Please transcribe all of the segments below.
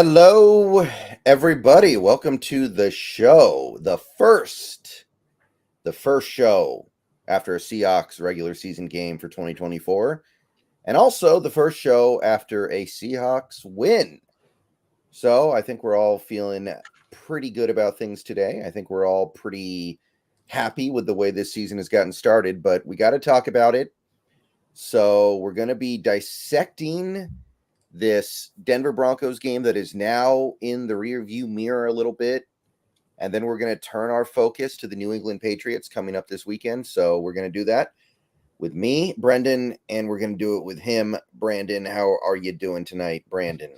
Hello, everybody. Welcome to the show. The first show after a Seahawks regular season game for 2024, and also the first show after a Seahawks win. So I think we're all feeling pretty good about things today. I think we're all pretty happy with the way this season has gotten started, but we got to talk about it. So we're going to be dissecting this Denver Broncos game that is now in the rearview mirror a little bit. And then we're going to turn our focus to the New England Patriots coming up this weekend. So we're going to do that with me, Brendan, and we're going to do it with him, Brandon. How are you doing tonight, Brandon?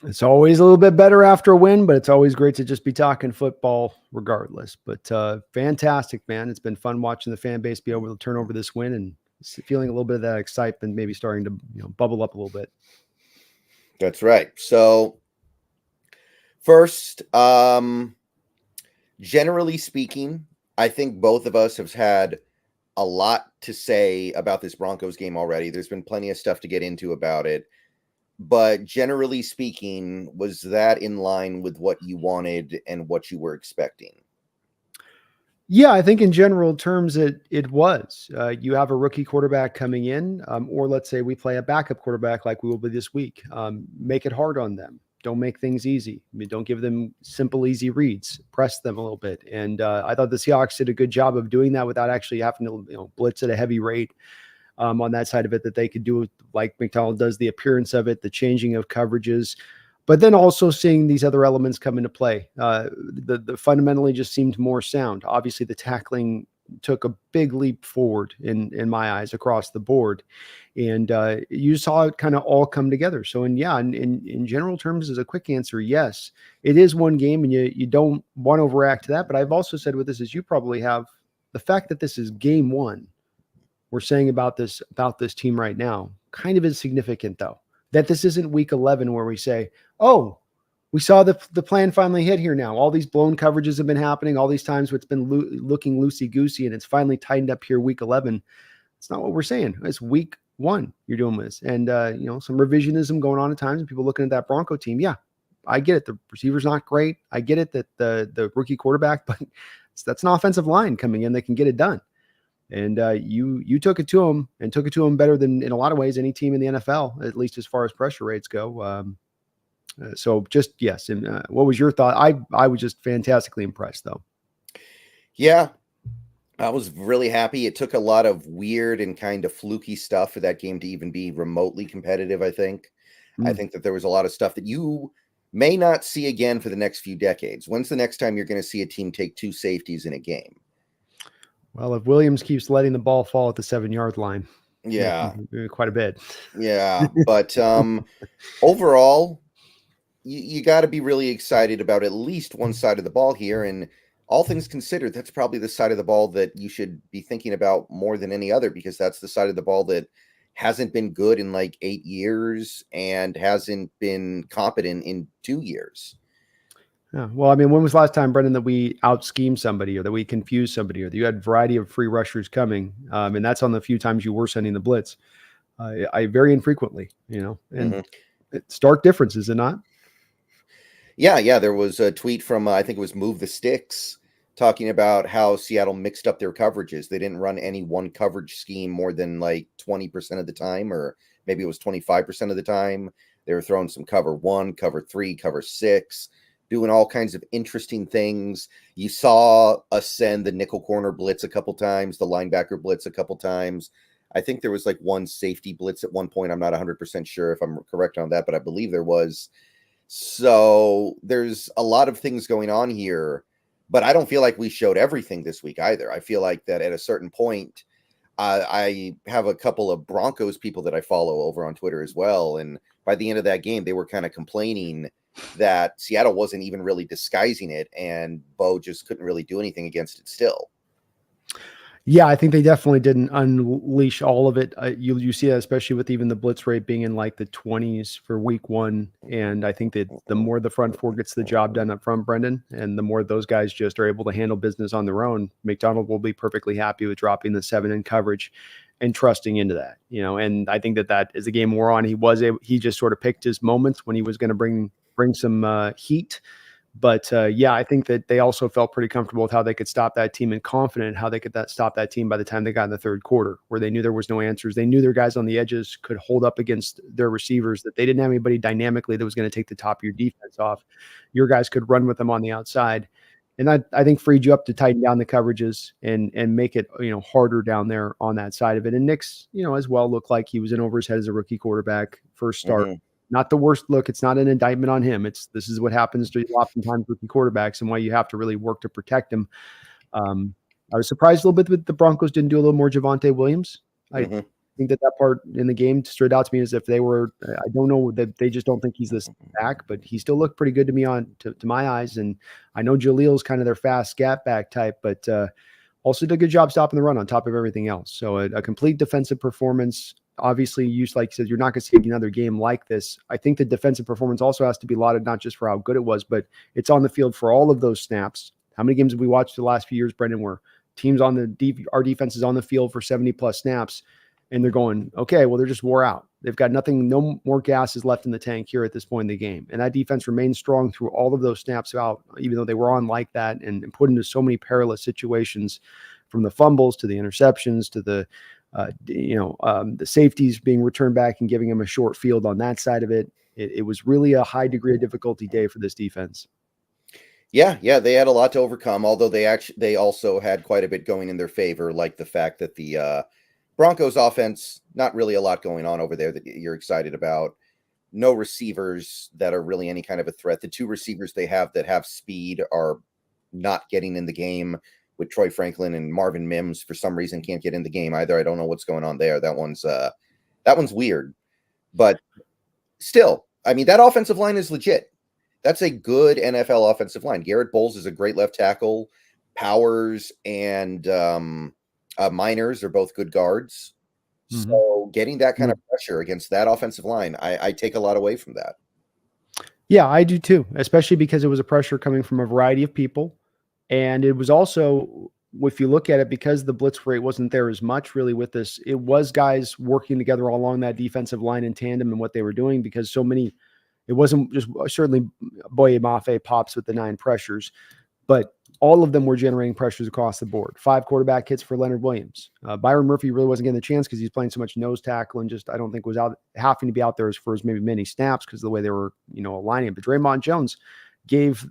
It's always a little bit better after a win, but it's always great to just be talking football regardless. But fantastic, man. It's been fun watching the fan base be able to turn over this win and feeling a little bit of that excitement, maybe starting to bubble up a little bit. That's right. So first, generally speaking, I think both of us have had a lot to say about this Broncos game already. There's been plenty of stuff to get into about it. But generally speaking, was that in line with what you wanted and what you were expecting? Yeah, I think in general terms, it was. You have a rookie quarterback coming in, or let's say we play a backup quarterback like we will be this week. Make it hard on them. Don't make things easy. I mean, don't give them simple, easy reads. Press them a little bit. And I thought the Seahawks did a good job of doing that without actually having to blitz at a heavy rate on that side of it, that they could do like McDonald does, the appearance of it, the changing of coverages. But then also seeing these other elements come into play. The fundamentally just seemed more sound. Obviously, the tackling took a big leap forward in my eyes across the board. And you saw it kind of all come together. So, in general terms, as a quick answer, yes, it is one game and you don't want to overreact to that. But I've also said with this, as you probably have, the fact that this is game one, we're saying about this team right now, kind of is significant, though. That this isn't week 11 where we say, oh, we saw the plan finally hit here now. All these blown coverages have been happening. All these times where it's been looking loosey-goosey and it's finally tightened up here week 11. It's not what we're saying. It's week one you're doing this. And, some revisionism going on at times and people looking at that Bronco team. Yeah, I get it. The receiver's not great. I get it that the rookie quarterback, but that's an offensive line coming in that can get it done. And you took it to him and took it to him better than in a lot of ways any team in the NFL, at least as far as pressure rates go. So just yes. And what was your thought? I was just fantastically impressed, though. Yeah, I was really happy. It took a lot of weird and kind of fluky stuff for that game to even be remotely competitive. I think that there was a lot of stuff that you may not see again for the next few decades. When's the next time you're going to see a team take two safeties in a game? Well, if Williams keeps letting the ball fall at the 7-yard line, yeah, quite a bit. Yeah, but overall, you got to be really excited about at least one side of the ball here. And all things considered, that's probably the side of the ball that you should be thinking about more than any other, because that's the side of the ball that hasn't been good in like 8 years and hasn't been competent in 2 years. Yeah. Well, I mean, when was the last time, Brendan, that we out-schemed somebody or that we confused somebody or that you had a variety of free rushers coming? And that's on the few times you were sending the blitz. I very infrequently, and It's stark difference, is it not? Yeah. There was a tweet from, I think it was Move the Sticks, talking about how Seattle mixed up their coverages. They didn't run any one coverage scheme more than like 20% of the time, or maybe it was 25% of the time. They were throwing some cover 1, cover 3, cover 6, doing all kinds of interesting things. You saw us send the nickel corner blitz a couple times, the linebacker blitz a couple times. I think there was like one safety blitz at one point. I'm not 100% sure if I'm correct on that, but I believe there was. So there's a lot of things going on here, but I don't feel like we showed everything this week either. I feel like that at a certain point, I have a couple of Broncos people that I follow over on Twitter as well. And by the end of that game, they were kind of complaining that Seattle wasn't even really disguising it, and Bo just couldn't really do anything against it still. Yeah, I think they definitely didn't unleash all of it. You see that especially with even the blitz rate being in like the 20s for week one. And I think that the more the front four gets the job done up front, Brendan, and the more those guys just are able to handle business on their own, McDonald will be perfectly happy with dropping the 7 in coverage and trusting into that, And I think that is a game we're on. He just sort of picked his moments when he was going to bring bring some heat. But yeah, I think that they also felt pretty comfortable with how they could stop that team and confident how they could stop that team by the time they got in the third quarter, where they knew there was no answers. They knew their guys on the edges could hold up against their receivers, that they didn't have anybody dynamically that was going to take the top of your defense off. Your guys could run with them on the outside. And I think freed you up to tighten down the coverages and make it, harder down there on that side of it. And Nick's, as well looked like he was in over his head as a rookie quarterback, first start. Mm-hmm. Not the worst look. It's not an indictment on him. This is what happens to oftentimes rookie quarterbacks and why you have to really work to protect him. I was surprised a little bit that the Broncos didn't do a little more Javonte Williams. I think that part in the game stood out to me as if they were, I don't know, that they just don't think he's this back, but he still looked pretty good to me to my eyes. And I know Jalil's kind of their fast scat back type, but also did a good job stopping the run on top of everything else. So a complete defensive performance. Obviously, like you said, you're not going to see another game like this. I think the defensive performance also has to be lauded, not just for how good it was, but it's on the field for all of those snaps. How many games have we watched the last few years, Brendan, where teams our defense is on the field for 70 plus snaps and they're going, okay, well, they're just wore out. They've got nothing, no more gas is left in the tank here at this point in the game. And that defense remained strong through all of those snaps out, even though they were on like that and put into so many perilous situations, from the fumbles to the interceptions to the safeties being returned back and giving them a short field on that side of it. It was really a high degree of difficulty day for this defense. Yeah, they had a lot to overcome, although they also had quite a bit going in their favor, like the fact that the Broncos offense, not really a lot going on over there that you're excited about. No receivers that are really any kind of a threat. The two receivers they have that have speed are not getting in the game, with Troy Franklin and Marvin Mims for some reason can't get in the game either. I don't know what's going on there. That one's weird. But still, I mean, that offensive line is legit. That's a good NFL offensive line. Garrett Bowles is a great left tackle. Powers and Miners are both good guards. Mm-hmm. So getting that kind of pressure against that offensive line, I take a lot away from that. Yeah, I do too, especially because it was a pressure coming from a variety of people. And it was also, if you look at it, because the blitz rate wasn't there as much really with this, it was guys working together all along that defensive line in tandem and what they were doing, because so many, it wasn't just certainly Boye Mafe pops with the 9 pressures, but all of them were generating pressures across the board. 5 quarterback hits for Leonard Williams. Byron Murphy really wasn't getting the chance because he's playing so much nose tackle and just, I don't think was having to be out there for as maybe many snaps because of the way they were, aligning. But Draymond Jones gave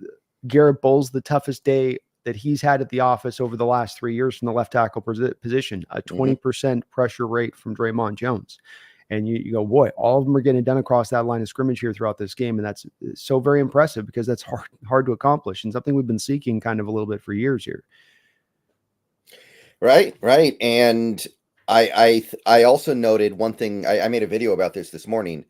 Garrett Bowles the toughest day that he's had at the office over the last 3 years from the left tackle position, a 20% pressure rate from Draymond Jones. And you go, boy, all of them are getting done across that line of scrimmage here throughout this game. And that's so very impressive because that's hard to accomplish and something we've been seeking kind of a little bit for years here. Right. And I also noted one thing. I made a video about this morning.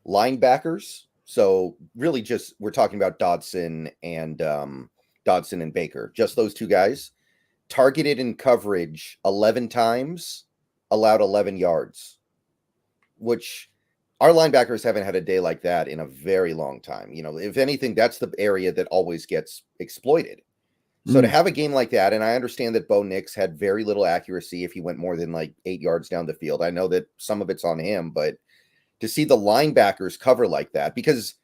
Linebackers. So really just, we're talking about Dodson and Baker, just those two guys, targeted in coverage 11 times, allowed 11 yards, which our linebackers haven't had a day like that in a very long time. If anything, that's the area that always gets exploited. So to have a game like that, and I understand that Bo Nix had very little accuracy if he went more than like 8 yards down the field. I know that some of it's on him, but to see the linebackers cover like that, because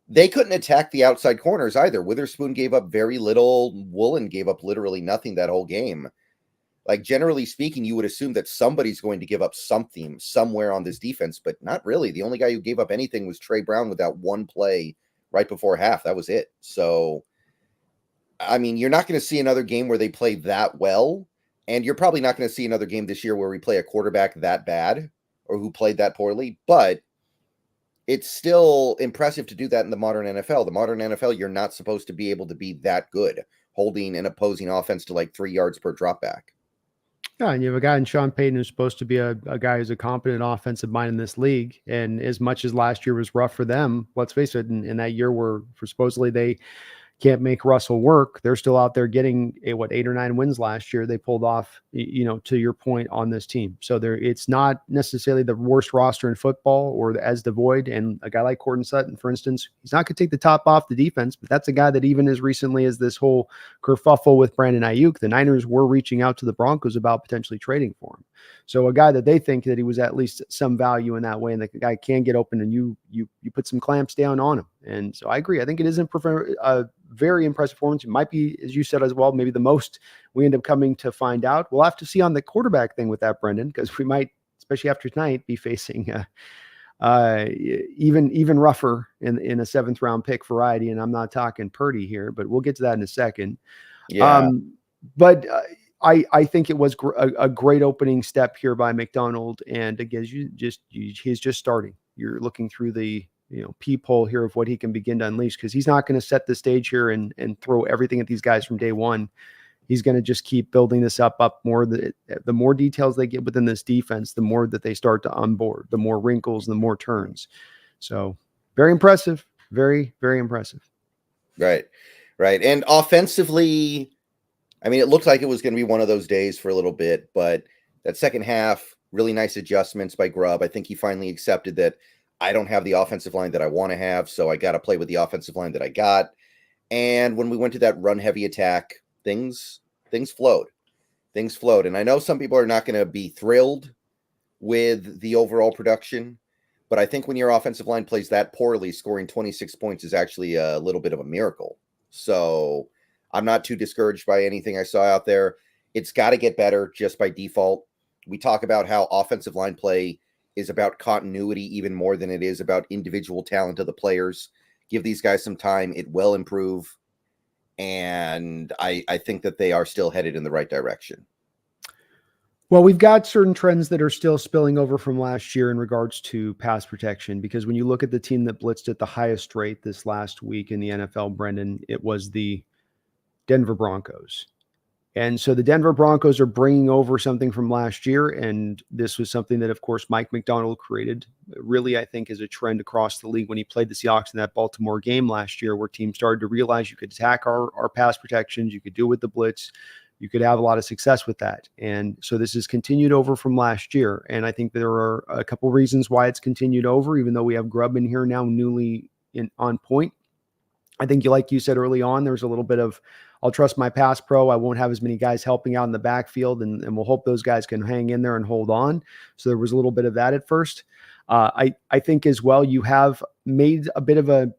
they couldn't attack the outside corners either. Witherspoon gave up very little. Woolen gave up literally nothing that whole game. Like, generally speaking, you would assume that somebody's going to give up something somewhere on this defense, but not really. The only guy who gave up anything was Trey Brown with that one play right before half. That was it. So, I mean, you're not going to see another game where they play that well, and you're probably not going to see another game this year where we play a quarterback that bad or who played that poorly, but it's still impressive to do that in the modern NFL. The modern NFL, you're not supposed to be able to be that good, holding an opposing offense to like 3 yards per drop back. Yeah, and you have a guy in Sean Payton who's supposed to be a guy who's a competent offensive mind in this league. And as much as last year was rough for them, let's face it, in that year where supposedly they can't make Russell work. They're still out there getting 8 or 9 wins last year. They pulled off, to your point on this team. So it's not necessarily the worst roster in football or as devoid. And a guy like Courtland Sutton, for instance, he's not going to take the top off the defense, but that's a guy that even as recently as this whole kerfuffle with Brandon Ayuk, the Niners were reaching out to the Broncos about potentially trading for him. So a guy that they think that he was at least some value in that way, and the guy can get open, and you put some clamps down on him. And so I agree. I think it is a very impressive performance. It might be, as you said as well, maybe the most we end up coming to find out. We'll have to see on the quarterback thing with that, Brendan, because we might, especially after tonight, be facing even rougher in a 7th round pick variety. And I'm not talking Purdy here, but we'll get to that in a second. Yeah. But I think it was a great opening step here by McDonald. And again, he's just starting. You're looking through the peephole here of what he can begin to unleash, because he's not going to set the stage here and throw everything at these guys from day one. He's going to just keep building this up more. The more details they get within this defense, the more that they start to onboard, the more wrinkles, the more turns. So very impressive. Very, very impressive. Right. And offensively, I mean, it looked like it was going to be one of those days for a little bit, but that second half, really nice adjustments by Grubb. I think he finally accepted that I don't have the offensive line that I want to have, so I got to play with the offensive line that I got. And when we went to that run-heavy attack, things flowed. And I know some people are not going to be thrilled with the overall production, but I think when your offensive line plays that poorly, scoring 26 points is actually a little bit of a miracle. So I'm not too discouraged by anything I saw out there. It's got to get better just by default. We talk about how offensive line play is about continuity even more than it is about individual talent of the players. Give these guys some time. It will improve. And I think that they are still headed in the right direction. Well, we've got certain trends that are still spilling over from last year in regards to pass protection, because when you look at the team that blitzed at the highest rate this last week in the NFL, Brendan, it was the Denver Broncos. And so the Denver Broncos are bringing over something from last year. And this was something that, of course, Mike McDonald created. Really, I think, is a trend across the league when he played the Seahawks in that Baltimore game last year, where teams started to realize you could attack our pass protections. You could do it with the blitz. You could have a lot of success with that. And so this is continued over from last year. And I think there are a couple reasons why it's continued over, even though we have Grubb in here now newly on point. I think, like you said early on, there's a little bit of, I'll trust my pass pro. I won't have as many guys helping out in the backfield, and we'll hope those guys can hang in there and hold on. So there was a little bit of that at first. I think as well, you have made a bit of I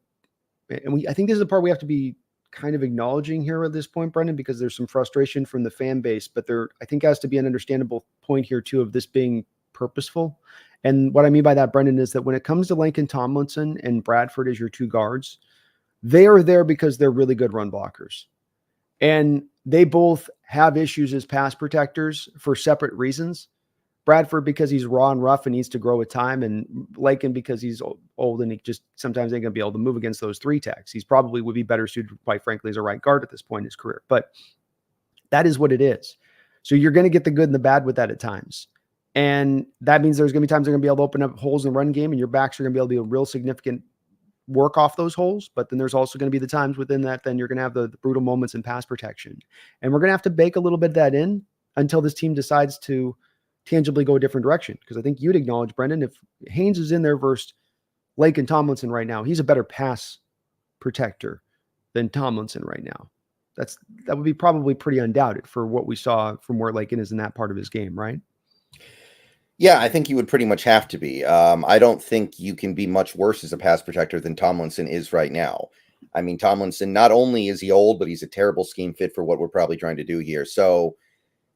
think this is the part we have to be kind of acknowledging here at this point, Brendan, because there's some frustration from the fan base, but I think has to be an understandable point here too of this being purposeful. And what I mean by that, Brendan, is that when it comes to Lincoln Tomlinson and Bradford as your two guards, they are there because they're really good run blockers. And they both have issues as pass protectors for separate reasons. Bradford because he's raw and rough and needs to grow with time, and Lakin because he's old and he just sometimes ain't going to be able to move against those 3 techs. He's probably would be better suited, quite frankly, as a right guard at this point in his career. But that is what it is. So you're going to get the good and the bad with that at times. And that means there's going to be times they're going to be able to open up holes in the run game, and your backs are going to be able to be a real significant work off those holes. But then there's also going to be the times within that, then you're going to have the brutal moments in pass protection. And we're going to have to bake a little bit of that in until this team decides to tangibly go a different direction. Because I think you'd acknowledge, Brendan, if Haynes is in there versus Lakin Tomlinson right now, he's a better pass protector than Tomlinson right now. That would be probably pretty undoubted for what we saw from where Lakin is in that part of his game, right? Yeah, I think you would pretty much have to be. I don't think you can be much worse as a pass protector than Tomlinson is right now. I mean, Tomlinson, not only is he old, but he's a terrible scheme fit for what we're probably trying to do here. So,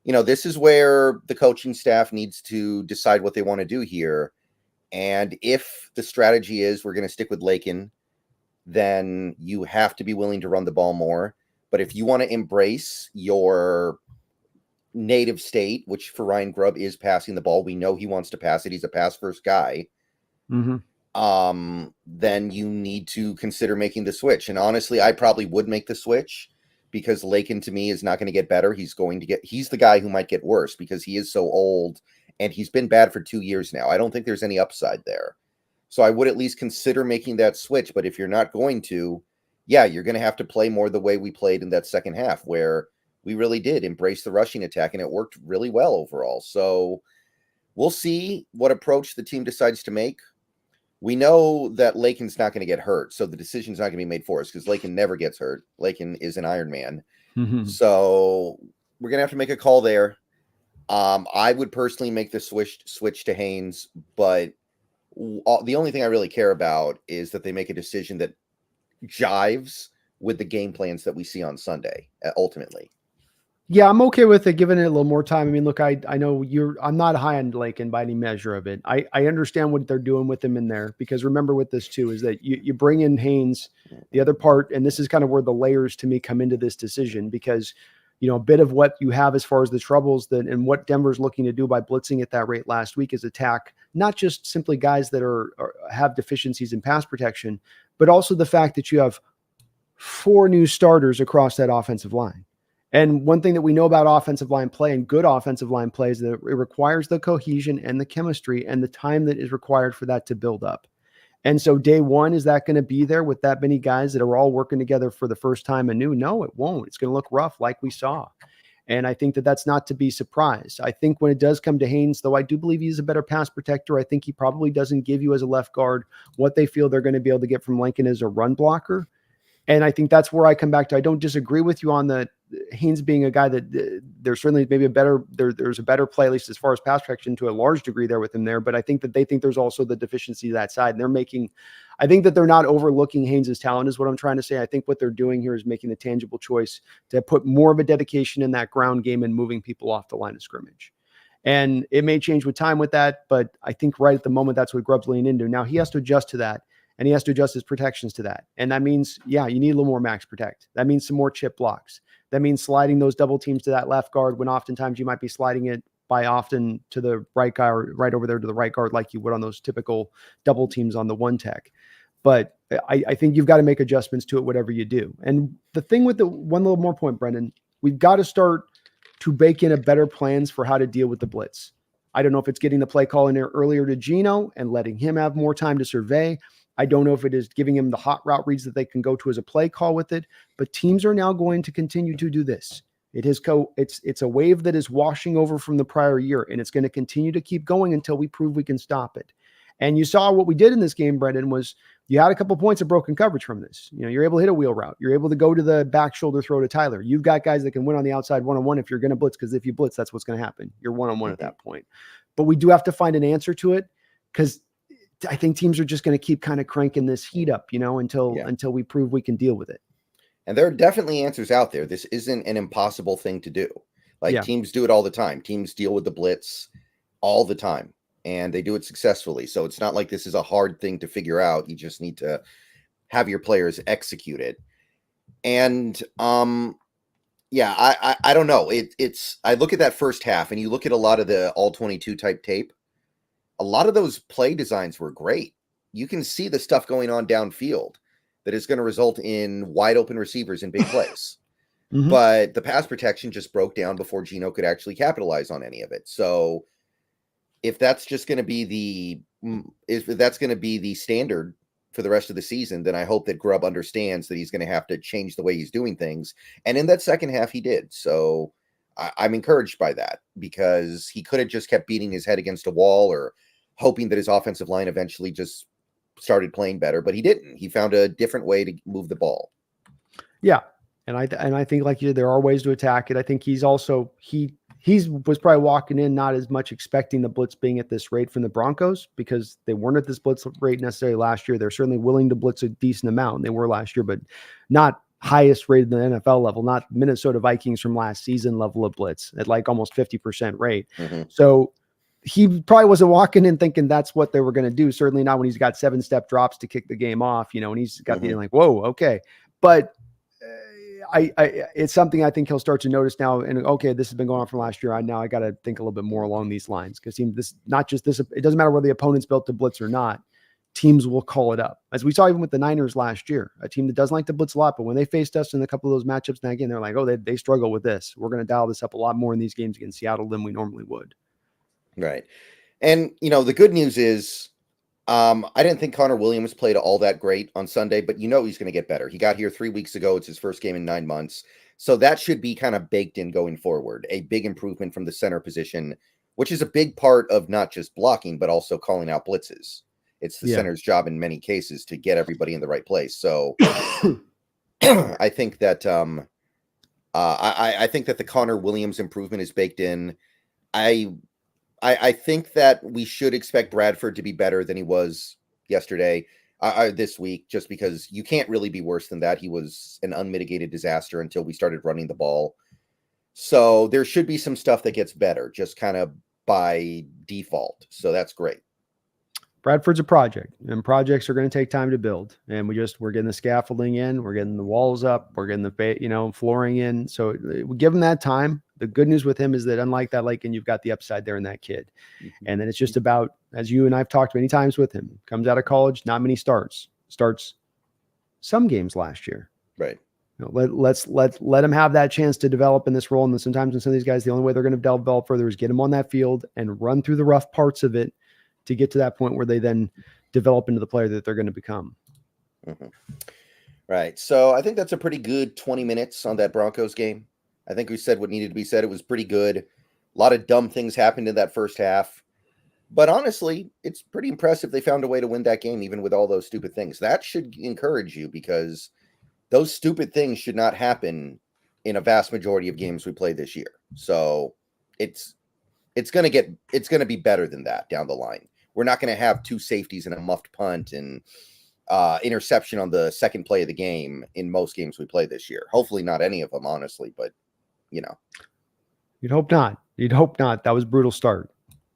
this is where the coaching staff needs to decide what they want to do here. And if the strategy is we're going to stick with Lakin, then you have to be willing to run the ball more. But if you want to embrace your native state, which for Ryan Grubb is passing the ball, we know he wants to pass it. He's a pass first guy. Then you need to consider making the switch. And honestly, I probably would make the switch because Lakin to me is not going to get better. He's the guy who might get worse because he is so old and he's been bad for 2 years now. I don't think there's any upside there. So I would at least consider making that switch. But if you're not going to, yeah, you're going to have to play more the way we played in that second half, where we really did embrace the rushing attack, and it worked really well overall. So we'll see what approach the team decides to make. We know that Lakin's not going to get hurt, so the decision's not going to be made for us because Lakin never gets hurt. Lakin is an Iron Man. So we're going to have to make a call there. I would personally make the switch to Haynes, but the only thing I really care about is that they make a decision that jives with the game plans that we see on Sunday, ultimately. Yeah, I'm okay with it, giving it a little more time. I mean, look, I know I'm not high on Lakin by any measure of it. I understand what they're doing with him in there, because remember with this too, is that you bring in Haynes, the other part, and this is kind of where the layers to me come into this decision, because, a bit of what you have as far as the troubles and what Denver's looking to do by blitzing at that rate last week is attack, not just simply guys that have deficiencies in pass protection, but also the fact that you have 4 new starters across that offensive line. And one thing that we know about offensive line play and good offensive line play is that it requires the cohesion and the chemistry and the time that is required for that to build up. And so day one, is that going to be there with that many guys that are all working together for the first time anew? No, it won't. It's going to look rough like we saw. And I think that that's not to be surprised. I think when it does come to Haynes, though, I do believe he's a better pass protector. I think he probably doesn't give you as a left guard what they feel they're going to be able to get from Lincoln as a run blocker. And I think that's where I come back to. I don't disagree with you on the Haynes being a guy that there's certainly maybe there's a better play, at least as far as pass protection, to a large degree there with him there. But I think that they think there's also the deficiency to that side. And I think that they're not overlooking Haynes' talent is what I'm trying to say. I think what they're doing here is making the tangible choice to put more of a dedication in that ground game and moving people off the line of scrimmage. And it may change with time with that, but I think right at the moment, that's what Grubb's leaning into. Now he has to adjust to that. And he has to adjust his protections to that. And that means, you need a little more max protect. That means some more chip blocks. That means sliding those double teams to that left guard when oftentimes you might be sliding it by often to the right guy or right over there to the right guard like you would on those typical double teams on the one tech. But I think you've got to make adjustments to it, whatever you do. And the thing with the one little more point, Brendan, we've got to start to bake in a better plans for how to deal with the blitz. I don't know if it's getting the play call in there earlier to Geno and letting him have more time to survey. I don't know if it is giving him the hot route reads that they can go to as a play call with it, but teams are now going to continue to do this. It's a wave that is washing over from the prior year, and it's going to continue to keep going until we prove we can stop it. And you saw what we did in this game, Brendan, was you had a couple points of broken coverage from this. You're able to hit a wheel route. You're able to go to the back shoulder throw to Tyler. You've got guys that can win on the outside one-on-one if you're going to blitz, because if you blitz, that's what's going to happen. You're one-on-one at that point. But we do have to find an answer to it, because I think teams are just going to keep kind of cranking this heat up, until we prove we can deal with it. And there are definitely answers out there. This isn't an impossible thing to do. Teams do it all the time. Teams deal with the blitz all the time, and they do it successfully. So it's not like this is a hard thing to figure out. You just need to have your players execute it. And I don't know. I look at that first half, and you look at a lot of the all 22 type tape. A lot of those play designs were great. You can see the stuff going on downfield that is going to result in wide open receivers in big plays. But the pass protection just broke down before Geno could actually capitalize on any of it. So if that's just going to be the standard for the rest of the season, then I hope that Grubb understands that he's going to have to change the way he's doing things. And in that second half, he did. So I'm encouraged by that, because he could have just kept beating his head against a wall or hoping that his offensive line eventually just started playing better, but he didn't. He found a different way to move the ball. Yeah. And I think, like you, there are ways to attack it. I think he's also, he was probably walking in not as much expecting the blitz being at this rate from the Broncos, because they weren't at this blitz rate necessarily last year. They're certainly willing to blitz a decent amount. They were last year, but not highest rated in the NFL level, not Minnesota Vikings from last season level of blitz at like almost 50% rate. So he probably wasn't walking in thinking that's what they were going to do. Certainly not when he's got 7-step drops to kick the game off, and he's got the like, whoa, okay. But it's something I think he'll start to notice now. And okay, this has been going on from last year. I got to think a little bit more along these lines, because this, not just this, it doesn't matter whether the opponent's built to blitz or not. Teams will call it up, as we saw even with the Niners last year, a team that doesn't like to blitz a lot, but when they faced us in a couple of those matchups, now again, they're like, oh, they struggle with this. We're going to dial this up a lot more in these games against Seattle than we normally would. Right. And, the good news is I didn't think Connor Williams played all that great on Sunday, but he's going to get better. He got here 3 weeks ago. It's his first game in 9 months. So that should be kind of baked in going forward. A big improvement from the center position, which is a big part of not just blocking, but also calling out blitzes. It's the center's job in many cases to get everybody in the right place. So I think that I think that the Connor Williams improvement is baked in. I think that we should expect Bradford to be better than he was yesterday, this week, just because you can't really be worse than that. He was an unmitigated disaster until we started running the ball. So there should be some stuff that gets better, just kind of by default. So that's great. Bradford's a project, and projects are going to take time to build. And we're getting the scaffolding in, we're getting the walls up, we're getting the flooring in. So we give him that time. The good news with him is that unlike that Lakin, you've got the upside there in that kid. Mm-hmm. And then it's just about, as you and I've talked many times with him, comes out of college, not many starts some games last year. Right. Let him have that chance to develop in this role. And then sometimes in some of these guys, the only way they're going to develop further is get him on that field and run through the rough parts of it to get to that point where they then develop into the player that they're going to become. Mm-hmm. Right. So I think that's a pretty good 20 minutes on that Broncos game. I think we said what needed to be said. It was pretty good. A lot of dumb things happened in that first half. But honestly, it's pretty impressive they found a way to win that game, even with all those stupid things. That should encourage you, because those stupid things should not happen in a vast majority of games we play this year. So it's going to be better than that down the line. We're not going to have 2 safeties and a muffed punt and interception on the second play of the game in most games we play this year. Hopefully not any of them, honestly, but You'd hope not. That was a brutal start.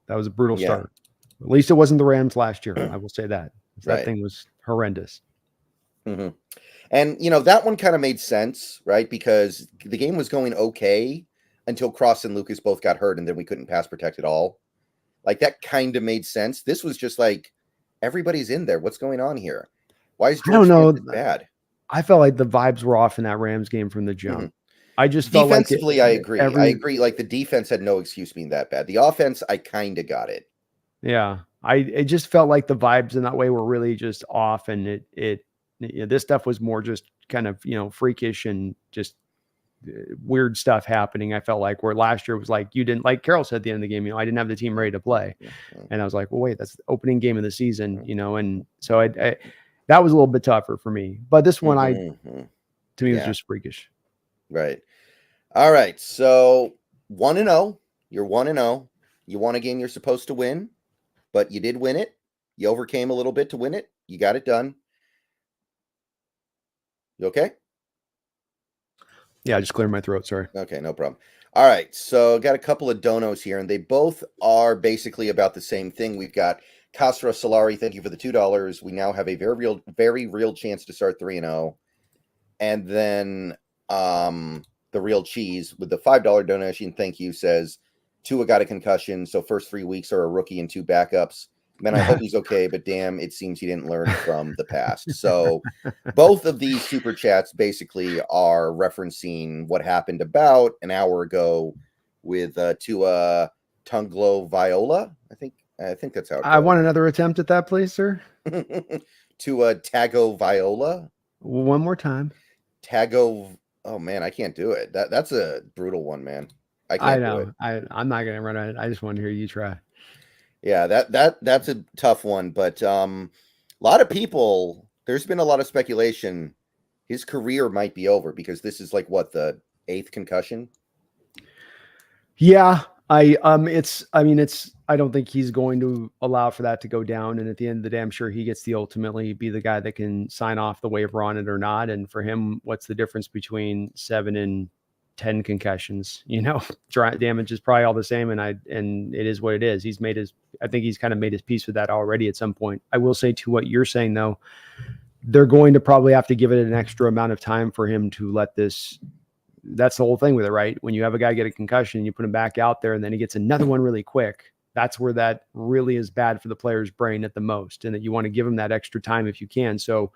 That was a brutal start. At least it wasn't the Rams last year. I will say that. That thing was horrendous. Mm-hmm. And, that one kind of made sense, right? Because the game was going okay until Cross and Lucas both got hurt, and then we couldn't pass protect at all. Like, that kind of made sense. This was just like, everybody's in there. What's going on here? Why is George Pickens bad? I felt like the vibes were off in that Rams game from the jump. Mm-hmm. I just felt defensively, I agree. I agree. Like, the defense had no excuse being that bad. The offense, I kind of got it. Yeah. It just felt like the vibes in that way were really just off. And this stuff was more just kind of, freakish and just weird stuff happening. I felt like where last year was like, you didn't, like Carroll said at the end of the game, I didn't have the team ready to play. And I was like, well, wait, that's the opening game of the season, and so I that was a little bit tougher for me. But this one, to me, was just freakish. Right. All right. So 1-0. You're 1-0. You won a game you're supposed to win, but you did win it. You overcame a little bit to win it. You got it done. You okay? Yeah, I just cleared my throat. Sorry. Okay, no problem. All right. So got a couple of donos here, and they both are basically about the same thing. We've got Castra Solari. Thank you for the $2. We now have a very real chance to start 3-0. And then the Real Cheese with the $5 donation, thank you, says Tua got a concussion, so first 3 weeks are a rookie and 2 backups. Man, I hope he's okay, but damn, it seems he didn't learn from the past. So both of these super chats basically are referencing what happened about an hour ago with Tua Tagovailoa. I think that's how it goes. I want another attempt at that, please, sir. Tua Tagovailoa. One more time. Oh man, I can't do it. That's a brutal one, man. I know. I'm not gonna run it. I just want to hear you try. Yeah, that's a tough one, but a lot of people. There's been a lot of speculation. His career might be over because this is like what, the 8th concussion. Yeah, I don't think he's going to allow for that to go down. And at the end of the day, I'm sure he gets to ultimately be the guy that can sign off the waiver on it or not. And for him, what's the difference between 7 and 10 concussions? Damage is probably all the same. And it is what it is. I think he's kind of made his peace with that already at some point. I will say, to what you're saying though, they're going to probably have to give it an extra amount of time for him to let this. That's the whole thing with it, right? When you have a guy get a concussion, you put him back out there and then he gets another one really quick. That's where that really is bad for the player's brain at the most. And that you want to give him that extra time if you can. So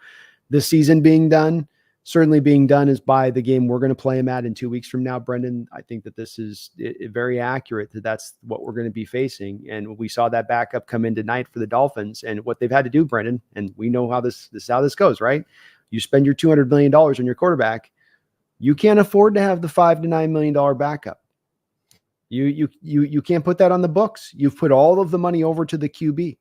this season being done, certainly being done is by the game we're going to play him at in 2 weeks from now, Brendan. I think that this is very accurate that that's what we're going to be facing. And we saw that backup come in tonight for the Dolphins, and what they've had to do, Brendan, and we know how this goes, right? You spend your $200 million on your quarterback. You can't afford to have the $5 to $9 million backup. You can't put that on the books. You've put all of the money over to the QB.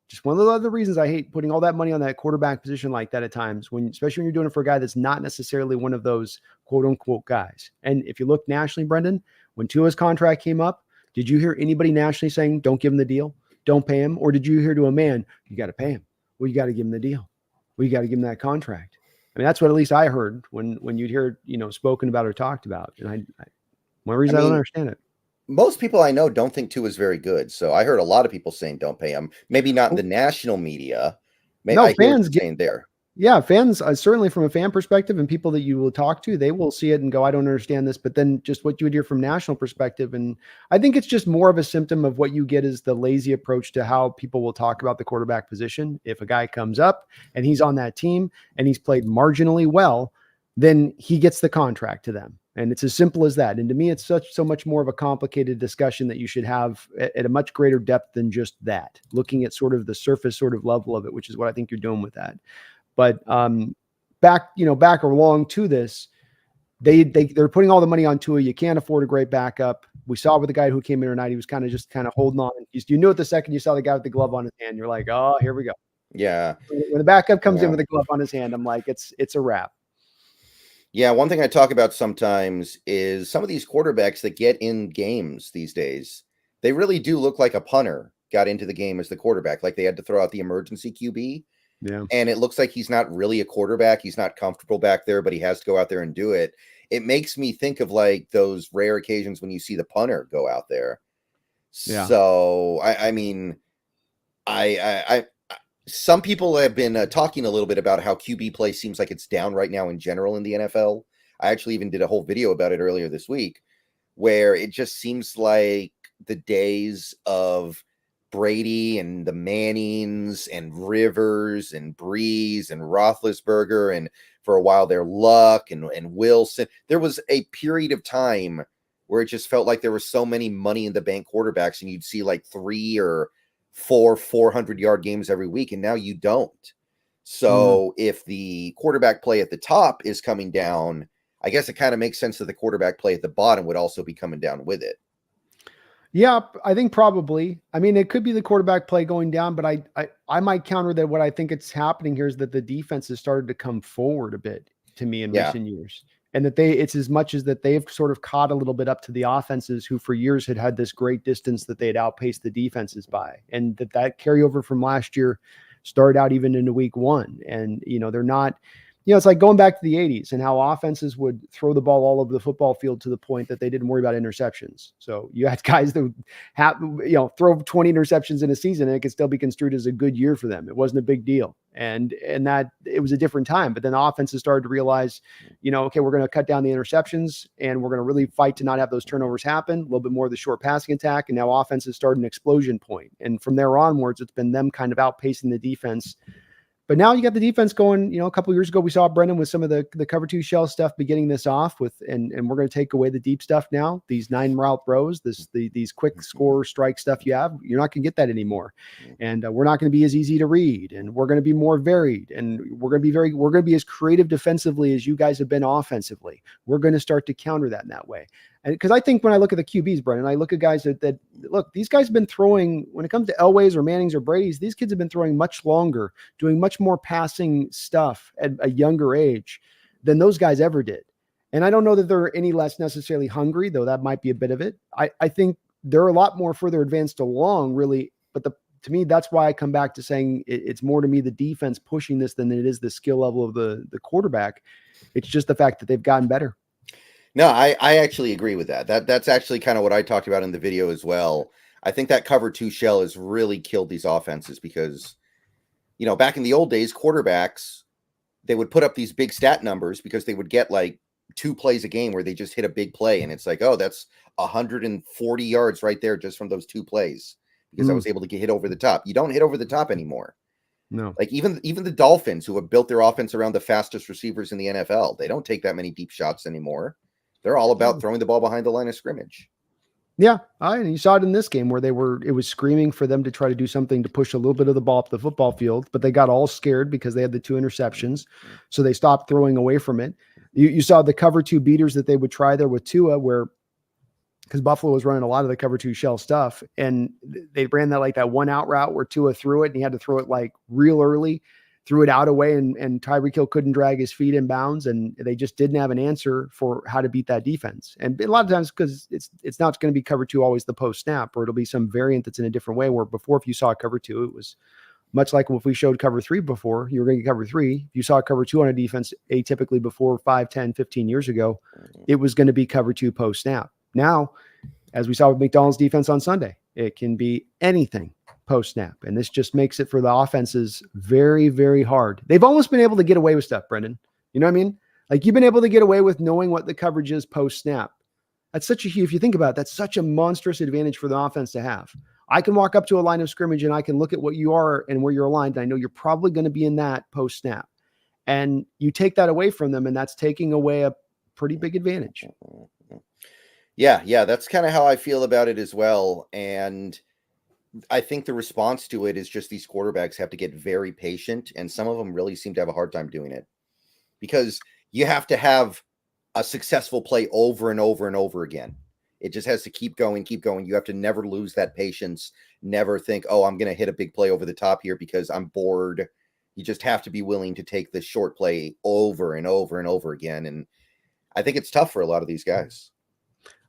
Just one of the other reasons I hate putting all that money on that quarterback position like that at times, especially when you're doing it for a guy that's not necessarily one of those quote unquote guys. And if you look nationally, Brendan, when Tua's contract came up, did you hear anybody nationally saying, don't give him the deal, don't pay him? Or did you hear to a man, you got to pay him? Well, you got to give him the deal. Well, you got to give him that contract. I mean, that's what at least I heard when you'd hear, spoken about or talked about. And one reason I don't understand it. Most people I know don't think Tua is very good. So I heard a lot of people saying don't pay him. Maybe not in the national media. Maybe I hear what you're saying there. Yeah, fans, certainly from a fan perspective and people that you will talk to, they will see it and go, I don't understand this. But then just what you would hear from national perspective. And I think it's just more of a symptom of what you get is the lazy approach to how people will talk about the quarterback position. If a guy comes up and he's on that team and he's played marginally well, then he gets the contract to them. And it's as simple as that. And to me, it's so much more of a complicated discussion that you should have at a much greater depth than just that, looking at sort of the surface sort of level of it, which is what I think you're doing with that. But back along to this, they're putting all the money on Tua. You can't afford a great backup. We saw with the guy who came in tonight, he was kind of holding on. You knew it the second you saw the guy with the glove on his hand. You're like, oh, here we go. Yeah. When the backup comes in with a glove on his hand, I'm like, it's a wrap. Yeah, one thing I talk about sometimes is some of these quarterbacks that get in games these days, they really do look like a punter got into the game as the quarterback. Like they had to throw out the emergency QB. Yeah. And it looks like he's not really a quarterback. He's not comfortable back there, but he has to go out there and do it. It makes me think of like those rare occasions when you see the punter go out there. Yeah. So, I mean, some people have been talking a little bit about how QB play seems like it's down right now in general in the NFL. I actually even did a whole video about it earlier this week, where it just seems like the days of Brady and the Mannings and Rivers and Breeze and Roethlisberger and for a while there Luck and Wilson. There was a period of time where it just felt like there were so many money in the bank quarterbacks and you'd see like 3 or 4 400-yard games every week, and now you don't. So if the quarterback play at the top is coming down, I guess it kind of makes sense that the quarterback play at the bottom would also be coming down with it. Yeah, I think probably. I mean, it could be the quarterback play going down, but I might counter that. What I think it's happening here is that the defense has started to come forward a bit to me in recent years. And that it's as much as that they've sort of caught a little bit up to the offenses who for years had this great distance that they had outpaced the defenses by. And that carryover from last year started out even into week 1. And, they're not, it's like going back to the 80s and how offenses would throw the ball all over the football field to the point that they didn't worry about interceptions. So you had guys that would have, throw 20 interceptions in a season and it could still be construed as a good year for them. It wasn't a big deal. And that it was a different time, but then offenses started to realize, okay, we're going to cut down the interceptions and we're going to really fight to not have those turnovers happen, a little bit more of the short passing attack. And now offenses started an explosion point. And from there onwards, it's been them kind of outpacing the defense. But now you got the defense going, a couple of years ago, we saw Brendan with some of the cover 2 shell stuff beginning this off with, and we're going to take away the deep stuff now. These 9 route throws, these quick score strike stuff you're not going to get that anymore. And we're not going to be as easy to read, and we're going to be more varied, and we're going to be as creative defensively as you guys have been offensively. We're going to start to counter that in that way. Because I think when I look at the QBs, Brendan, I look at guys that look, these guys have been throwing, when it comes to Elways or Mannings or Brady's, these kids have been throwing much longer, doing much more passing stuff at a younger age than those guys ever did. And I don't know that they're any less necessarily hungry, though that might be a bit of it. I think they're a lot more further advanced along, really. But to me, that's why I come back to saying it's more to me the defense pushing this than it is the skill level of the quarterback. It's just the fact that they've gotten better. No, I actually agree with that. That's actually kind of what I talked about in the video as well. I think that cover 2 shell has really killed these offenses because, back in the old days, quarterbacks, they would put up these big stat numbers because they would get like 2 plays a game where they just hit a big play. And it's like, oh, that's 140 yards right there just from those 2 plays because I was able to get hit over the top. You don't hit over the top anymore. No. Like even the Dolphins, who have built their offense around the fastest receivers in the NFL, they don't take that many deep shots anymore. They're all about throwing the ball behind the line of scrimmage. Yeah, and you saw it in this game where it was screaming for them to try to do something to push a little bit of the ball up the football field, but they got all scared because they had the 2 interceptions. So they stopped throwing away from it. You saw the cover 2 beaters that they would try there with Tua, where because Buffalo was running a lot of the cover 2 shell stuff, and they ran that 1 out route where Tua threw it and he had to throw it like real early, threw it out away, and Tyreek Hill couldn't drag his feet in bounds, and they just didn't have an answer for how to beat that defense. And a lot of times, because it's not going to be cover 2 always the post snap, or it'll be some variant that's in a different way, where before, if you saw cover 2, it was much like if we showed cover 3 before, you were going to get cover 3. If you saw cover 2 on a defense, atypically before 5, 10, 15 years ago, it was going to be cover 2 post snap. Now, as we saw with McDonald's defense on Sunday, it can be anything post snap. And this just makes it for the offenses very, very hard. They've almost been able to get away with stuff, Brendan. You know what I mean? Like, you've been able to get away with knowing what the coverage is post snap. That's such a huge, if you think about it, that's such a monstrous advantage for the offense to have. I can walk up to a line of scrimmage and I can look at what you are and where you're aligned. And I know you're probably going to be in that post snap. And you take that away from them, and that's taking away a pretty big advantage. Yeah, that's kind of how I feel about it as well. And I think the response to it is just these quarterbacks have to get very patient, and some of them really seem to have a hard time doing it, because you have to have a successful play over and over and over again. It just has to keep going. You have to never lose that patience, never think, oh, I'm going to hit a big play over the top here because I'm bored. You just have to be willing to take this short play over and over and over again. And I think it's tough for a lot of these guys.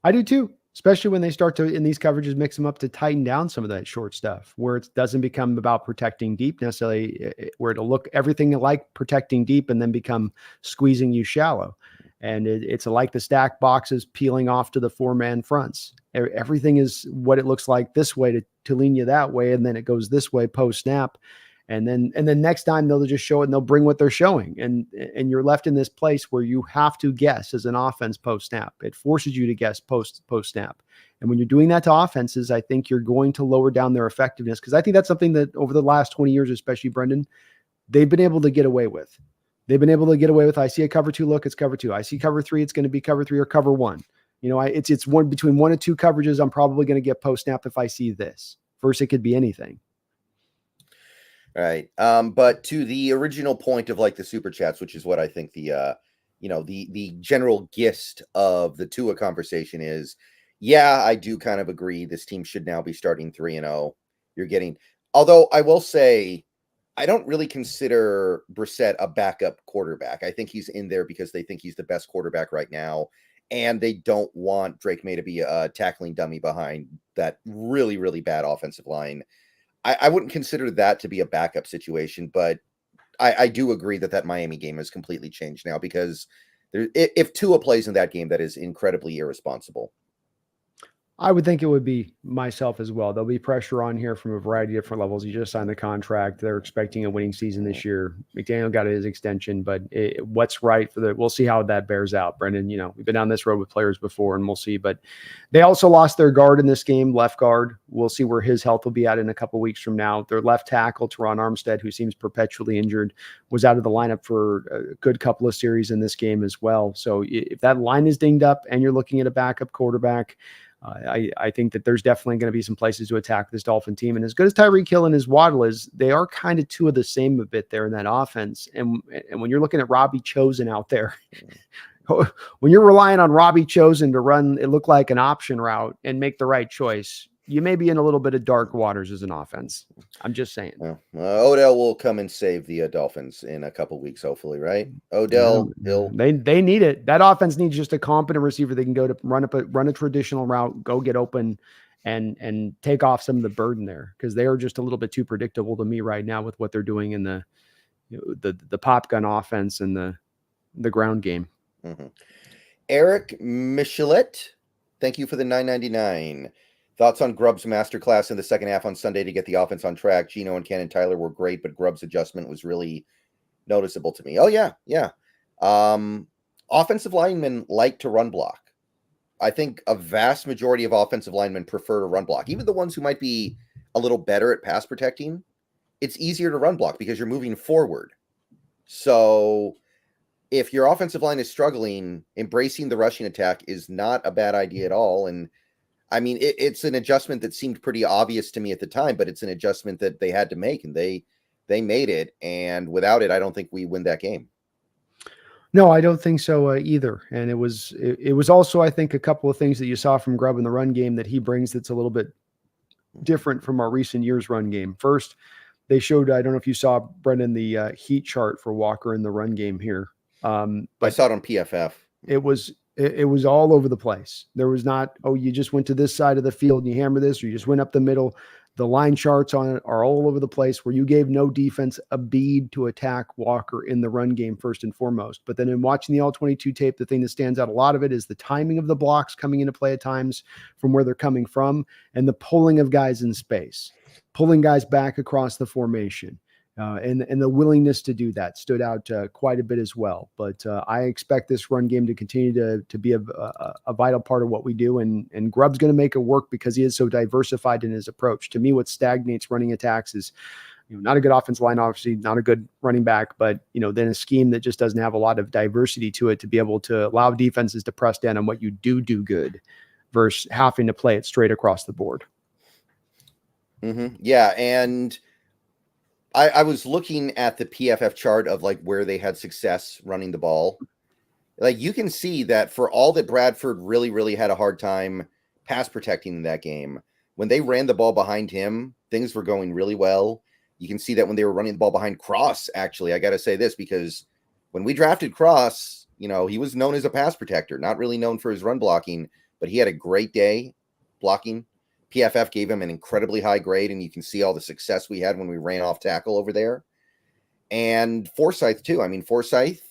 I do too, especially when they start to, in these coverages, mix them up to tighten down some of that short stuff, where it doesn't become about protecting deep necessarily, where it'll look everything like protecting deep and then become squeezing you shallow. And it's like the stack boxes peeling off to the 4-man fronts. Everything is what it looks like this way to lean you that way, and then it goes this way post snap. And then next time they'll just show it and they'll bring what they're showing. And you're left in this place where you have to guess as an offense post snap. It forces you to guess post snap. And when you're doing that to offenses, I think you're going to lower down their effectiveness, because I think that's something that over the last 20 years, especially, Brendan, they've been able to get away with. They've been able to get away with, I see a cover 2 look, it's cover 2. I see cover 3, it's going to be cover 3 or cover 1. You know, it's one between 1 and 2 coverages. I'm probably going to get post snap if I see this. First, it could be anything. Right. But to the original point of like the super chats, which is what I think the general gist of the Tua conversation is, yeah, I do kind of agree. This team should now be starting 3-0. Although I will say, I don't really consider Brissett a backup quarterback. I think he's in there because they think he's the best quarterback right now, and they don't want Drake May to be a tackling dummy behind that really, really bad offensive line. I wouldn't consider that to be a backup situation, but I do agree that Miami game has completely changed now, because if Tua plays in that game, that is incredibly irresponsible. I would think it would be myself as well. There'll be pressure on here from a variety of different levels. You just signed the contract. They're expecting a winning season this year. McDaniel got his extension, but what's right we'll see how that bears out, Brendan. You know, we've been down this road with players before, and we'll see. But they also lost their guard in this game, left guard. We'll see where his health will be at in a couple of weeks from now. Their left tackle, Teron Armstead, who seems perpetually injured, was out of the lineup for a good couple of series in this game as well. So if that line is dinged up and you're looking at a backup quarterback, I think that there's definitely going to be some places to attack this Dolphin team. And as good as Tyreek Hill and his Waddle is, they are kind of two of the same a bit there in that offense. And when you're looking at Robbie Chosen out there, when you're relying on Robbie Chosen to run, it looked like an option route and make the right choice, you may be in a little bit of dark waters as an offense. I'm just saying. Odell will come and save the Dolphins in a couple weeks, hopefully, right? Odell, Hill. They need it. That offense needs just a competent receiver they can go to run a traditional route, go get open, and take off some of the burden there, because they are just a little bit too predictable to me right now with what they're doing in the pop gun offense and the ground game. Mm-hmm. Eric Michelet, thank you for the $9.99. Thoughts on Grubb's masterclass in the second half on Sunday to get the offense on track? Geno and Cannon Tyler were great, but Grubb's adjustment was really noticeable to me. Oh, yeah. Offensive linemen like to run block. I think a vast majority of offensive linemen prefer to run block. Even the ones who might be a little better at pass protecting, it's easier to run block because you're moving forward. So if your offensive line is struggling, embracing the rushing attack is not a bad idea at all. And I mean, it's an adjustment that seemed pretty obvious to me at the time, but it's an adjustment that they had to make, and they made it. And without it, I don't think we win that game. No, I don't think so either. And it was also, I think, a couple of things that you saw from Grubb in the run game that he brings that's a little bit different from our recent years run game. First, they showed, I don't know if you saw, Brendan, the heat chart for Walker in the run game here. But I saw it on PFF. It was all over the place. There was not, oh, you just went to this side of the field and you hammer this, or you just went up the middle. The line charts on it are all over the place, where you gave no defense a bead to attack Walker in the run game first and foremost. But then in watching the all-22 tape, the thing that stands out a lot of it is the timing of the blocks coming into play at times from where they're coming from, and the pulling of guys in space, pulling guys back across the formation. And the willingness to do that stood out quite a bit as well. But I expect this run game to continue to be a vital part of what we do. And Grubb's going to make it work because he is so diversified in his approach. To me, what stagnates running attacks is, not a good offensive line, obviously not a good running back, but then a scheme that just doesn't have a lot of diversity to it to be able to allow defenses to press down on what you do good versus having to play it straight across the board. Mm-hmm. Yeah, and I was looking at the PFF chart of like where they had success running the ball. Like, you can see that for all that Bradford really, really had a hard time pass protecting in that game, when they ran the ball behind him, things were going really well. You can see that when they were running the ball behind Cross, actually, I got to say this, because when we drafted Cross, he was known as a pass protector, not really known for his run blocking, but he had a great day blocking. PFF gave him an incredibly high grade, and you can see all the success we had when we ran off tackle over there. And Forsyth, too. I mean, Forsyth,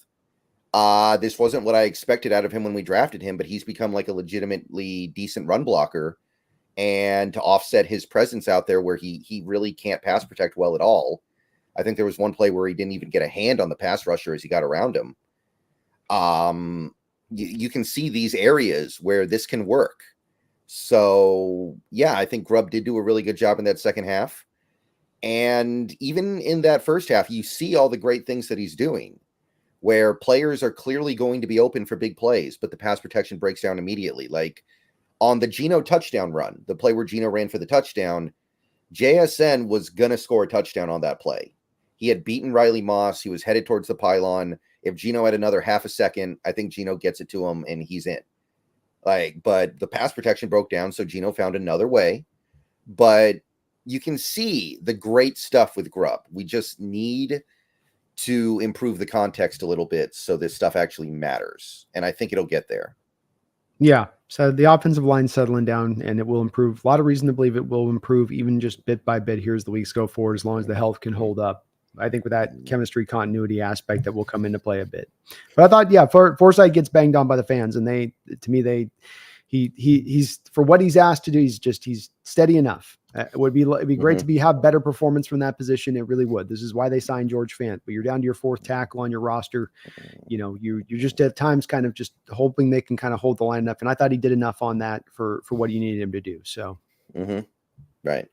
this wasn't what I expected out of him when we drafted him, but he's become like a legitimately decent run blocker. And to offset his presence out there where he really can't pass protect well at all. I think there was one play where he didn't even get a hand on the pass rusher as he got around him. You can see these areas where this can work. So, yeah, I think Grubb did do a really good job in that second half. And even in that first half, you see all the great things that he's doing, where players are clearly going to be open for big plays, but the pass protection breaks down immediately. Like on the Geno touchdown run, the play where Geno ran for the touchdown, JSN was going to score a touchdown on that play. He had beaten Riley Moss. He was headed towards the pylon. If Geno had another half a second, I think Geno gets it to him and he's in. But the pass protection broke down, so Geno found another way. But you can see the great stuff with Grubb. We just need to improve the context a little bit so this stuff actually matters. And I think it'll get there. Yeah. So the offensive line settling down, and it will improve. A lot of reason to believe it will improve even just bit by bit here as the weeks go forward, as long as the health can hold up. I think with that chemistry continuity aspect that will come into play a bit. But I thought, yeah, Forsyth gets banged on by the fans, and he's for what he's asked to do, he's steady enough. It'd be great to have better performance from that position. It really would. This is why they signed George Fant. But you're down to your fourth tackle on your roster. You're just at times kind of just hoping they can kind of hold the line enough. And I thought he did enough on that for what you needed him to do. So, right.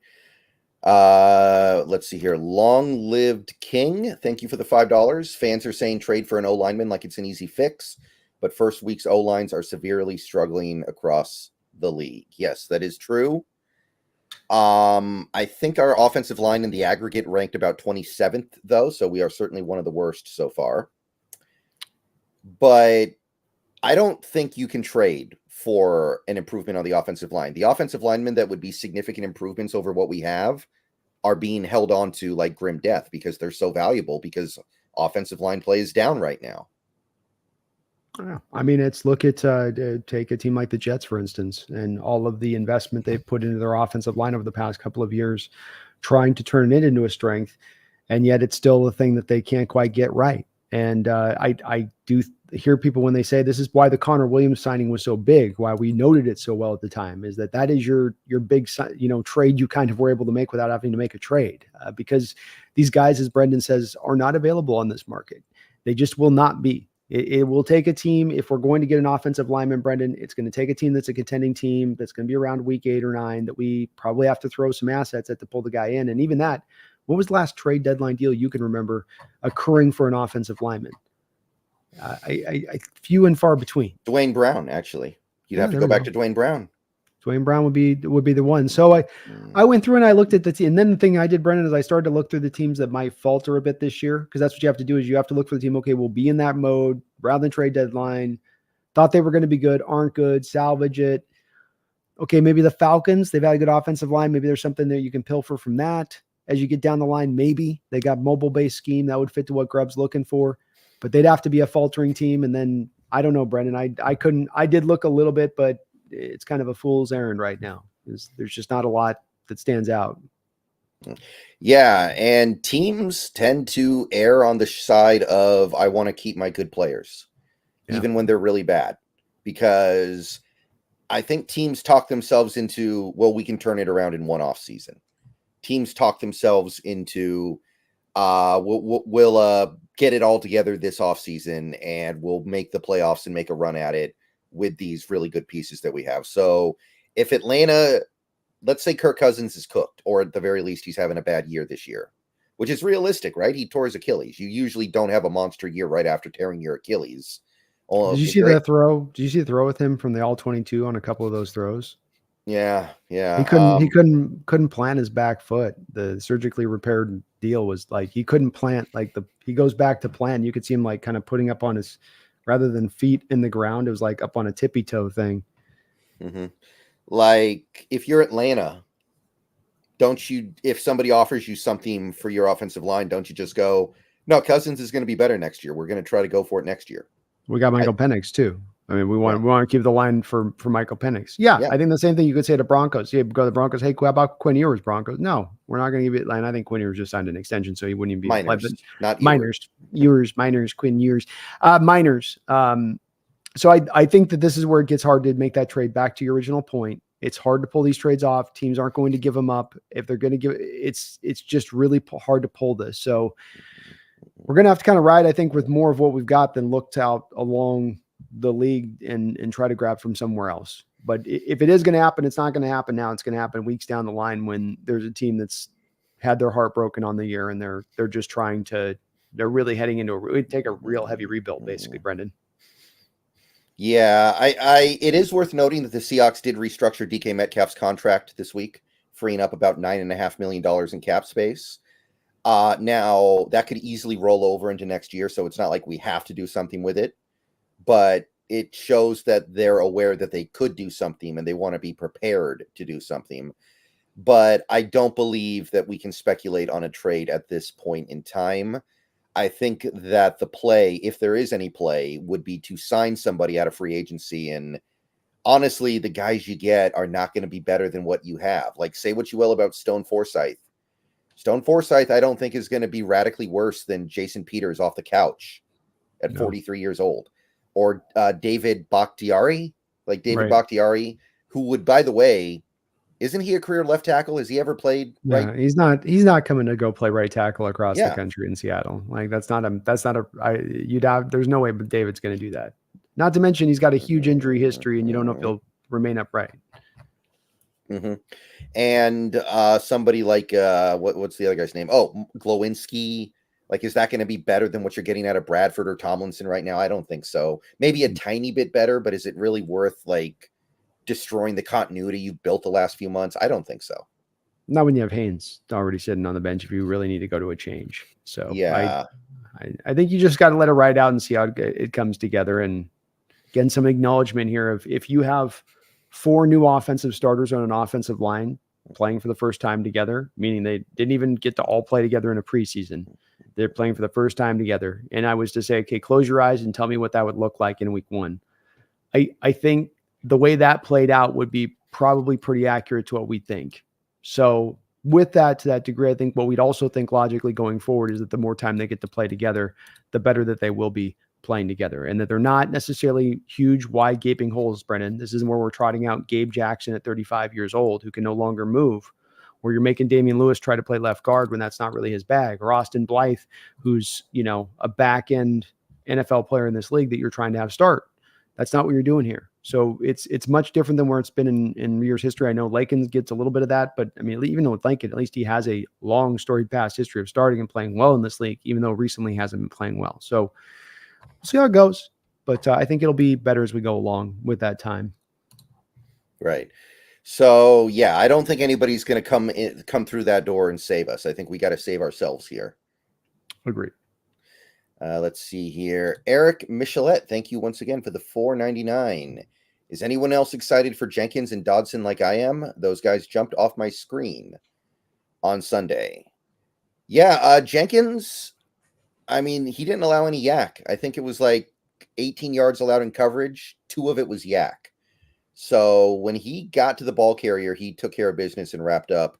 Let's see here. Long-lived King. Thank you for the $5. Fans are saying trade for an O-lineman like it's an easy fix, but first week's O-lines are severely struggling across the league. Yes, that is true. I think our offensive line in the aggregate ranked about 27th, though, so we are certainly one of the worst so far. But I don't think you can trade for an improvement on the offensive line. The offensive linemen that would be significant improvements over what we have are being held on to like grim death because they're so valuable, because offensive line play is down right now. I mean, take a team like the Jets, for instance, and all of the investment they've put into their offensive line over the past couple of years, trying to turn it into a strength, and yet it's still a thing that they can't quite get right. And I do hear people when they say this is why the Connor Williams signing was so big, why we noted it so well at the time, is that is your big trade you kind of were able to make without having to make a trade, because these guys, as Brendan says, are not available on this market. They just will not be. It will take a team, if we're going to get an offensive lineman, Brendan, it's going to take a team that's a contending team that's going to be around week 8 or 9, that we probably have to throw some assets at to pull the guy in. And even that, What was the last trade deadline deal you can remember occurring for an offensive lineman? Few and far between. Dwayne Brown, actually. You'd have to there go we back go. to Dwayne Brown. Dwayne Brown would be the one. So I went through and I looked at the team. And then the thing I did, Brendan, is I started to look through the teams that might falter a bit this year, because that's what you have to do, is you have to look for the team. Okay, we'll be in that mode rather than trade deadline. Thought they were going to be good, aren't good, salvage it. Okay, maybe the Falcons, they've had a good offensive line. Maybe there's something that you can pilfer from that. As you get down the line, maybe they got mobile-based scheme that would fit to what Grubb's looking for. But they'd have to be a faltering team. And then, I don't know, Brendan. I did look a little bit, but it's kind of a fool's errand right now. There's just not a lot that stands out. Yeah, and teams tend to err on the side of, I want to keep my good players, even when they're really bad, because I think teams talk themselves into, well, we can turn it around in one off season. Teams talk themselves into, we'll get it all together this off season, and we'll make the playoffs and make a run at it with these really good pieces that we have. So if Atlanta, let's say Kirk Cousins is cooked, or at the very least he's having a bad year this year, which is realistic, right? He tore his Achilles. You usually don't have a monster year right after tearing your Achilles. Did you see that throw? Did you see the throw with him from the all-22 on a couple of those throws? Yeah. He couldn't plant his back foot. The surgically repaired deal was like, he couldn't plant, he goes back to plant. You could see him like kind of putting up on his, rather than feet in the ground, it was like up on a tippy toe thing. Mm-hmm. Like, if you're Atlanta, don't you, if somebody offers you something for your offensive line, don't you just go, no, Cousins is going to be better next year. We're going to try to go for it next year. We got Michael Penix too. I mean, we want to keep the line for Michael Penix. Yeah, I think the same thing you could say to Broncos. Yeah, go to the Broncos. Hey, how about Quinn Ewers, Broncos? No, we're not going to give it. And I think Quinn Ewers just signed an extension, so he wouldn't even be minors. Quinn Ewers, minors. So I think that this is where it gets hard to make that trade. Back to your original point, it's hard to pull these trades off. Teams aren't going to give them up. If they're going to give, it's just really hard to pull this. So we're going to have to kind of ride, I think, with more of what we've got than looked out along the league and try to grab from somewhere else. But if it is going to happen, it's not going to happen now. It's going to happen weeks down the line when there's a team that's had their heart broken on the year and they're just trying to, they're really heading into take a real heavy rebuild, basically, Brendan. Yeah, it is worth noting that the Seahawks did restructure DK Metcalf's contract this week, freeing up about $9.5 million in cap space. Now that could easily roll over into next year, so it's not like we have to do something with it, but it shows that they're aware that they could do something and they want to be prepared to do something. But I don't believe that we can speculate on a trade at this point in time. I think that the play, if there is any play, would be to sign somebody out of free agency. And honestly, the guys you get are not going to be better than what you have. Like, say what you will about Stone Forsythe. Stone Forsythe, I don't think is going to be radically worse than Jason Peters off the couch at 43 years old. Or David Bakhtiari, Bakhtiari, who would, by the way, isn't he a career left tackle? Has he ever played? Yeah, right? He's not coming to go play right tackle across the country in Seattle. Like there's no way David's going to do that. Not to mention he's got a huge injury history and you don't know if he'll remain upright. Mm-hmm. And somebody like what's the other guy's name? Oh, Glowinski. Like, is that going to be better than what you're getting out of Bradford or Tomlinson right now? I don't think so. Maybe a tiny bit better, but is it really worth like destroying the continuity you've built the last few months? I don't think so. Not when you have Haynes already sitting on the bench if you really need to go to a change. So yeah, I think you just got to let it ride out and see how it comes together. And getting some acknowledgement here of if you have 4 new offensive starters on an offensive line playing for the first time together, meaning they didn't even get to all play together in a preseason. They're playing for the first time together. And I was to say, okay, close your eyes and tell me what that would look like in week 1. I think the way that played out would be probably pretty accurate to what we think. So with that, to that degree, I think what we'd also think logically going forward is that the more time they get to play together, the better that they will be playing together, and that they're not necessarily huge, wide, gaping holes, Brennan. This isn't where we're trotting out Gabe Jackson at 35 years old who can no longer move, where you're making Damian Lewis try to play left guard when that's not really his bag, or Austin Blythe, who's, a back end NFL player in this league that you're trying to have start. That's not what you're doing here. So it's much different than where it's been in years history. I know Lakins gets a little bit of that, but I mean, even though with Lincoln, at least he has a long storied past history of starting and playing well in this league, even though recently he hasn't been playing well. So we'll see how it goes. But I think it'll be better as we go along with that time. Right. So yeah, I don't think anybody's going to come through that door and save us. I think we got to save ourselves here. Agreed. Let's see here. Eric Michelet, thank you once again for the $4.99. Is anyone else excited for Jenkins and Dodson like I am? Those guys jumped off my screen on Sunday. Yeah, Jenkins, I mean, he didn't allow any yak. I think it was like 18 yards allowed in coverage. 2 of it was yak. So when he got to the ball carrier, he took care of business and wrapped up.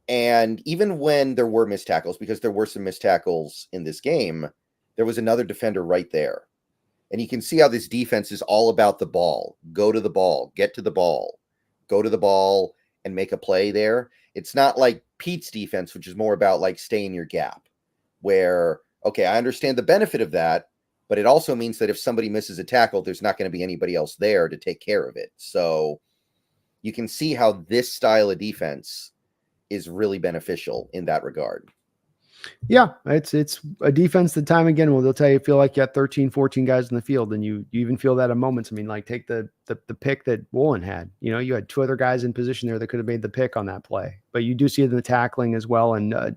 And even when there were missed tackles, because there were some missed tackles in this game, there was another defender right there. And you can see how this defense is all about the ball. Go to the ball, get to the ball, go to the ball and make a play there. It's not like Pete's defense, which is more about like stay in your gap, where, okay, I understand the benefit of that, but it also means that if somebody misses a tackle, there's not going to be anybody else there to take care of it. So you can see how this style of defense is really beneficial in that regard. Yeah, it's a defense that time again, well, they'll tell you feel like you got 13, 14 guys in the field, and you even feel that at moments. I mean, like take the pick that Woolen had. You know, you had 2 other guys in position there that could have made the pick on that play. But you do see it in the tackling as well. And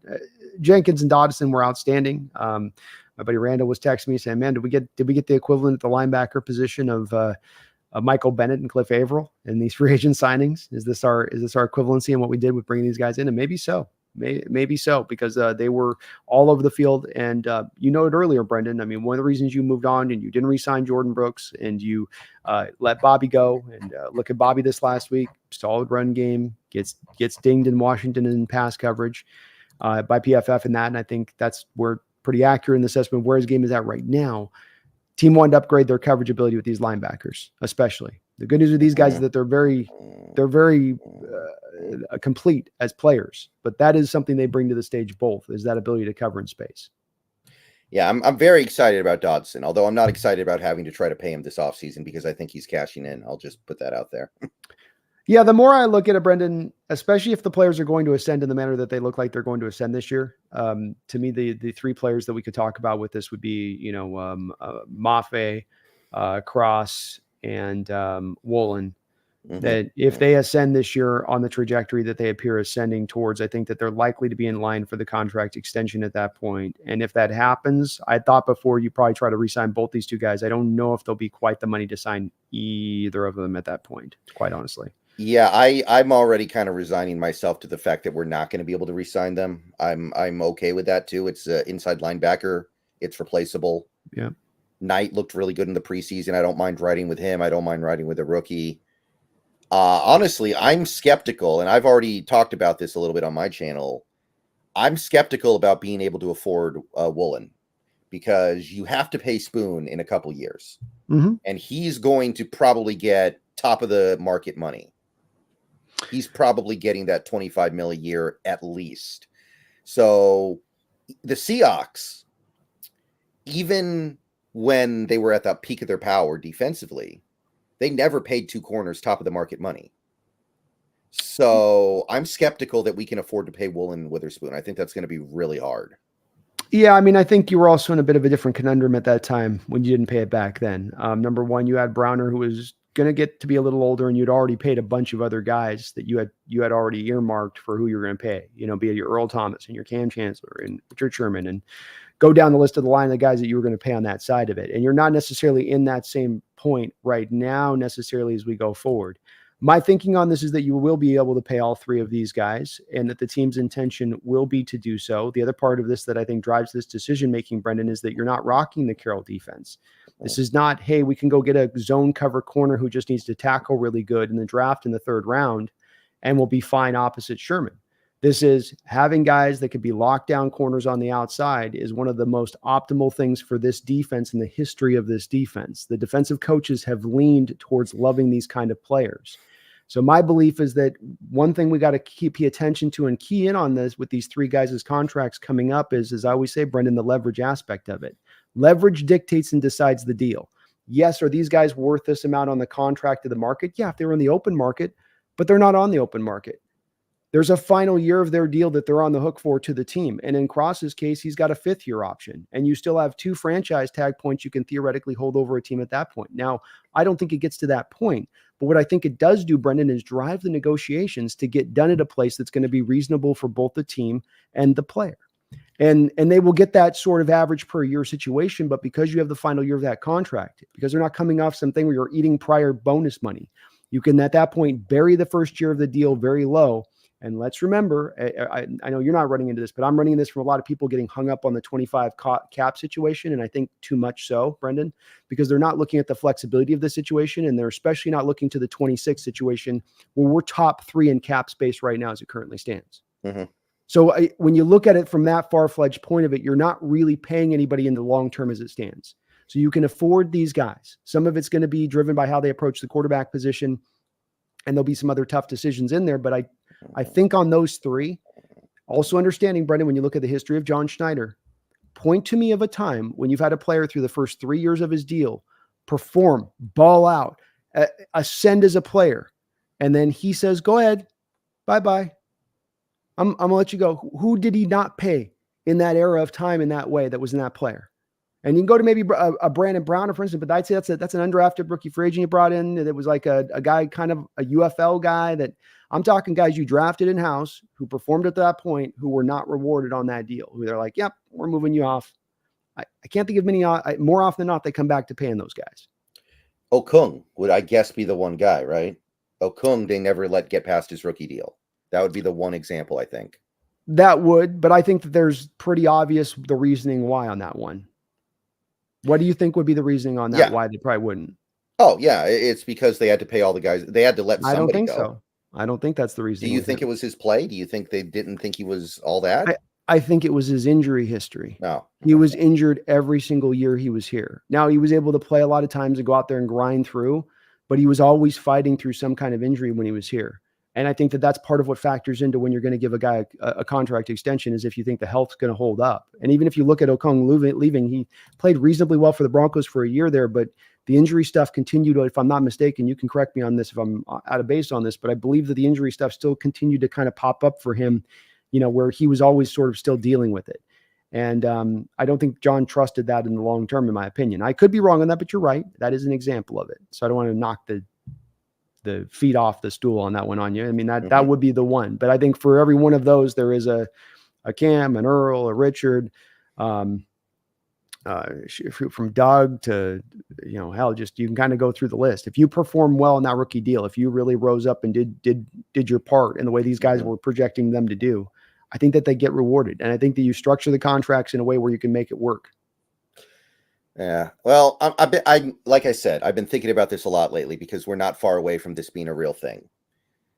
Jenkins and Dodson were outstanding. My buddy Randall was texting me saying, "Man, did we get the equivalent at the linebacker position of Michael Bennett and Cliff Averill in these free agent signings? Is this our equivalency in what we did with bringing these guys in?" And maybe so. Maybe so, because they were all over the field. And you noted earlier, Brendan, I mean, one of the reasons you moved on and you didn't re-sign Jordan Brooks and you let Bobby go, and look at Bobby this last week, solid run game, gets dinged in Washington in pass coverage by PFF and that. And I think that's we're pretty accurate in the assessment of where his game is at right now. Team wanted to upgrade their coverage ability with these linebackers, especially. The good news with these guys is that they're very complete as players, but that is something they bring to the stage. Both is that ability to cover in space. Yeah, I'm very excited about Dodson, although I'm not excited about having to try to pay him this offseason because I think he's cashing in. I'll just put that out there. Yeah, the more I look at it, Brendan, especially if the players are going to ascend in the manner that they look like they're going to ascend this year, to me, the 3 players that we could talk about with this would be, Mafe, Cross, and Woolen. That if they ascend this year on the trajectory that they appear ascending towards, I think that they're likely to be in line for the contract extension at that point. And if that happens, I thought before you probably try to re-sign both these 2 guys. I don't know if there'll be quite the money to sign either of them at that point, quite honestly. Yeah, I'm already kind of resigning myself to the fact that we're not going to be able to re-sign them. I'm okay with that too. It's an inside linebacker. It's replaceable. Yeah. Knight looked really good in the preseason. I don't mind riding with him. I don't mind riding with a rookie. Honestly, I'm skeptical, and I've already talked about this a little bit on my channel. I'm skeptical about being able to afford Woolen because you have to pay Spoon in a couple years, and he's going to probably get top of the market money. He's probably getting that $25 million a year at least. So the Seahawks, even when they were at the peak of their power defensively, they never paid 2 corners top of the market money. So I'm skeptical that we can afford to pay Woolen and Witherspoon. I think that's going to be really hard. Yeah, I mean, I think you were also in a bit of a different conundrum at that time when you didn't pay it back then. Number one, you had Browner, who was going to get to be a little older, and you'd already paid a bunch of other guys that you had already earmarked for who you were going to pay. Be it your Earl Thomas and your Cam Chancellor and Richard Sherman, and go down the list of the line of the guys that you were going to pay on that side of it. And you're not necessarily in that same point right now necessarily as we go forward. My thinking on this is that you will be able to pay all 3 of these guys, and that the team's intention will be to do so. The other part of this that I think drives this decision-making, Brendan, is that you're not rocking the Carroll defense. This is not, hey, we can go get a zone cover corner who just needs to tackle really good in the draft in the 3rd round, and we'll be fine opposite Sherman. This is having guys that could be lockdown corners on the outside is one of the most optimal things for this defense in the history of this defense. The defensive coaches have leaned towards loving these kind of players. So my belief is that one thing we got to pay attention to and key in on this with these 3 guys' contracts coming up is, as I always say, Brendan, the leverage aspect of it. Leverage dictates and decides the deal. Yes, are these guys worth this amount on the contract of the market? Yeah, if they were in the open market, but they're not on the open market. There's a final year of their deal that they're on the hook for to the team. And in Cross's case, he's got a 5th-year option. And you still have 2 franchise tag points you can theoretically hold over a team at that point. Now, I don't think it gets to that point. But what I think it does do, Brendan, is drive the negotiations to get done at a place that's going to be reasonable for both the team and the player. And they will get that sort of average per year situation, but because you have the final year of that contract, because they're not coming off something where you're eating prior bonus money, you can at that point bury the first year of the deal very low. And let's remember, I know you're not running into this, but I'm running into this from a lot of people getting hung up on the 25 cap situation. And I think too much so, Brendan, because they're not looking at the flexibility of the situation. And they're especially not looking to the 26 situation where we're top 3 in cap space right now as it currently stands. Mm-hmm. So when you look at it from that far-fledged point of it, you're not really paying anybody in the long term as it stands. So you can afford these guys. Some of it's going to be driven by how they approach the quarterback position, and there'll be some other tough decisions in there. But I think on those 3, also understanding, Brendan, when you look at the history of John Schneider, point to me of a time when you've had a player through the first 3 years of his deal perform, ball out, ascend as a player, and then he says, go ahead, bye-bye. I'm going to let you go. Who did he not pay in that era of time in that way that was in that player? And you can go to maybe a Brandon Browner, for instance, but I'd say that's an undrafted rookie free agent you brought in. That was like a guy, kind of a UFL guy. That I'm talking guys you drafted in-house who performed at that point, who were not rewarded on that deal. Who they're like, yep, we're moving you off. I can't think of many, more often than not, they come back to paying those guys. Okung would, I guess, be the one guy, right? Okung, they never let get past his rookie deal. That would be the one example, I think. That would, but I think that there's pretty obvious the reasoning why on that one. What do you think would be the reasoning on that? Yeah. Why they probably wouldn't? Oh, yeah. It's because they had to pay all the guys. They had to let somebody go. I don't think so. I don't think that's the reason. Do you think it was his play? Do you think they didn't think he was all that? I think it was his injury history. No. He was injured every single year he was here. Now, he was able to play a lot of times and go out there and grind through, but he was always fighting through some kind of injury when he was here. And I think that that's part of what factors into when you're going to give a guy a contract extension, is if you think the health's going to hold up. And even if you look at Okung leaving, he played reasonably well for the Broncos for a year there, but the injury stuff continued. If I'm not mistaken, you can correct me on this if I'm out of base on this, but I believe that the injury stuff still continued to kind of pop up for him, where he was always sort of still dealing with it. And I don't think John trusted that in the long term, in my opinion. I could be wrong on that, but you're right. That is an example of it. So I don't want to knock the feet off the stool on that one on you. I mean, that would be the one. But I think for every one of those, there is a Cam, an Earl, a Richard, from Doug to, hell, just you can kind of go through the list. If you perform well in that rookie deal, if you really rose up and did your part in the way these guys were projecting them to do, I think that they get rewarded. And I think that you structure the contracts in a way where you can make it work. Yeah. Well, like I said, I've been thinking about this a lot lately because we're not far away from this being a real thing.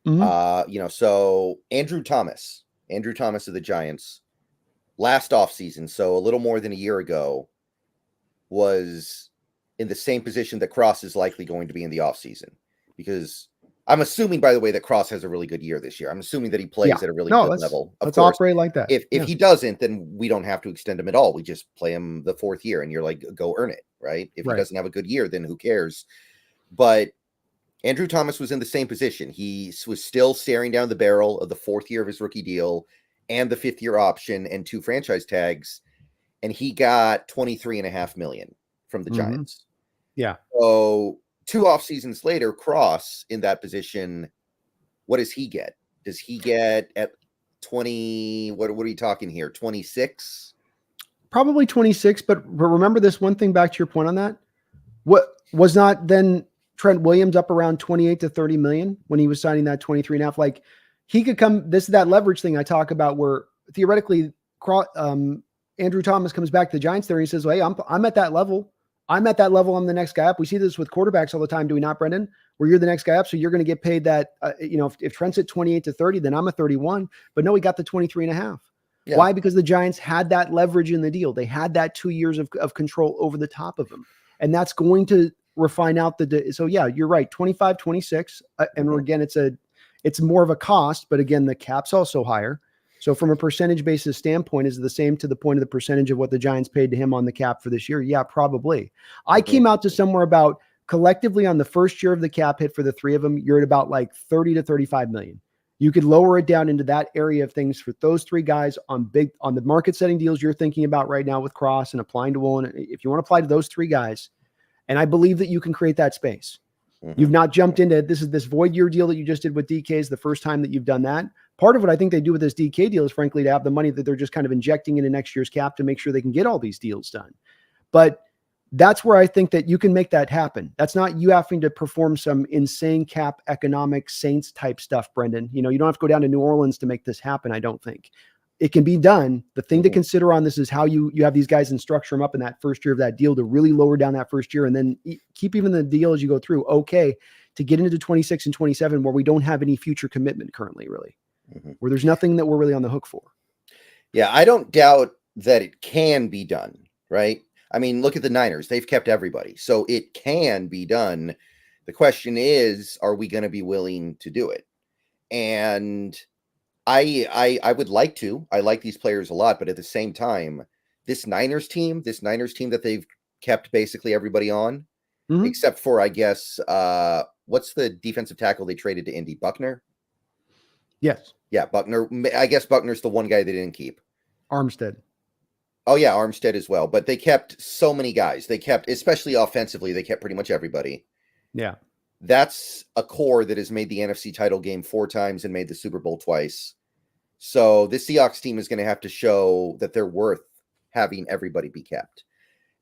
Mm-hmm. So Andrew Thomas of the Giants last offseason, so a little more than a year ago, was in the same position that Cross is likely going to be in the offseason, because I'm assuming, by the way, that Cross has a really good year this year. I'm assuming that he plays at a really good level. Let's operate like that. If he doesn't, then we don't have to extend him at all. We just play him the 4th year and you're like, go earn it, right? If he doesn't have a good year, then who cares? But Andrew Thomas was in the same position. He was still staring down the barrel of the 4th year of his rookie deal and the 5th year option and 2 franchise tags. And he got $23.5 million from the Giants. Yeah. So 2 off seasons later, Cross in that position, what does he get? Does he get at 20? What are you talking here? 26? Probably 26. But remember this one thing, back to your point on that. What was not then Trent Williams up around 28 to 30 million when he was signing that 23.5? Like, he could come, this is that leverage thing I talk about where theoretically Andrew Thomas comes back to the Giants there and he says, well, hey, I'm at that level. I'm at that level. I'm the next guy up. We see this with quarterbacks all the time. Do we not, Brendan? Where you're the next guy up. So you're going to get paid that, if Trent's at 28 to 30, then I'm a 31, but no, he got the 23.5. Yeah. Why? Because the Giants had that leverage in the deal. They had that 2 years of control over the top of him. And that's going to refine out so yeah, you're right. 25, 26. And again, it's more of a cost, but again, the cap's also higher. So from a percentage basis standpoint, is it the same to the point of the percentage of what the Giants paid to him on the cap for this year? Yeah, probably. I came out to somewhere about collectively on the first year of the cap hit for the three of them, you're at about like 30 to 35 million. You could lower it down into that area of things for those three guys on the market setting deals you're thinking about right now with Cross and applying to Woolen. If you want to apply to those three guys, and I believe that you can create that space. You've not jumped into this void year deal that you just did with DK is the first time that you've done that. Part of what I think they do with this DK deal is frankly to have the money that they're just kind of injecting into next year's cap to make sure they can get all these deals done. But that's where I think that you can make that happen. That's not you having to perform some insane cap economic Saints type stuff, Brendan. You don't have to go down to New Orleans to make this happen. I don't think it can be done. The thing to consider on this is how you have these guys and structure them up in that first year of that deal to really lower down that first year and then keep even the deal as you go through. Okay. To get into 26 and 27 where we don't have any future commitment currently, really, where there's nothing that we're really on the hook for. Yeah. I don't doubt that it can be done. Right. I mean, look at the Niners. They've kept everybody. So it can be done. The question is, are we going to be willing to do it? And I would like to. I like these players a lot, but at the same time, this Niners team that they've kept basically everybody on, except for, I guess, what's the defensive tackle they traded to Indy? Buckner? Yes. Yeah, Buckner. I guess Buckner's the one guy they didn't keep. Armstead. Oh, yeah, Armstead as well. But they kept so many guys. They kept, especially offensively, they kept pretty much everybody. Yeah. That's a core that has made the NFC title game 4 times and made the Super Bowl twice. So this Seahawks team is going to have to show that they're worth having everybody be kept.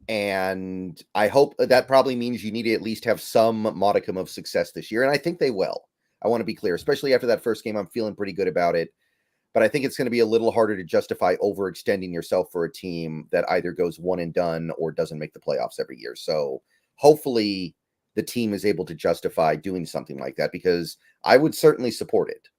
And I hope that probably means you need to at least have some modicum of success this year. And I think they will. I want to be clear, especially after that first game, I'm feeling pretty good about it. But I think it's going to be a little harder to justify overextending yourself for a team that either goes one and done or doesn't make the playoffs every year. So hopefully the team is able to justify doing something like that because I would certainly support it.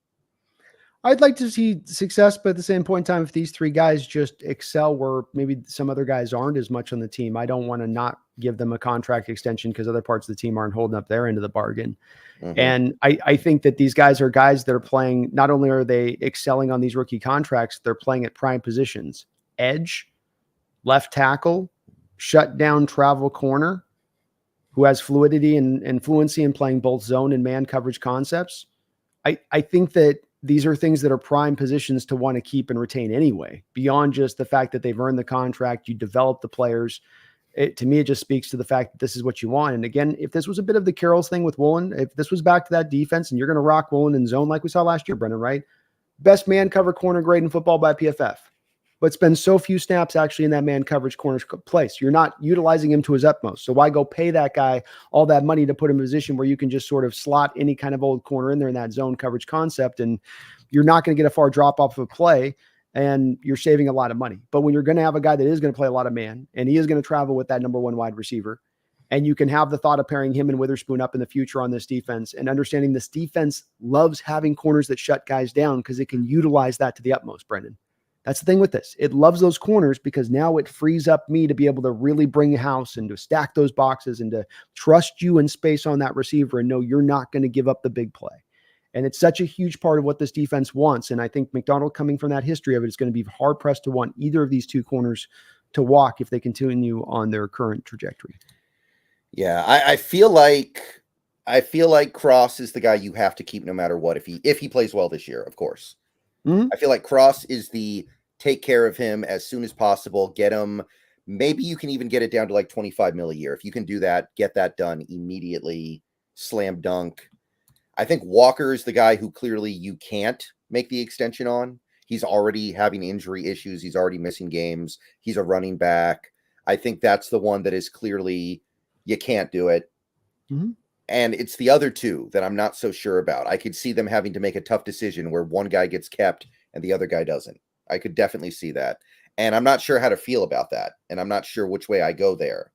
I'd like to see success, but at the same point in time, if these three guys just excel where maybe some other guys aren't as much on the team, I don't want to not give them a contract extension because other parts of the team aren't holding up their end of the bargain. And I think that these guys are guys that are playing, not only are they excelling on these rookie contracts, they're playing at prime positions, edge, left tackle, shut down travel corner, who has fluidity and fluency in playing both zone and man coverage concepts. I think that these are things that are prime positions to want to keep and retain anyway, beyond just the fact that they've earned the contract, you develop the players. To me, it just speaks to the fact that this is what you want. And again, if this was a bit of the Carroll's thing with Woolen, if this was back to that defense and you're going to rock Woolen in zone like we saw last year, Brendan, right? Best man cover corner grade in football by PFF, but spend so few snaps actually in that man coverage corner place. You're not utilizing him to his utmost. So why go pay that guy all that money to put him in a position where you can just sort of slot any kind of old corner in there in that zone coverage concept, and you're not going to get a far drop off of a play, and you're saving a lot of money. But when you're going to have a guy that is going to play a lot of man, and he is going to travel with that number one wide receiver, and you can have the thought of pairing him and Witherspoon up in the future on this defense, and understanding this defense loves having corners that shut guys down because it can utilize that to the utmost, Brendan. That's the thing with this. It loves those corners because now it frees up me to be able to really bring a house and to stack those boxes and to trust you in space on that receiver and know you're not going to give up the big play. And it's such a huge part of what this defense wants. And I think McDonald, coming from that history of it, is going to be hard pressed to want either of these two corners to walk if they continue on their current trajectory. Yeah, I feel like Cross is the guy you have to keep no matter what. If he plays well this year, of course. I feel like Cross is the take care of him as soon as possible. Get him. Maybe you can even get it down to like 25 mil a year. If you can do that, get that done immediately. Slam dunk. I think Walker is the guy who clearly you can't make the extension on. He's already having injury issues. He's already missing games. He's a running back. I think that's the one that is clearly you can't do it. And it's the other two that I'm not so sure about. I could see them having to make a tough decision where one guy gets kept and the other guy doesn't. I could definitely see that. And I'm not sure how to feel about that. And I'm not sure which way I go there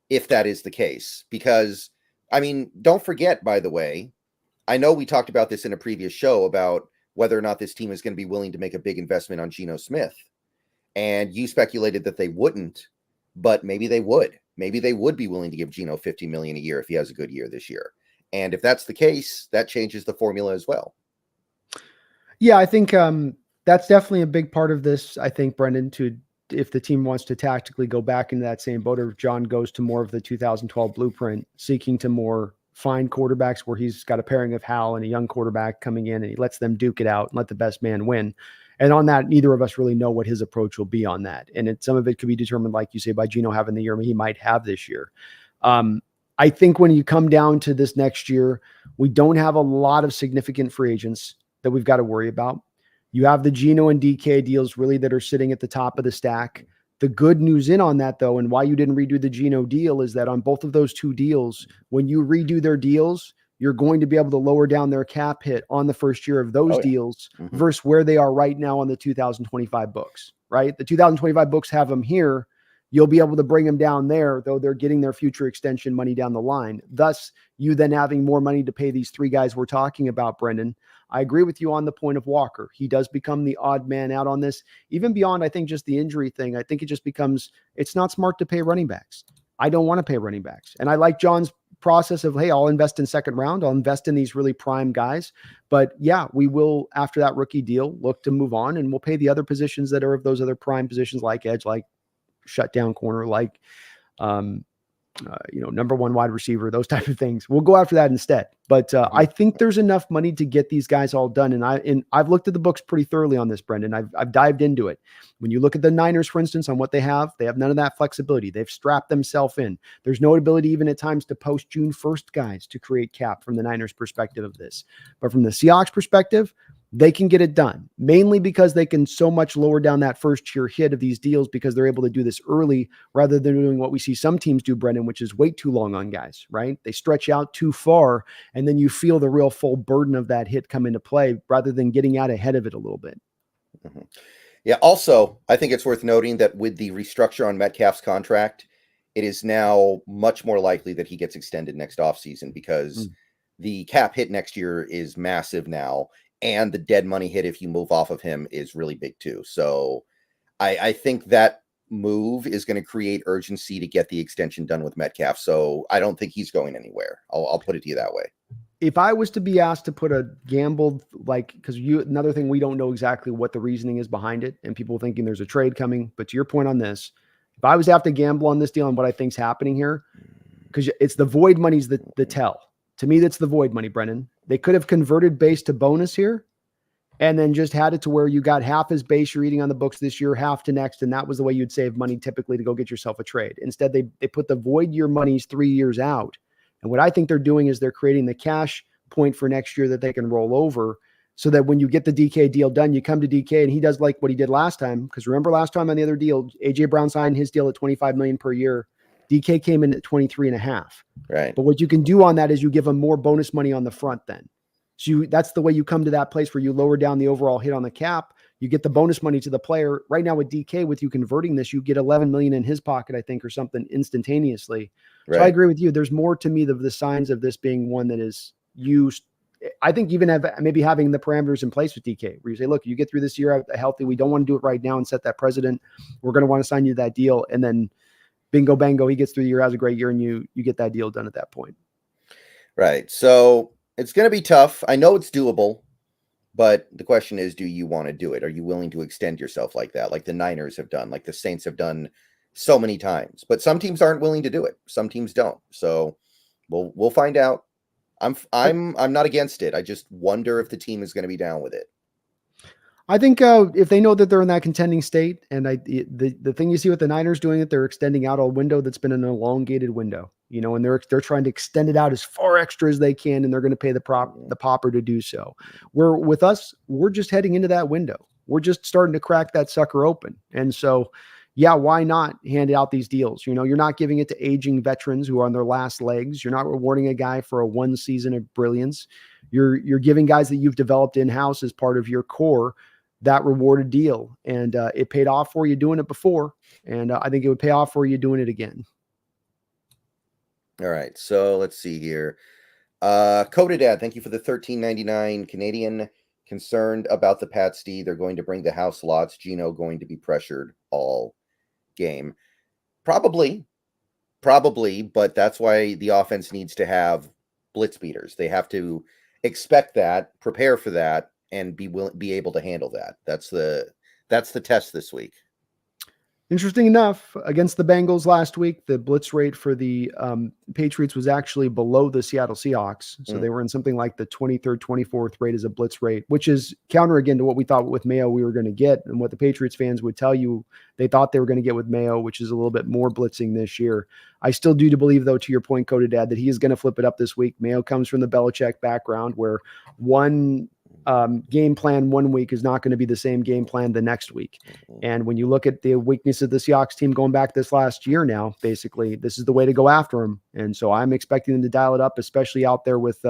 if that is the case. Because, I mean, don't forget, by the way, I know we talked about this in a previous show about whether or not this team is going to be willing to make a big investment on Geno Smith. And you speculated that they wouldn't, but maybe they would. Maybe they would be willing to give Geno $50 million a year if he has a good year this year. And if that's the case, that changes the formula as well. Yeah, I think That's definitely a big part of this, I think, Brendan, if the team wants to tactically go back into that same boat, or if John goes to more of the 2012 blueprint, seeking to more find quarterbacks where he's got a pairing of Hal and a young quarterback coming in and he lets them duke it out and let the best man win. And on that, neither of us really know what his approach will be on that. And some of it could be determined, like you say, by Geno having the year he might have this year. I think when you come down to this next year, we don't have a lot of significant free agents that we've got to worry about. You have the Geno and DK deals really that are sitting at the top of the stack. The good news in on that, though, and why you didn't redo the Geno deal is that on both of those two deals, when you redo their deals, you're going to be able to lower down their cap hit on the first year of those deals versus where they are right now on the 2025 books, right? The 2025 books have them here. You'll be able to bring them down there, though they're getting their future extension money down the line. Thus, you then having more money to pay these three guys we're talking about, Brendan. I agree with you on the point of Walker. He does become the odd man out on this. Even beyond, I think, just the injury thing, I think it just becomes, it's not smart to pay running backs. I don't want to pay running backs. And I like John's process of, hey, I'll invest in second round. I'll invest in these really prime guys. But yeah, we will, after that rookie deal, look to move on, and we'll pay the other positions that are of those other prime positions like edge, like shutdown corner, like, number one wide receiver, those type of things. We'll go after that instead. But I think there's enough money to get these guys all done. And I've looked at the books pretty thoroughly on this, Brendan. I've dived into it. When you look at the Niners, for instance, on what they have none of that flexibility. They've strapped themselves in. There's no ability even at times to post June 1st guys to create cap from the Niners perspective of this. But from the Seahawks perspective, they can get it done, mainly because they can so much lower down that first year hit of these deals because they're able to do this early rather than doing what we see some teams do, Brendan, which is wait too long on guys, right? They stretch out too far, and then you feel the real full burden of that hit come into play rather than getting out ahead of it a little bit. Yeah. Also, I think it's worth noting that with the restructure on Metcalf's contract, it is now much more likely that he gets extended next offseason because the cap hit next year is massive now. And the dead money hit if you move off of him is really big too. So I think that move is going to create urgency to get the extension done with Metcalf. So I don't think he's going anywhere. I'll put it to you that way. If I was to be asked to put a gamble, because another thing, we don't know exactly what the reasoning is behind it, and people thinking there's a trade coming. But to your point on this, if I was to have to gamble on this deal and what I think's happening here, because it's the void money's the tell. To me, that's the void money, Brennan. They could have converted base to bonus here and then just had it to where you got half as base you're eating on the books this year, half to next. And that was the way you'd save money typically to go get yourself a trade. Instead, they put the void year monies 3 years out. And what I think they're doing is they're creating the cash point for next year that they can roll over so that when you get the DK deal done, you come to DK and he does like what he did last time. Because remember last time on the other deal, AJ Brown signed his deal at $25 million per year. DK came in at 23.5. Right. But what you can do on that is you give them more bonus money on the front then. So that's the way you come to that place where you lower down the overall hit on the cap. You get the bonus money to the player. Right now with DK, with you converting this, you get $11 million in his pocket, I think, or something instantaneously. Right. So I agree with you. There's more to me of the signs of this being one that is used. I think even maybe having the parameters in place with DK where you say, look, you get through this year healthy. We don't want to do it right now and set that precedent. We're going to want to sign you that deal. And then bingo, bango, he gets through the year, has a great year, and you get that deal done at that point. Right. So it's going to be tough. I know it's doable, but the question is, do you want to do it? Are you willing to extend yourself like that? Like the Niners have done, like the Saints have done so many times, but some teams aren't willing to do it. Some teams don't. So we'll find out. I'm not against it. I just wonder if the team is going to be down with it. I think if they know that they're in that contending state, and the thing you see with the Niners doing it, they're extending out a window that's been an elongated window, and they're trying to extend it out as far extra as they can, and they're going to pay the popper to do so. Where with us, we're just heading into that window. We're just starting to crack that sucker open, and so yeah, why not hand out these deals? You're not giving it to aging veterans who are on their last legs. You're not rewarding a guy for a one season of brilliance. You're giving guys that you've developed in-house as part of your core that rewarded deal. And it paid off for you doing it before. And I think it would pay off for you doing it again. All right. So let's see here. Coded Dad, thank you for the $13.99 Canadian. Concerned about the Pats D. They're going to bring the house lots. Geno going to be pressured all game. Probably, but that's why the offense needs to have blitz beaters. They have to expect that, prepare for that, and be able to handle that. That's the test this week. Interesting enough, against the Bengals last week, the blitz rate for the Patriots was actually below the Seattle Seahawks. So they were in something like the 23rd, 24th rate as a blitz rate, which is counter again to what we thought with Mayo we were going to get, and what the Patriots fans would tell you they thought they were going to get with Mayo, which is a little bit more blitzing this year. I still do believe, though, to your point, Cody Dad, that he is going to flip it up this week. Mayo comes from the Belichick background, where one game plan one week is not going to be the same game plan the next week. And when you look at the weakness of the Seahawks team going back this last year now, basically, this is the way to go after them. And so I'm expecting them to dial it up, especially out there with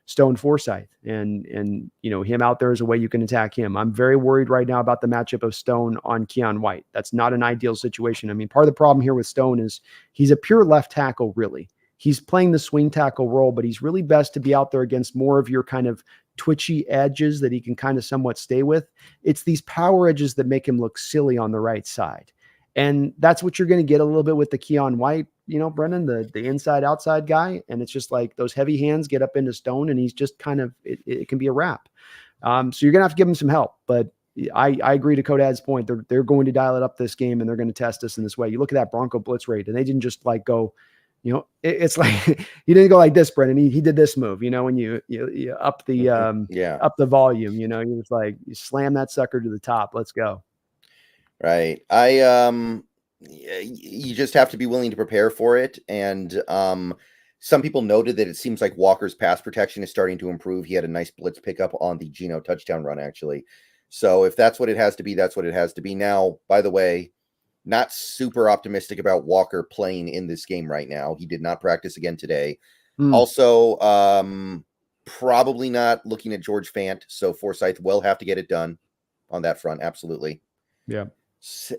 Stone Forsythe. And him out there is a way you can attack him. I'm very worried right now about the matchup of Stone on Keon White. That's not an ideal situation. I mean, part of the problem here with Stone is he's a pure left tackle, really. He's playing the swing tackle role, but he's really best to be out there against more of your kind of twitchy edges that he can kind of somewhat stay with. It's these power edges that make him look silly on the right side. And that's what you're going to get a little bit with the Keon White, Brennan, the inside outside guy. And it's just like those heavy hands get up into Stone and he's just kind of, it can be a wrap. So you're going to have to give him some help, but I agree to Kodad's point. They're going to dial it up this game and they're going to test us in this way. You look at that Bronco blitz rate and they didn't just like go, it's like he didn't go like this, Brennan. He did this move, when you up the up the volume, he was like, you slam that sucker to the top. Let's go. Right. You just have to be willing to prepare for it. And some people noted that it seems like Walker's pass protection is starting to improve. He had a nice blitz pickup on the Geno touchdown run, actually. So if that's what it has to be, that's what it has to be. Now, by the way, not super optimistic about Walker playing in this game right now. He did not practice again today. Also, probably not looking at George Fant. So Forsythe will have to get it done on that front. Absolutely. Yeah.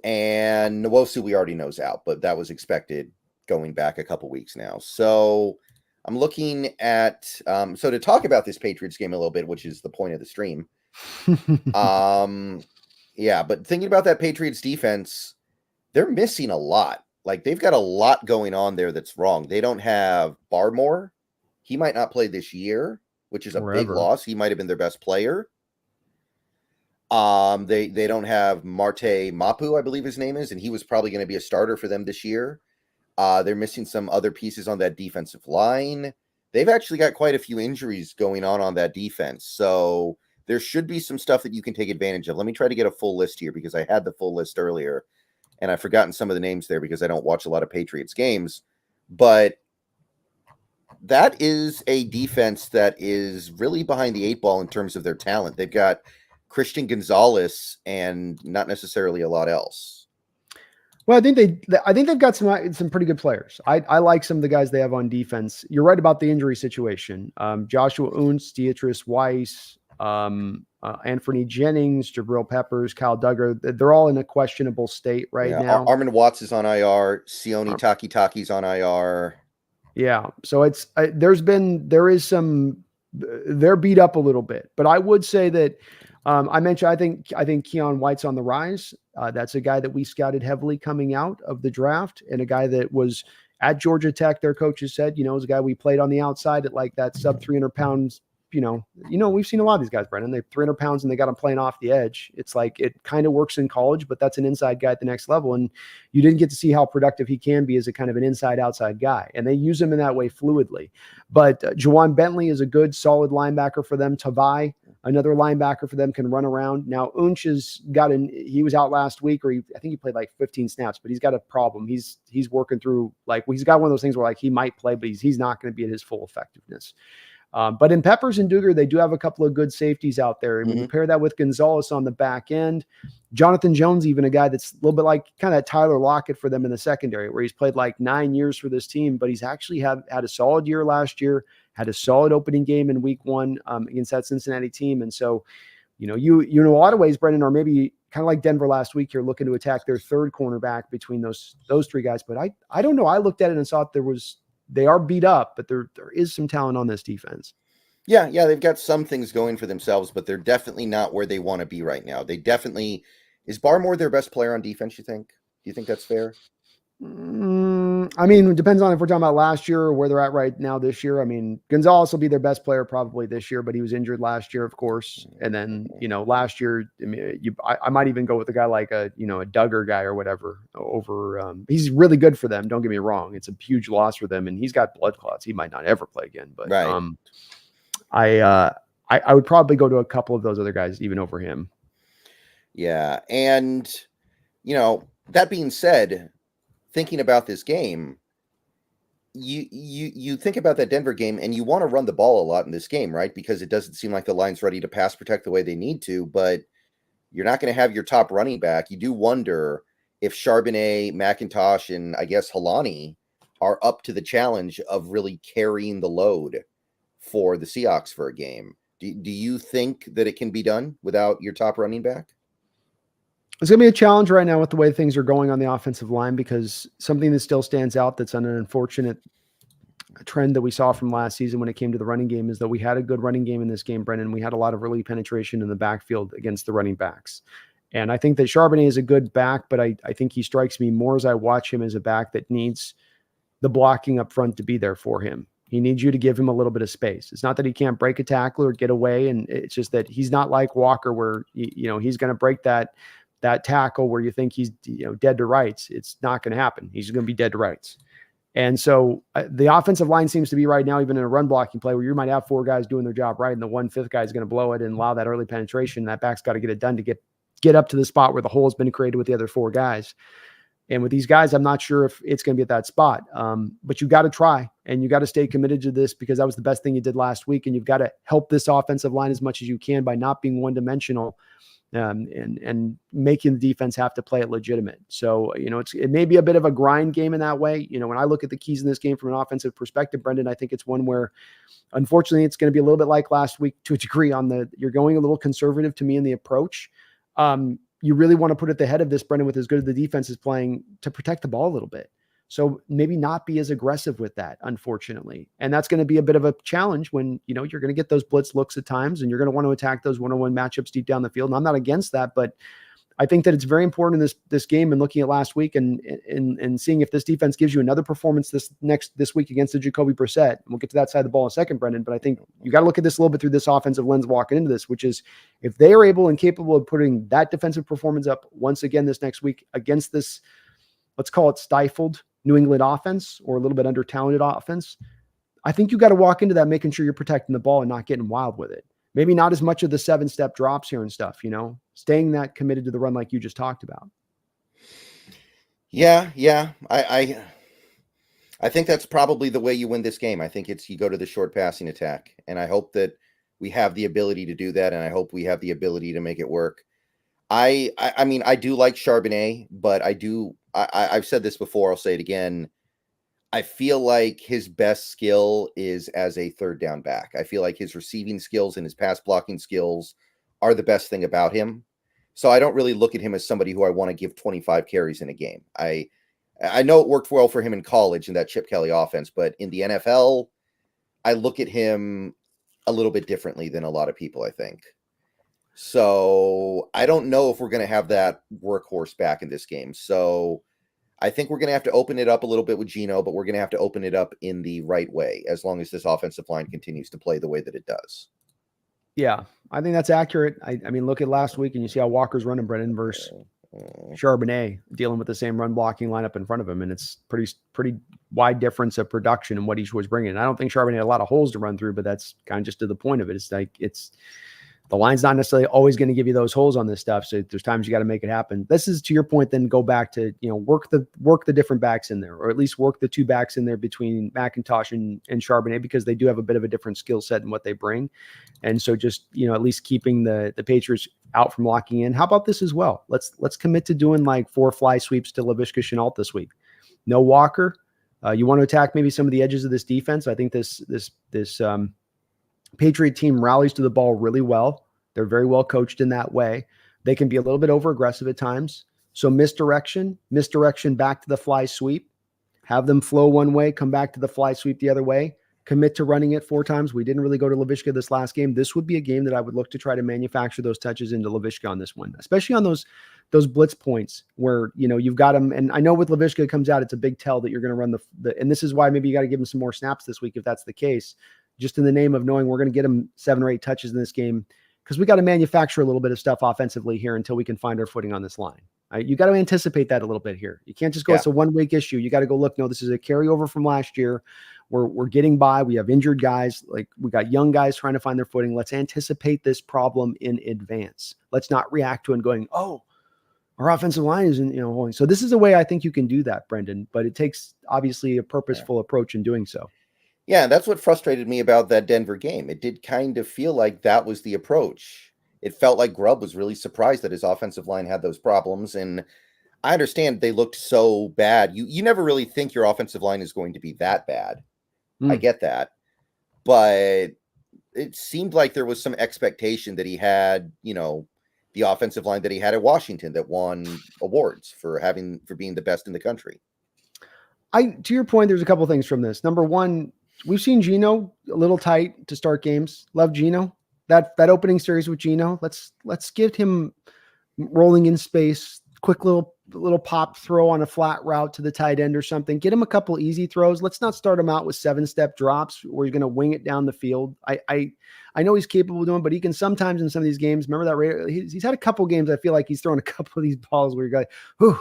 And Nwosu we already knows out, but that was expected going back a couple weeks now. So I'm looking at, so to talk about this Patriots game a little bit, which is the point of the stream. Yeah, but thinking about that Patriots defense, they're missing a lot. Like they've got a lot going on there that's wrong. They don't have Barmore. He might not play this year, which is a big loss. He might have been their best player. They don't have Marte Mapu, I believe his name is, and he was probably going to be a starter for them this year. They're missing some other pieces on that defensive line. They've actually got quite a few injuries going on that defense. So there should be some stuff that you can take advantage of. Let me try to get a full list here because I had the full list earlier. And I've forgotten some of the names there because I don't watch a lot of Patriots games. But that is a defense that is really behind the eight ball in terms of their talent. They've got Christian Gonzalez and not necessarily a lot else. Well, I think they've got some pretty good players. I like some of the guys they have on defense. You're right about the injury situation. Joshua Untz, Deatrice Weiss, Anthony Jennings, Jabril Peppers, Kyle Duggar, they're all in a questionable state now. Armin Watts is on IR. Sione Takitaki's on IR. Yeah. So they're beat up a little bit, but I would say that I mentioned, I think Keon White's on the rise. That's a guy that we scouted heavily coming out of the draft and a guy that was at Georgia Tech. Their coaches said, is a guy we played on the outside at like that sub 300 pounds. We've seen a lot of these guys, Brendan. They're 300 pounds and they got them playing off the edge. It's like it kind of works in college, but that's an inside guy at the next level. And you didn't get to see how productive he can be as a kind of an inside-outside guy. And they use him in that way fluidly. But Jawan Bentley is a good, solid linebacker for them. Tavai, another linebacker for them, can run around. Now, Unch he was out last week, I think he played like 15 snaps, but he's got a problem. He's working through, he's got one of those things where he might play, but he's not going to be at his full effectiveness. But in Peppers and Duggar, they do have a couple of good safeties out there. And when you pair that with Gonzalez on the back end, Jonathan Jones, even a guy that's a little bit like kind of Tyler Lockett for them in the secondary, where he's played like 9 years for this team, but he's actually had a solid year last year, had a solid opening game in week 1 against that Cincinnati team. And so, you in a lot of ways, Brendan, or maybe kind of like Denver last week, you're looking to attack their third cornerback between those three guys. But I don't know. I looked at it and thought they are beat up, but there is some talent on this defense. Yeah, they've got some things going for themselves, but they're definitely not where they want to be right now. Is Barmore their best player on defense, you think? Do you think that's fair? I mean, it depends on if we're talking about last year or where they're at right now this year. I mean, Gonzalez will be their best player probably this year, but he was injured last year, of course. And then, last year, I mean, I might even go with a guy like a Duggar guy or whatever over. He's really good for them. Don't get me wrong. It's a huge loss for them, and he's got blood clots. He might not ever play again. But Right. I would probably go to a couple of those other guys even over him. Yeah. And, that being said, thinking about this game, you think about that Denver game and you want to run the ball a lot in this game, right? Because it doesn't seem like the line's ready to pass protect the way they need to, but you're not going to have your top running back. You do wonder if Charbonnet, McIntosh, and I guess Helani are up to the challenge of really carrying the load for the Seahawks for a game. Do you think that it can be done without your top running back? It's going to be a challenge right now with the way things are going on the offensive line, because something that still stands out that's an unfortunate trend that we saw from last season when it came to the running game is that we had a good running game in this game, Brendan. We had a lot of early penetration in the backfield against the running backs. And I think that Charbonnet is a good back, but I think he strikes me more as I watch him as a back that needs the blocking up front to be there for him. He needs you to give him a little bit of space. It's not that he can't break a tackle or get away, and it's just that he's not like Walker where, he's going to break that tackle where you think he's dead to rights. It's not going to happen. He's going to be dead to rights. And so the offensive line seems to be right now, even in a run blocking play where you might have four guys doing their job right, and the 1/5 guy is going to blow it and allow that early penetration. That back's got to get it done to get up to the spot where the hole has been created with the other four guys. And with these guys, I'm not sure if it's going to be at that spot. But you got to try, and you got to stay committed to this, because that was the best thing you did last week. And you've got to help this offensive line as much as you can by not being one-dimensional. And making the defense have to play it legitimate. So, it may be a bit of a grind game in that way. When I look at the keys in this game from an offensive perspective, Brendan, I think it's one where, unfortunately, it's going to be a little bit like last week to a degree you're going a little conservative to me in the approach. You really want to put at the head of this, Brendan, with as good as the defense is playing, to protect the ball a little bit. So maybe not be as aggressive with that, unfortunately. And that's going to be a bit of a challenge when, you're going to get those blitz looks at times, and you're going to want to attack those one-on-one matchups deep down the field. And I'm not against that, but I think that it's very important in this game, and looking at last week and seeing if this defense gives you another performance this week against the Jacoby Brissett. And we'll get to that side of the ball in a second, Brendan. But I think you got to look at this a little bit through this offensive lens walking into this, which is if they are able and capable of putting that defensive performance up once again this next week against this, let's call it stifled New England offense, or a little bit under talented offense, I think you got to walk into that making sure you're protecting the ball and not getting wild with it. Maybe not as much of the 7-step drops here and stuff, staying that committed to the run like you just talked about. Yeah. I think that's probably the way you win this game. I think you go to the short passing attack, and I hope that we have the ability to do that, and I hope we have the ability to make it work. I mean, I do like Charbonnet, but I've said this before, I'll say it again. I feel like his best skill is as a third down back. I feel like his receiving skills and his pass blocking skills are the best thing about him. So I don't really look at him as somebody who I want to give 25 carries in a game. I know it worked well for him in college in that Chip Kelly offense, but in the NFL, I look at him a little bit differently than a lot of people, I think. So I don't know if we're going to have that workhorse back in this game. So I think we're going to have to open it up a little bit with Geno, but we're going to have to open it up in the right way as long as this offensive line continues to play the way that it does. Yeah, I think that's accurate. I mean, look at last week and you see how Walker's running, Brennan, versus Charbonnet dealing with the same run blocking lineup in front of him. And it's pretty wide difference of production and what each was bringing. I don't think Charbonnet had a lot of holes to run through, but that's kind of just to the point of it. It's like, the line's not necessarily always going to give you those holes on this stuff. So there's times you got to make it happen. This is, to your point, then go back to, work the different backs in there, or at least work the two backs in there between McIntosh and Charbonnet, because they do have a bit of a different skill set in what they bring. And so just, at least keeping the Patriots out from locking in. How about this as well? Let's commit to doing like 4 fly sweeps to Laviska Shenault this week. No Walker. You want to attack maybe some of the edges of this defense. I think this Patriot team rallies to the ball really well. They're very well coached in that way. They can be a little bit over aggressive at times. So misdirection back to the fly sweep, have them flow one way, come back to the fly sweep the other way. commit to running it 4 times. We didn't really go to Laviska this last game. This would be a game that I would look to try to manufacture those touches into Laviska on this one, especially on those blitz points where, you've got him. And I know with Laviska it comes out, it's a big tell that you're going to run and this is why maybe you got to give him some more snaps this week if that's the case, just in the name of knowing we're going to get him 7 or 8 touches in this game, because we got to manufacture a little bit of stuff offensively here until we can find our footing on this line. Right? You got to anticipate that a little bit here. You can't just go, it's a 1 week issue. You got to go, look, no, this is a carryover from last year. We're getting by. We have injured guys. Like, we got young guys trying to find their footing. Let's anticipate this problem in advance. Let's not react to it and going, oh, our offensive line isn't, holding. So this is a way I think you can do that, Brendan, but it takes obviously a purposeful approach in doing so. Yeah, that's what frustrated me about that Denver game. It did kind of feel like that was the approach. It felt like Grubb was really surprised that his offensive line had those problems. And I understand they looked so bad. You never really think your offensive line is going to be that bad. I get that. But it seemed like there was some expectation that he had, the offensive line that he had at Washington that won awards for being the best in the country. To your point, there's a couple things from this. Number one, we've seen Geno a little tight to start games. Love Geno. That opening series with Geno, let's get him rolling in space, quick little pop throw on a flat route to the tight end or something. Get him a couple easy throws. Let's not start him out with 7-step drops where he's going to wing it down the field. I know he's capable of doing it, but he can sometimes in some of these games. Remember that he's had a couple games. I feel like he's thrown a couple of these balls where you go, whew.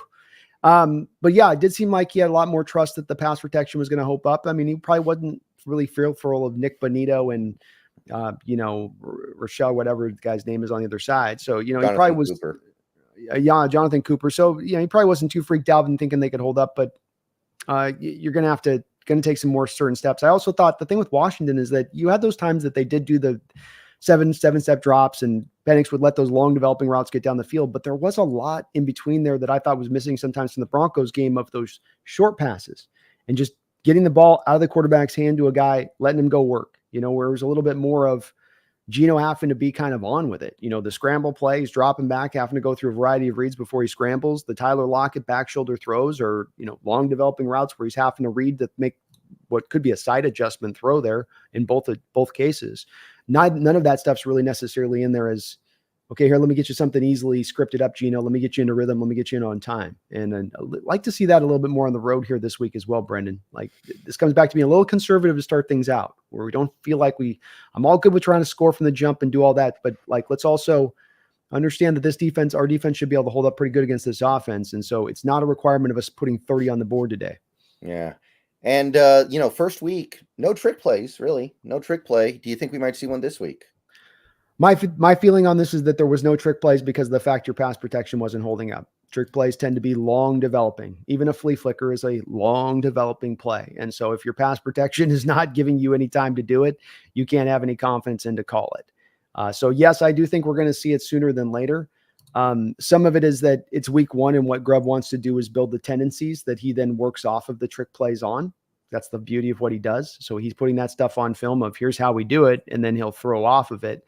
But yeah, it did seem like he had a lot more trust that the pass protection was going to hope up. I mean, he probably wasn't really fearful of Nick Bonito and Rochelle, whatever the guy's name is on the other side. So, he probably was, Cooper. Jonathan Cooper. So, he probably wasn't too freaked out and thinking they could hold up, but you're going to take some more certain steps. I also thought the thing with Washington is that you had those times that they did do the 7-step drops and Penix would let those long developing routes get down the field, but there was a lot in between there that I thought was missing sometimes from the Broncos game of those short passes and just getting the ball out of the quarterback's hand to a guy, letting him go work, where it was a little bit more of Geno having to be kind of on with it. The scramble plays, dropping back, having to go through a variety of reads before he scrambles, the Tyler Lockett back shoulder throws or, long developing routes where he's having to read to make what could be a side adjustment throw there in both cases. None of that stuff's really necessarily in there as, okay, here, let me get you something easily scripted up, Geno. Let me get you into rhythm. Let me get you in on time. And I'd like to see that a little bit more on the road here this week as well, Brendan. Like, this comes back to being a little conservative to start things out, where we don't feel like I'm all good with trying to score from the jump and do all that. But let's also understand that our defense should be able to hold up pretty good against this offense. And so it's not a requirement of us putting 30 on the board today. Yeah. And, first week, no trick plays, really. No trick play. Do you think we might see one this week? My feeling on this is that there was no trick plays because of the fact your pass protection wasn't holding up. Trick plays tend to be long developing. Even a flea flicker is a long developing play. And so if your pass protection is not giving you any time to do it, you can't have any confidence in to call it. So yes, I do think we're going to see it sooner than later. Some of it is that it's week 1 and what Grubb wants to do is build the tendencies that he then works off of the trick plays on. That's the beauty of what he does. So he's putting that stuff on film of here's how we do it. And then he'll throw off of it.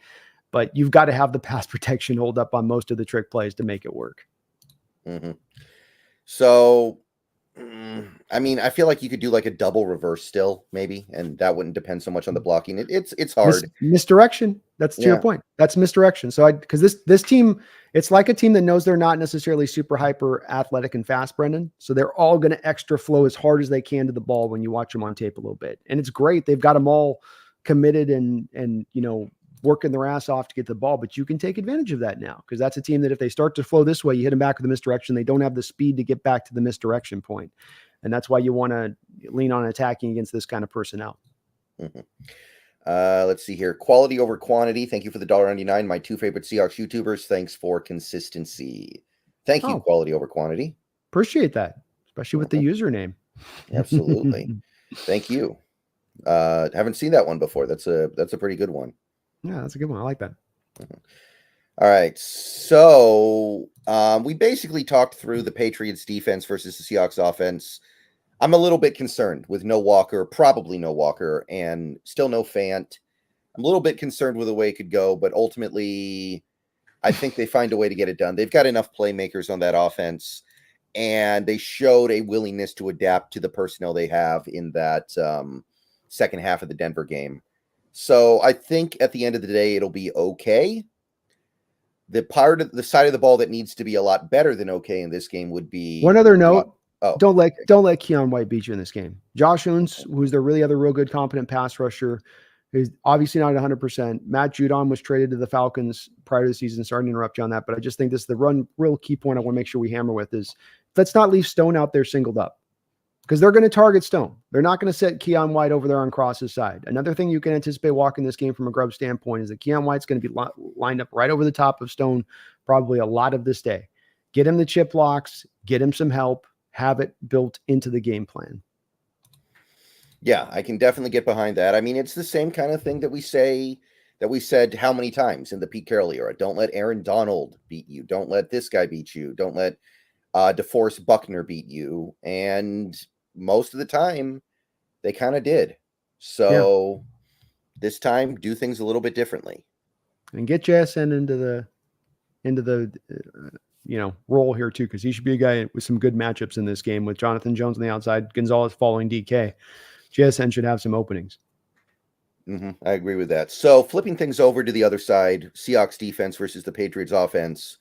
But you've got to have the pass protection hold up on most of the trick plays to make it work. Mm-hmm. So, I feel like you could do like a double reverse still, maybe, and that wouldn't depend so much on the blocking. It's hard. Misdirection. That's to your point. That's misdirection. So because this team, it's like a team that knows they're not necessarily super hyper athletic and fast, Brendan. So they're all going to extra flow as hard as they can to the ball when you watch them on tape a little bit. And it's great. They've got them all committed and working their ass off to get the ball, but you can take advantage of that now because that's a team that if they start to flow this way, you hit them back with the misdirection. They don't have the speed to get back to the misdirection point. And that's why you want to lean on attacking against this kind of personnel. Mm-hmm. Let's see here. Quality over quantity. Thank you for the $1.99. My 2 favorite Seahawks YouTubers. Thanks for consistency. Thank you, quality over quantity. Appreciate that, especially with the username. Absolutely. Thank you. Haven't seen that one before. That's a pretty good one. Yeah, that's a good one. I like that. All right. So we basically talked through the Patriots defense versus the Seahawks offense. I'm a little bit concerned with no Walker, probably no Walker, and still no Fant. I'm a little bit concerned with the way it could go, but ultimately I think they find a way to get it done. They've got enough playmakers on that offense, and they showed a willingness to adapt to the personnel they have in that second half of the Denver game. So I think at the end of the day, it'll be okay. The side of the ball that needs to be a lot better than okay in this game would be one other note. Oh, don't let Keon White beat you in this game. Josh Owens, who's their really other real good, competent pass rusher, is obviously not 100%. Matt Judon was traded to the Falcons prior to the season. Sorry to interrupt you on that, but I just think this is the real key point I want to make sure we hammer with is let's not leave Stone out there singled up, because they're going to target Stone. They're not going to set Keon White over there on Cross's side. Another thing you can anticipate walking this game from a Grubb standpoint is that Keon White's going to be lined up right over the top of Stone probably a lot of this day. Get him the chip blocks, get him some help, have it built into the game plan. Yeah, I can definitely get behind that. I mean, it's the same kind of thing that we said how many times in the Pete Carroll era. Don't let Aaron Donald beat you. Don't let this guy beat you. Don't let DeForest Buckner beat you. And most of the time, they kind of did. So this time, do things a little bit differently. And get JSN into the role here too, because he should be a guy with some good matchups in this game with Jonathan Jones on the outside, Gonzalez following DK. JSN should have some openings. I agree with that. So flipping things over to the other side, Seahawks defense versus the Patriots offense.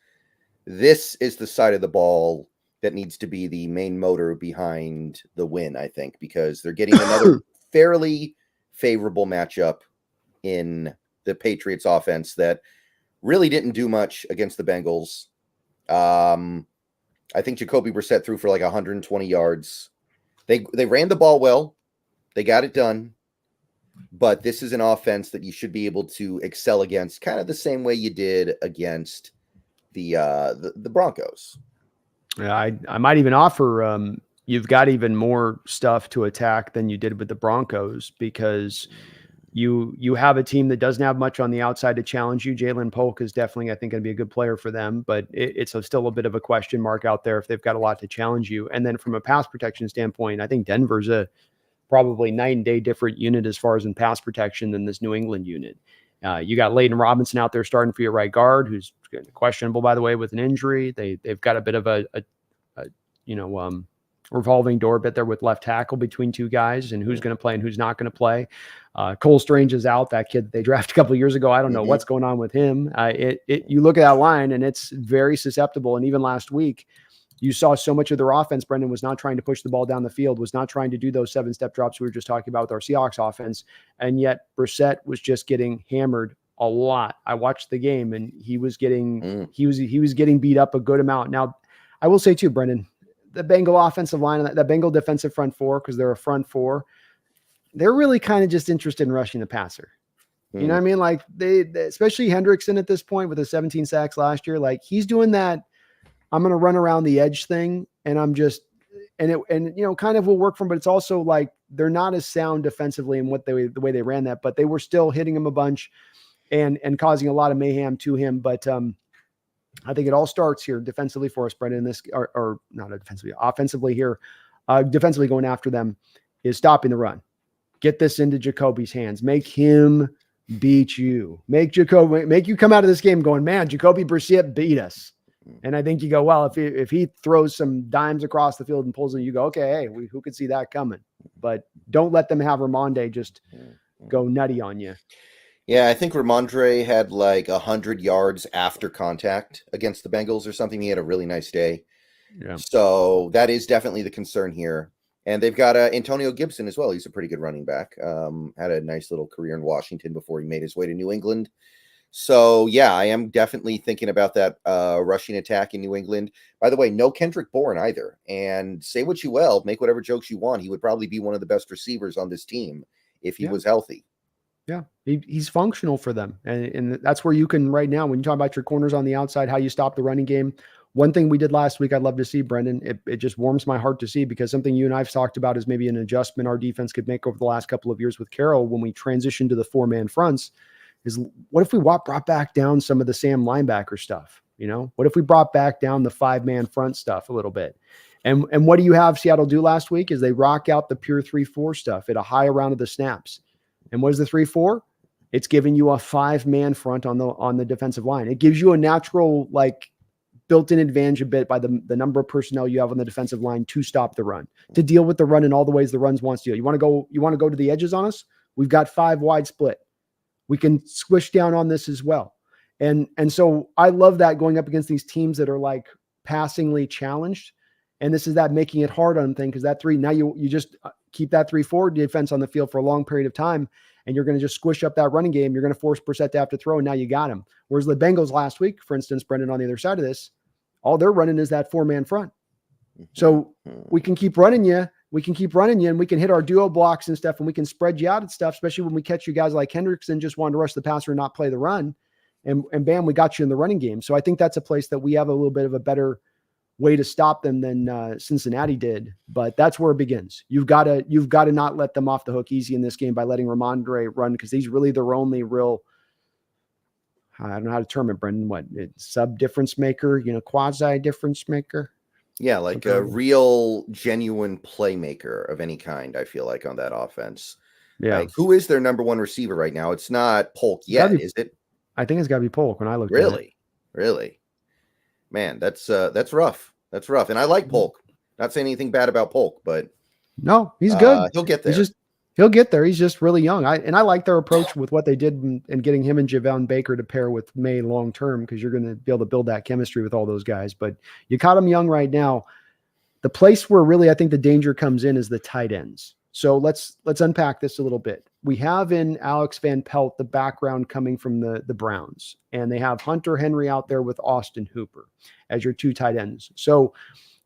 This is the side of the ball that needs to be the main motor behind the win, I think, because they're getting another fairly favorable matchup in the Patriots offense that really didn't do much against the Bengals. I think Jacoby Brissett threw for like 120 yards. They ran the ball well. They got it done. But this is an offense that you should be able to excel against, kind of the same way you did against the Broncos. Yeah, I might even offer you've got even more stuff to attack than you did with the Broncos, because you have a team that doesn't have much on the outside to challenge you. Jalen Polk is definitely, I think, going to be a good player for them, but it's still a bit of a question mark out there if they've got a lot to challenge you. And then from a pass protection standpoint, I think Denver's a probably night and day different unit as far as in pass protection than this New England unit. You got Layden Robinson out there starting for your right guard, who's questionable, by the way, with an injury. They've got a bit of a revolving door bit there with left tackle between two guys and who's going to play and who's not going to play. Cole Strange is out, that kid that they drafted a couple of years ago. I don't know what's going on with him. You look at that line and it's very susceptible. And even last week, you saw so much of their offense, Brendan, was not trying to push the ball down the field, was not trying to do those 7-step drops we were just talking about with our Seahawks offense. And yet Brissett was just getting hammered a lot. I watched the game and he was getting beat up a good amount. Now, I will say too, Brendan, the Bengal offensive line, the Bengal defensive front four, because they're a front four, they're really kind of just interested in rushing the passer. You know what I mean? Like they especially Hendrickson at this point with the 17 sacks last year, like he's doing that. I'm going to run around the edge thing. And I'm just, kind of will work for them, but it's also like, they're not as sound defensively in the way they ran that, but they were still hitting him a bunch and causing a lot of mayhem to him. But, I think it all starts here defensively for us, Brendan, or not defensively, offensively here, defensively going after them is stopping the run. Get this into Jacoby's hands. Make him beat you. Make you come out of this game going, man, Jacoby Brissett beat us. And I think you go, well, if he throws some dimes across the field and pulls it, you go, okay, hey, who could see that coming? But don't let them have Ramondre just go nutty on you. Yeah, I think Ramondre had like 100 yards after contact against the Bengals or something. He had a really nice day. Yeah. So that is definitely the concern here. And they've got Antonio Gibson as well. He's a pretty good running back. Had a nice little career in Washington before he made his way to New England. So, yeah, I am definitely thinking about that rushing attack in New England. By the way, no Kendrick Bourne either. And say what you will, make whatever jokes you want. He would probably be one of the best receivers on this team if he was healthy. Yeah, he's functional for them. And that's where you can right now, when you talk about your corners on the outside, how you stop the running game. One thing we did last week, I'd love to see, Brendan, it just warms my heart to see, because something you and I've talked about is maybe an adjustment our defense could make over the last couple of years with Carroll when we transitioned to the 4-man fronts is what if we brought back down some of the Sam linebacker stuff? What if we brought back down the 5-man front stuff a little bit? And what do you have Seattle do last week is they rock out the pure 3-4 stuff at a high round of the snaps. And what is the 3-4? It's giving you a 5-man front on the defensive line. It gives you a natural built-in advantage a bit by the number of personnel you have on the defensive line to stop the run, to deal with the run in all the ways the runs wants to. You want to go to the edges on us? We've got 5 wide split. We can squish down on this as well. And so I love that going up against these teams that are like passingly challenged. And this is that making it hard on thing, because that 3, now you just keep that 3-4 defense on the field for a long period of time, and you're going to just squish up that running game. You're going to force Brissett to have to throw, and now you got him. Whereas the Bengals last week, for instance, Brendan, on the other side of this, all they're running is that 4-man front. So we can keep running you. We can keep running you, and we can hit our duo blocks and stuff, and we can spread you out and stuff, especially when we catch you guys like Hendrickson just wanting to rush the passer and not play the run. And bam, we got you in the running game. So I think that's a place that we have a little bit of a better way to stop them than Cincinnati did. But that's where it begins. You've got to not let them off the hook easy in this game by letting Ramondre run, because he's really their only real, I don't know how to term it, Brendan, sub difference maker, quasi difference maker. Yeah, like a real genuine playmaker of any kind, I feel like, on that offense. Yeah. Like, who is their number 1 receiver right now? It's not Polk yet, is it? I think it's got to be Polk when I looked at it. Really? Man, that's rough. That's rough. And I like Polk. Not saying anything bad about Polk, but no, he's good. He'll get there. He'll get there. He's just really young. I like their approach with what they did in getting him and Javon Baker to pair with May long term, because you're going to be able to build that chemistry with all those guys. But you caught him young right now. The place where really I think the danger comes in is the tight ends. So let's unpack this a little bit. We have in Alex Van Pelt the background coming from the Browns, and they have Hunter Henry out there with Austin Hooper as your 2 tight ends. So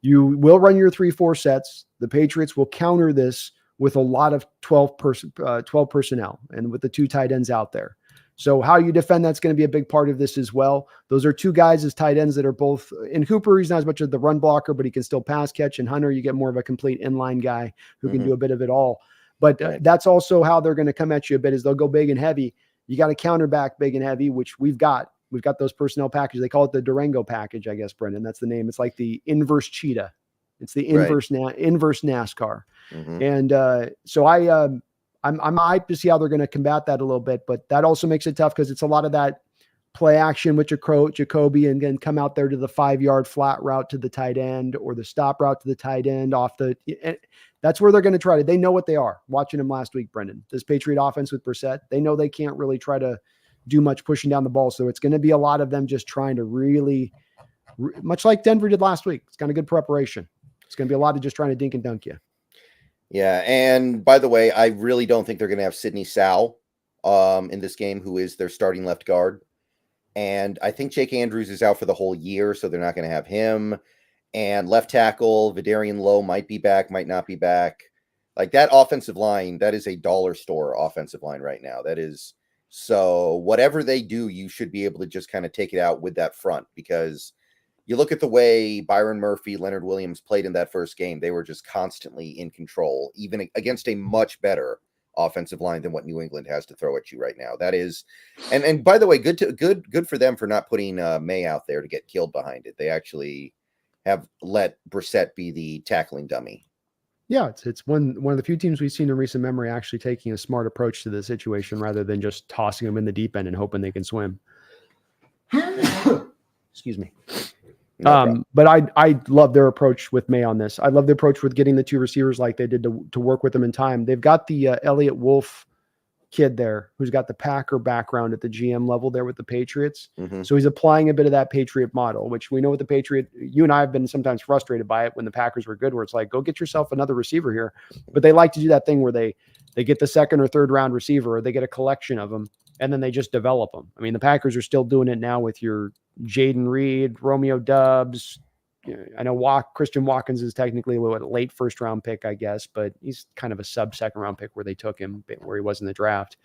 you will run your 3-4 sets. The Patriots will counter this with a lot of 12 personnel and with the 2 tight ends out there. So how you defend, that's going to be a big part of this as well. Those are 2 guys as tight ends that are both in Hooper. He's not as much of the run blocker, but he can still pass catch. And Hunter, you get more of a complete inline guy who can do a bit of it all. But that's also how they're going to come at you a bit, is they'll go big and heavy. You got to counter back big and heavy, which we've got. We've got those personnel packages. They call it the Durango package, I guess, Brendan. That's the name. It's like the inverse cheetah. It's the inverse NASCAR. And so I'm hyped to see how they're going to combat that a little bit, but that also makes it tough because it's a lot of that play action with Jacoby, and then come out there to the 5-yard flat route to the tight end, or the stop route to the tight end that's where they're going to try to, they know what they are. Watching them last week, Brendan, this Patriot offense with Brissett, they know they can't really try to do much pushing down the ball. So it's going to be a lot of them just trying to really, much like Denver did last week. It's kind of good preparation. It's going to be a lot of just trying to dink and dunk you. Yeah, and by the way, I really don't think they're going to have Sidney Sowell in this game, who is their starting left guard. And I think Jake Andrews is out for the whole year, so they're not going to have him. And left tackle, Vidarian Lowe might be back, might not be back. Like, that offensive line, that is a dollar store offensive line right now. That is, so whatever they do, you should be able to just kind of take it out with that front, because you look at the way Byron Murphy, Leonard Williams played in that first game. They were just constantly in control, even against a much better offensive line than what New England has to throw at you right now. That is, and by the way, good for them for not putting May out there to get killed behind it. They actually have let Brissett be the tackling dummy. Yeah, it's one of the few teams we've seen in recent memory actually taking a smart approach to the situation rather than just tossing them in the deep end and hoping they can swim. Excuse me. No but I love their approach with May on this. I love the approach with getting the 2 receivers like they did to work with them in time. They've got the Elliott Wolf kid there who's got the Packer background at the GM level there with the Patriots. So he's applying a bit of that Patriot model, which we know with the Patriot, you and I have been sometimes frustrated by it when the Packers were good, where it's like, go get yourself another receiver here. But they like to do that thing where they get the 2nd or 3rd round receiver, or they get a collection of them, and then they just develop them. I mean, the Packers are still doing it now with your Jaden Reed, Romeo Doubs. I know Christian Watkins is technically a late 1st round pick, I guess, but he's kind of a sub 2nd round pick where they took him, where he was in the draft.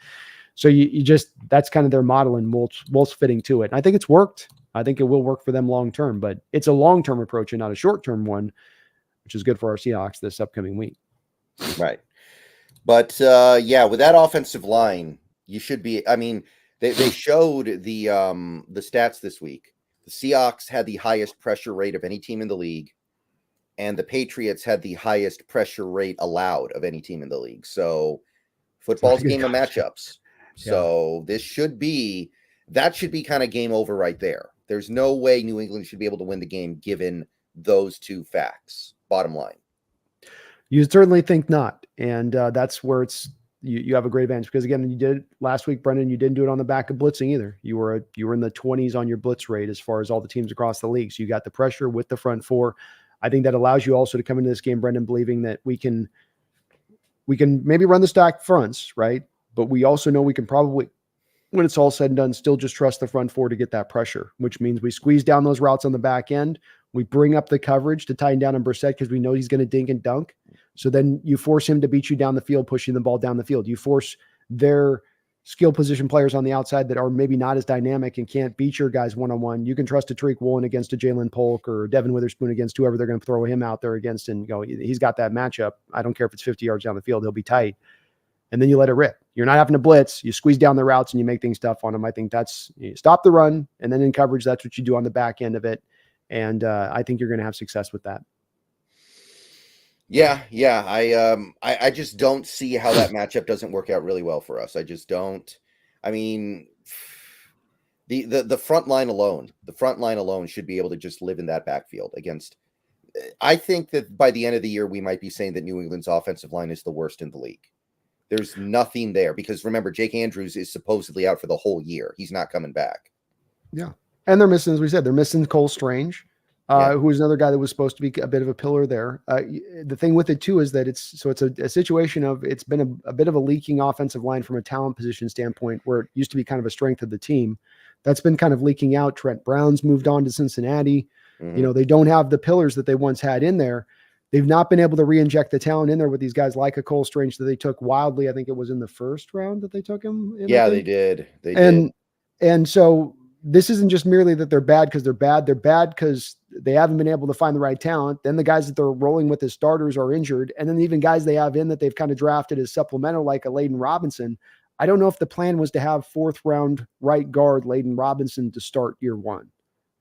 So you just, that's kind of their model, and Wolf's fitting to it. And I think it's worked. I think it will work for them long term, but it's a long term approach and not a short term one, which is good for our Seahawks this upcoming week. Right. But yeah, with that offensive line, you should be, I mean, they showed the stats this week. The Seahawks had the highest pressure rate of any team in the league, and the Patriots had the highest pressure rate allowed of any team in the league. So football's game of matchups. So that should be kind of game over right there. There's no way New England should be able to win the game given those two facts. Bottom line. You certainly think not. And that's where you have a great advantage, because again, you did it last week, Brendan. You didn't do it on the back of blitzing either. You were in the 20s on your blitz rate as far as all the teams across the league. So you got the pressure with the front four. I think that allows you also to come into this game, Brendan, believing that we can maybe run the stacked fronts, right? But we also know we can probably, when it's all said and done, still just trust the front four to get that pressure, which means we squeeze down those routes on the back end. We bring up the coverage to tighten down on Brissett because we know he's going to dink and dunk. So then you force him to beat you down the field, pushing the ball down the field. You force their skill position players on the outside that are maybe not as dynamic and can't beat your guys one-on-one. You can trust a Tariq Woolen against a Jalen Polk or Devin Witherspoon against whoever they're going to throw him out there against. And he's got that matchup. I don't care if it's 50 yards down the field. He'll be tight. And then you let it rip. You're not having to blitz. You squeeze down the routes and you make things tough on them. I think you stop the run, and then in coverage, that's what you do on the back end of it. And I think you're going to have success with that. Yeah. I just don't see how that matchup doesn't work out really well for us. I just don't. I mean, the front line alone should be able to just live in that backfield against. I think that by the end of the year, we might be saying that New England's offensive line is the worst in the league. There's nothing there because remember, Jake Andrews is supposedly out for the whole year. He's not coming back. Yeah. And they're missing, as we said, they're missing Cole Strange, who was another guy that was supposed to be a bit of a pillar there. The thing with it too is that it's a situation of, it's been a bit of a leaking offensive line from a talent position standpoint, where it used to be kind of a strength of the team. That's been kind of leaking out. Trent Brown's moved on to Cincinnati. Mm-hmm. They don't have the pillars that they once had in there. They've not been able to re-inject the talent in there with these guys like a Cole Strange that they took wildly. I think it was in the first round that they took him. They did. And so this isn't just merely that they're bad because they're bad. They're bad because they haven't been able to find the right talent. Then the guys that they're rolling with as starters are injured. And then even guys they have in that they've kind of drafted as supplemental, like a Layden Robinson. I don't know if the plan was to have 4th round right guard Layden Robinson to start year one.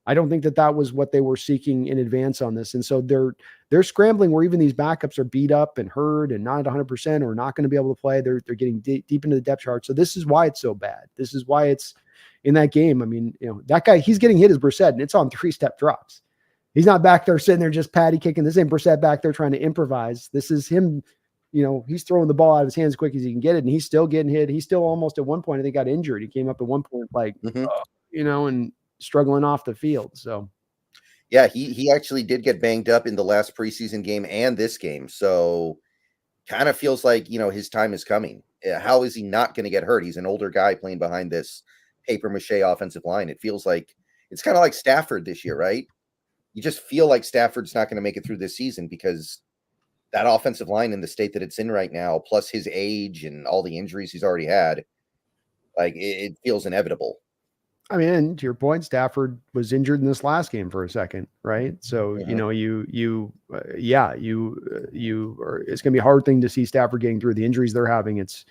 I don't think that was what they were seeking in advance on this. And so they're scrambling where even these backups are beat up and hurt and not 100% or not going to be able to play. They're getting deep into the depth chart. So this is why it's so bad. This is why it's in that game. I mean, that guy, he's getting hit as Brissett, and it's on 3-step drops. He's not back there sitting there just patty kicking. This ain't Brissett back there trying to improvise. This is him. He's throwing the ball out of his hands as quick as he can get it, and he's still getting hit. He's still almost at one point, I think, got injured. He came up at one point and struggling off the field. So yeah, he actually did get banged up in the last preseason game and this game. So kind of feels like, his time is coming. How is he not going to get hurt? He's an older guy playing behind this paper mache offensive line. It feels like it's kind of like Stafford this year, right? You just feel like Stafford's not going to make it through this season because that offensive line in the state that it's in right now, plus his age and all the injuries he's already had, like it feels inevitable. I mean, to your point, Stafford was injured in this last game for a second, right? So, it's going to be a hard thing to see Stafford getting through the injuries they're having. It's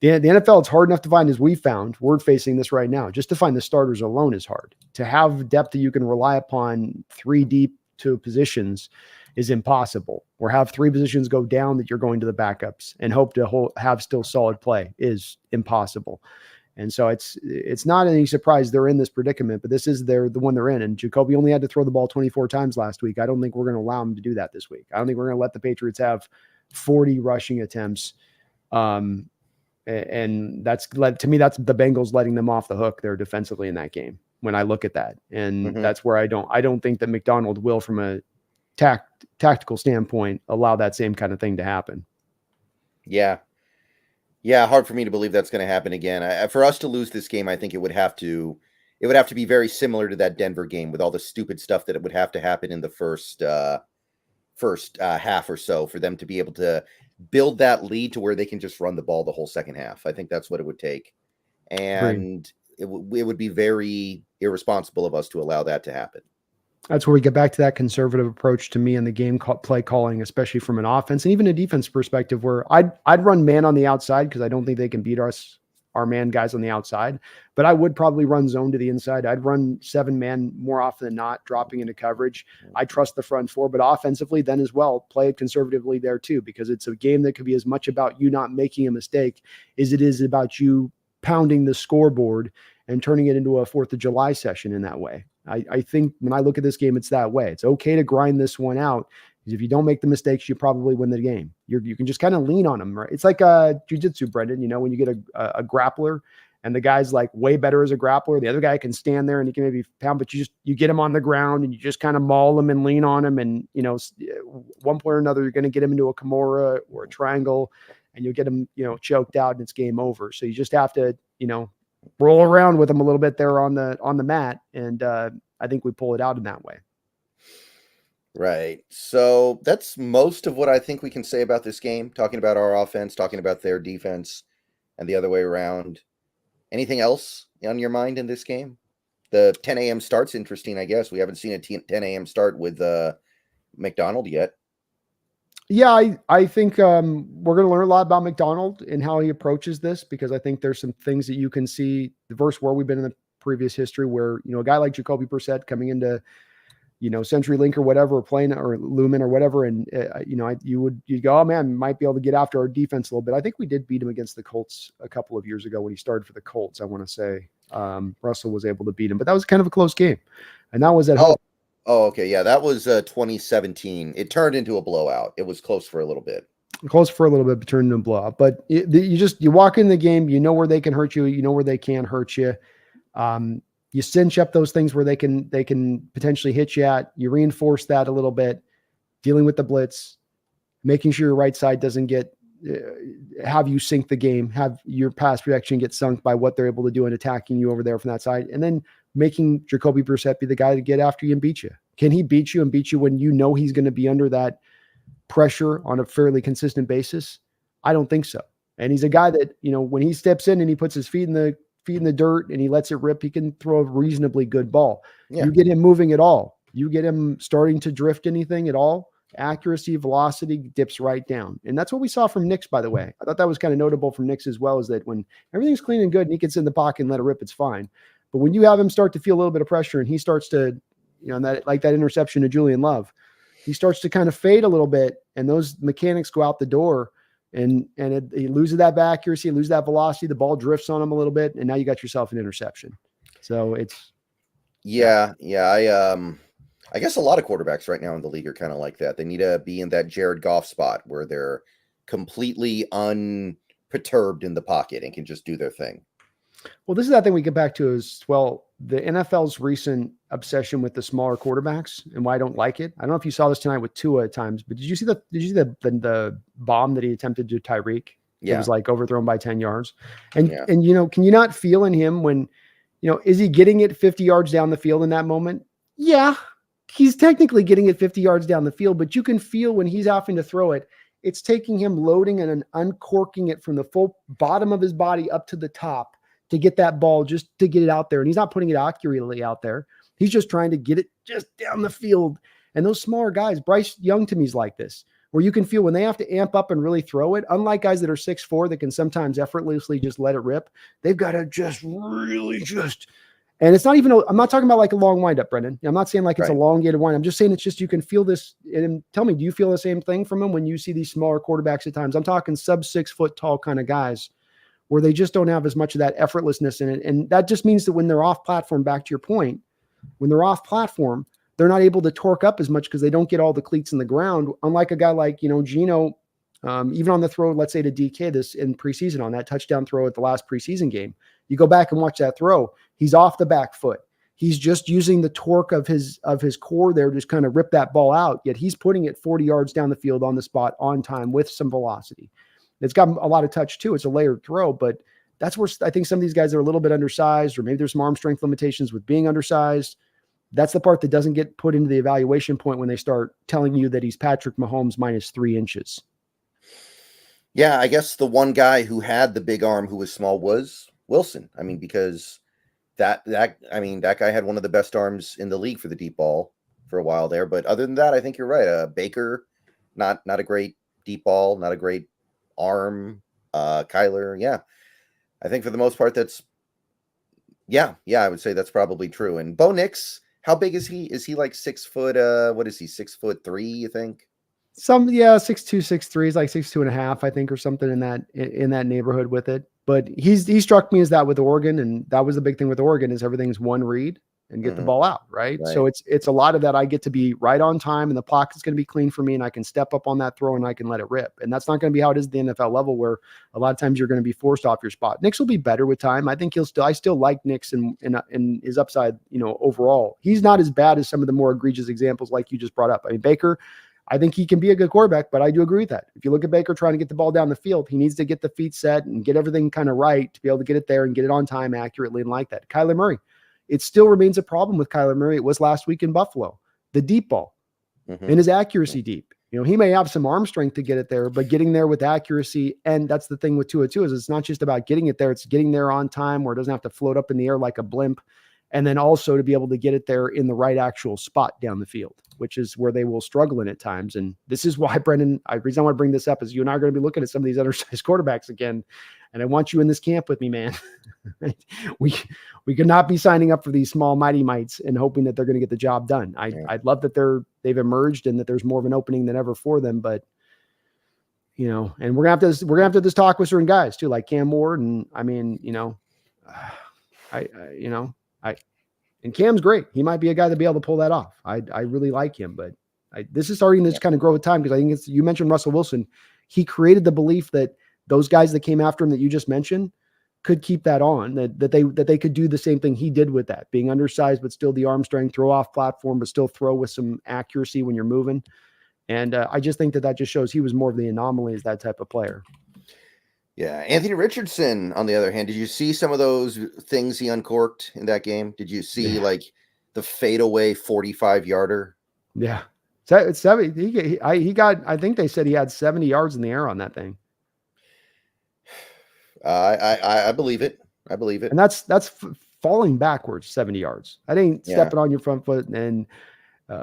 the NFL. It's hard enough to find, as we found. We're facing this right now. Just to find the starters alone is hard. To have depth that you can rely upon 3 deep to positions is impossible. Or have 3 positions go down that you're going to the backups and hope to have still solid play is impossible. And so it's not any surprise they're in this predicament, but this is the one they're in. And Jacoby only had to throw the ball 24 times last week. I don't think we're going to allow him to do that this week. I don't think we're going to let the Patriots have 40 rushing attempts. And to me, that's the Bengals letting them off the hook there defensively in that game when I look at that. And that's where I don't think that McDonald will, from a tactical standpoint, allow that same kind of thing to happen. Yeah, hard for me to believe that's going to happen again. For us to lose this game, I think it would have to be very similar to that Denver game with all the stupid stuff that it would have to happen in the first half or so for them to be able to build that lead to where they can just run the ball the whole second half. I think that's what it would take. And it would be very irresponsible of us to allow that to happen. That's where we get back to that conservative approach to me in the game play calling, especially from an offense and even a defense perspective, where I'd run man on the outside because I don't think they can beat our man guys on the outside, but I would probably run zone to the inside. I'd run 7-man more often than not, dropping into coverage. I trust the front 4, but offensively then as well, play it conservatively there too, because it's a game that could be as much about you not making a mistake as it is about you pounding the scoreboard and turning it into a 4th of July session in that way. I think when I look at this game, it's that way. It's okay to grind this one out, because if you don't make the mistakes, you probably win the game. You can just kind of lean on them, right? It's like jiu-jitsu, Brendan. When you get a grappler and the guy's like way better as a grappler, the other guy can stand there and he can maybe pound, but you get him on the ground and you just kind of maul him and lean on him. And, one point or another, you're going to get him into a Kimura or a triangle, and you'll get him, choked out, and it's game over. So you just have to, roll around with him a little bit there on the mat. And I think we pull it out in that way. Right. So that's most of what I think we can say about this game, talking about our offense, talking about their defense, and the other way around. Anything else on your mind in this game? The 10 a.m. start's interesting, I guess. We haven't seen a 10 a.m. start with McDonald yet. Yeah, I think we're going to learn a lot about McDonald and how he approaches this, because I think there's some things that you can see versus where we've been in the previous history, where, a guy like Jacoby Brissett coming into, CenturyLink or whatever, playing, or Lumen or whatever. And, you'd go, oh man, might be able to get after our defense a little bit. I think we did beat him against the Colts a couple of years ago when he started for the Colts. I want to say Russell was able to beat him, but that was kind of a close game. And that was at home. Oh, okay. Yeah, that was 2017. It turned into a blowout. It was close for a little bit. But turned into a blowout. But you walk in the game, where they can hurt you, where they can't hurt you. You cinch up those things where they can potentially hit you at. You reinforce that a little bit, dealing with the blitz, making sure your right side doesn't get have you sink the game, have your pass protection get sunk by what they're able to do in attacking you over there from that side, and then making Jacoby Brissett be the guy to get after you and beat you. Can he beat you when he's going to be under that pressure on a fairly consistent basis? I don't think so. And he's a guy that, when he steps in and he puts his feet in the dirt and he lets it rip, he can throw a reasonably good ball. Yeah. You get him moving at all. You get him starting to drift anything at all, accuracy, velocity dips right down. And that's what we saw from Nix, by the way. I thought that was kind of notable from Nix as well, is that when everything's clean and good and he gets in the pocket and let it rip, it's fine. But when you have him start to feel a little bit of pressure and he starts to, that interception to Julian Love, he starts to kind of fade a little bit, and those mechanics go out the door, and he loses that accuracy, loses that velocity. The ball drifts on him a little bit, and now you got yourself an interception. So it's I guess a lot of quarterbacks right now in the league are kind of like that. They need to be in that Jared Goff spot where they're completely unperturbed in the pocket and can just do their thing. Well, this is that thing we get back to as well. The NFL's recent obsession with the smaller quarterbacks and why I don't like it. I don't know if you saw this tonight with Tua at times, but did you see the bomb that he attempted to Tyreek? Yeah. It was like overthrown by 10 yards. And can you not feel in him when, is he getting it 50 yards down the field in that moment? Yeah, he's technically getting it 50 yards down the field, but you can feel when he's having to throw it, it's taking him loading and uncorking it from the full bottom of his body up to the top to get that ball, just to get it out there. And he's not putting it accurately out there. He's just trying to get it just down the field. And those smaller guys, Bryce Young to me is like this, where you can feel when they have to amp up and really throw it, unlike guys that are 6'4", that can sometimes effortlessly just let it rip. They've got to just really and it's not even, I'm not talking about like a long windup, Brendan. I'm not saying like it's a elongated wind. I'm just saying it's just, you can feel this. And tell me, do you feel the same thing from him when you see these smaller quarterbacks at times? I'm talking sub 6 foot tall kind of guys, where they just don't have as much of that effortlessness in it. And that just means that when they're off platform, back to your point, when they're off platform, they're not able to torque up as much because they don't get all the cleats in the ground. Unlike a guy like, Geno, even on the throw, let's say to DK this in preseason, on that touchdown throw at the last preseason game, you go back and watch that throw. He's off the back foot. He's just using the torque of his core there to just kind of rip that ball out. Yet he's putting it 40 yards down the field on the spot on time with some velocity. It's got a lot of touch too. It's a layered throw, but that's where I think some of these guys are a little bit undersized, or maybe there's some arm strength limitations with being undersized. That's the part that doesn't get put into the evaluation point when they start telling you that he's Patrick Mahomes minus 3 inches. Yeah, I guess the one guy who had the big arm who was small was Wilson. I mean, because that guy had one of the best arms in the league for the deep ball for a while there. But other than that, I think you're right. Baker, not a great deep ball, not a great arm. Kyler, yeah. I think for the most part, that's I would say that's probably true. And Bo Nix, how big is he? Is he like 6 foot? What is he? 6'3", you think? 6'2", 6'3", is like 6'2.5", I think, or something in that neighborhood with it. But he struck me as that with Oregon, and that was the big thing with Oregon is everything's one read and get the ball out, right? So it's a lot of that. I get to be right on time, and the pocket's going to be clean for me, and I can step up on that throw and I can let it rip. And that's not going to be how it is at the NFL level, where a lot of times you're going to be forced off your spot. Nix will be better with time. I think I still like Nix and his upside, overall. He's not as bad as some of the more egregious examples like you just brought up. I mean, Baker, I think he can be a good quarterback, but I do agree with that. If you look at Baker trying to get the ball down the field, he needs to get the feet set and get everything kind of right to be able to get it there and get it on time accurately and like that. Kyler Murray, it still remains a problem with Kyler Murray. It was last week in Buffalo, the deep ball and his accuracy deep. He may have some arm strength to get it there, but getting there with accuracy. And that's the thing with 202 is it's not just about getting it there. It's getting there on time where it doesn't have to float up in the air like a blimp. And then also to be able to get it there in the right actual spot down the field, which is where they will struggle in at times. And this is why, Brendan, the reason I want to bring this up is you and I are going to be looking at some of these undersized quarterbacks again. And I want you in this camp with me, man. We could not be signing up for these small mighty mites and hoping that they're going to get the job done. I'd love that they've emerged and that there's more of an opening than ever for them. But and we're gonna have to this talk with certain guys too, like Cam Ward. And I mean, and Cam's great. He might be a guy to be able to pull that off. I really like him, but this is starting to just kind of grow with time because I think you mentioned Russell Wilson. He created the belief that those guys that came after him that you just mentioned could keep that on, that they could do the same thing he did with that, being undersized, but still the arm strength, throw off platform, but still throw with some accuracy when you're moving. And I just think that just shows he was more of the anomaly as that type of player. Yeah. Anthony Richardson, on the other hand, did you see some of those things he uncorked in that game? Did you see like the fadeaway 45-yarder? Yeah. It's 70. He got, I think they said he had 70 yards in the air on that thing. I believe it. I believe it. And that's falling backwards 70 yards. That ain't stepping on your front foot. And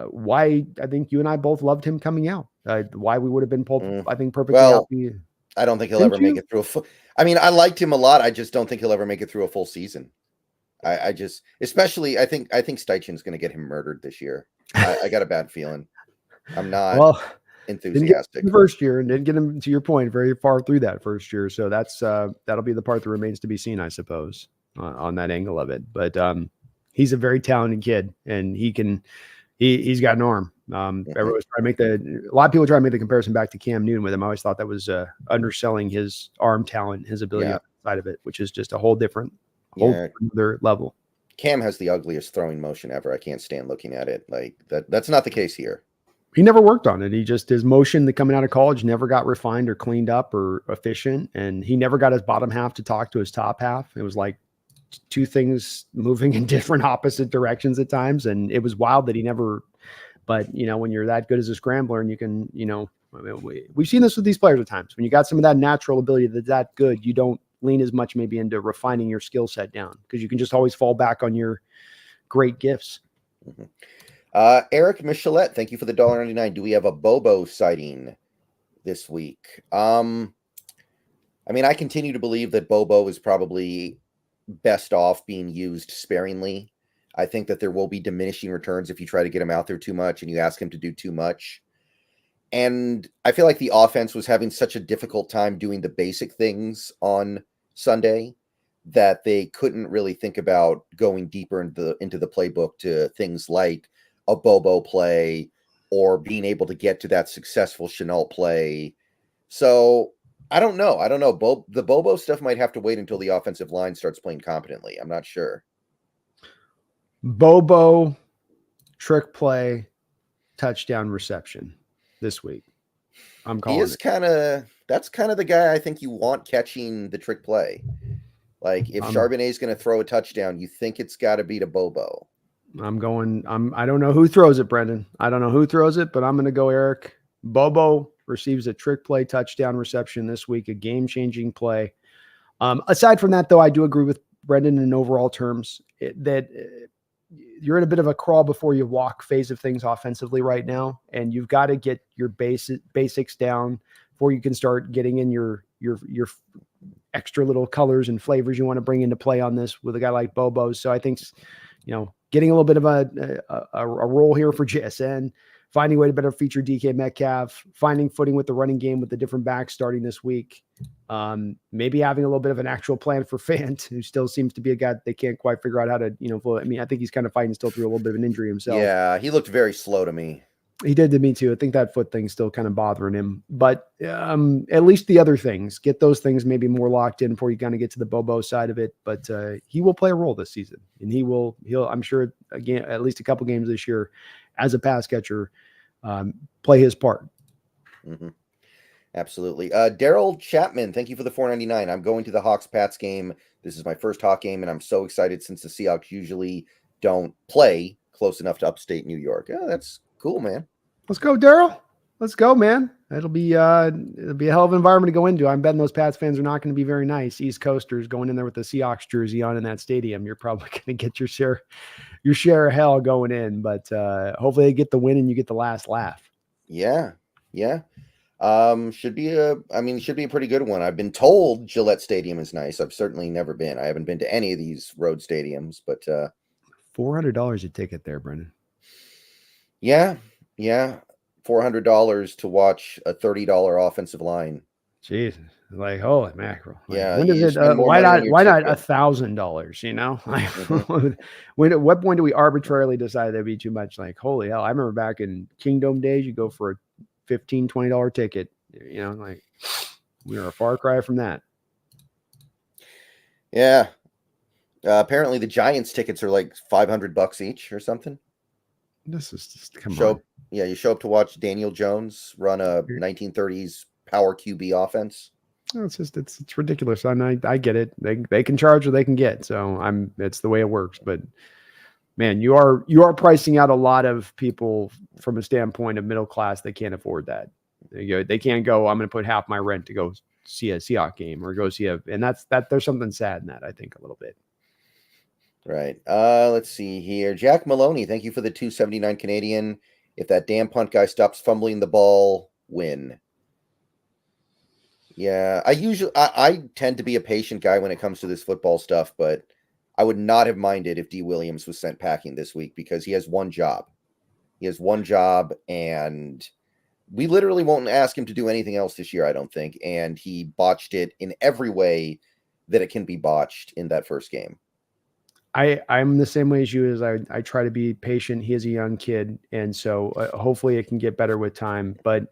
why I think you and I both loved him coming out. Why we would have been pulled, I think, perfectly healthy. I don't think he'll ever make it through a full. I mean, I liked him a lot. I just don't think he'll ever make it through a full season. I just, especially, I think Steichen's going to get him murdered this year. I got a bad feeling. I'm not enthusiastic. The first year and didn't get him, to your point, very far through that first year. So that's that'll be the part that remains to be seen, I suppose, on that angle of it. But he's a very talented kid, and he's got an arm. Everyone's trying to a lot of people try to make the comparison back to Cam Newton with him. I always thought that was underselling his arm talent, his ability outside of it, which is just a whole different other level. Cam has the ugliest throwing motion ever. I can't stand looking at it. Like that's not the case here. He never worked on it. His motion coming out of college never got refined or cleaned up or efficient. And he never got his bottom half to talk to his top half. It was like two things moving in different opposite directions at times. And it was wild that he never, but when you're that good as a scrambler and you can, we've seen this with these players at times. When you got some of that natural ability that's that good, you don't lean as much maybe into refining your skill set down because you can just always fall back on your great gifts. Eric Michelet, thank you for the $1.99. Do we have a Bobo sighting this week? I mean, I continue to believe that Bobo is probably best off being used sparingly. I think that there will be diminishing returns if you try to get him out there too much and you ask him to do too much. And I feel like the offense was having such a difficult time doing the basic things on Sunday that they couldn't really think about going deeper into the playbook to things like a Bobo play or being able to get to that successful Shenault play. So I don't know. The Bobo stuff might have to wait until the offensive line starts playing competently. I'm not sure. Bobo, trick play, touchdown reception this week. I'm calling that's kind of the guy I think you want catching the trick play. Like if Charbonnet's going to throw a touchdown, you think it's got to be to Bobo. I don't know who throws it, Brendan. I don't know who throws it, but I'm going to go Eric. Bobo receives a trick play touchdown reception this week, a game-changing play. Aside from that, though, I do agree with Brendan in overall terms that you're in a bit of a crawl before you walk phase of things offensively right now, and you've got to get your basics down before you can start getting in your extra little colors and flavors you want to bring into play on this with a guy like Bobo. So I think, getting a little bit of a role here for JSN, finding a way to better feature DK Metcalf, finding footing with the running game with the different backs starting this week. Maybe having a little bit of an actual plan for Fant, who still seems to be a guy that they can't quite figure out how to, I mean, I think he's kind of fighting still through a little bit of an injury himself. Yeah, he looked very slow to me. He did to me too. I think that foot thing's still kind of bothering him, but at least the other things, get those things maybe more locked in before you kind of get to the Bobo side of it. But he will play a role this season, and he'll, I'm sure, again, at least a couple games this year as a pass catcher, play his part. Mm-hmm. Absolutely. Daryl Chapman, thank you for the $4.99. I'm going to the Hawks-Pats game. This is my first Hawk game, and I'm so excited since the Seahawks usually don't play close enough to upstate New York. Yeah, that's cool, man. Let's go, Daryl. Let's go, man. It'll be a hell of an environment to go into. I'm betting those Pats fans are not going to be very nice. East Coasters going in there with the Seahawks jersey on in that stadium. You're probably going to get your share of hell going in, but hopefully they get the win and you get the last laugh. Yeah. Should be a pretty good one. I've been told Gillette Stadium is nice. I've certainly never been. I haven't been to any of these road stadiums, but $400 a ticket there, Brendan. Yeah. $400 to watch a $30 offensive line. Jesus, like holy mackerel! Like, yeah. When does it? Why not $1,000? You know, like at what point do we arbitrarily decide that'd be too much? Like, holy hell! I remember back in Kingdom days, you go for a $15, $20 ticket. You know, like we are a far cry from that. Yeah. Apparently, the Giants tickets are like $500 each or something. This is just come on. Yeah, you show up to watch Daniel Jones run a 1930s power QB offense. It's ridiculous. I get it. They can charge what they can get. So it's the way it works. But man, you are pricing out a lot of people from a standpoint of middle class. They can't afford that. They can't go, I'm going to put half my rent to go see a Seahawks game or go see and there's something sad in that, I think, a little bit. Right. Let's see here. Jack Maloney, thank you for the $2.79 Canadian. If that damn punt guy stops fumbling the ball, win. Yeah, I tend to be a patient guy when it comes to this football stuff, but I would not have minded if D. Williams was sent packing this week because he has one job. And we literally won't ask him to do anything else this year, I don't think. And he botched it in every way that it can be botched in that first game. I'm the same way as you. As I try to be patient. He is a young kid, and so hopefully it can get better with time. But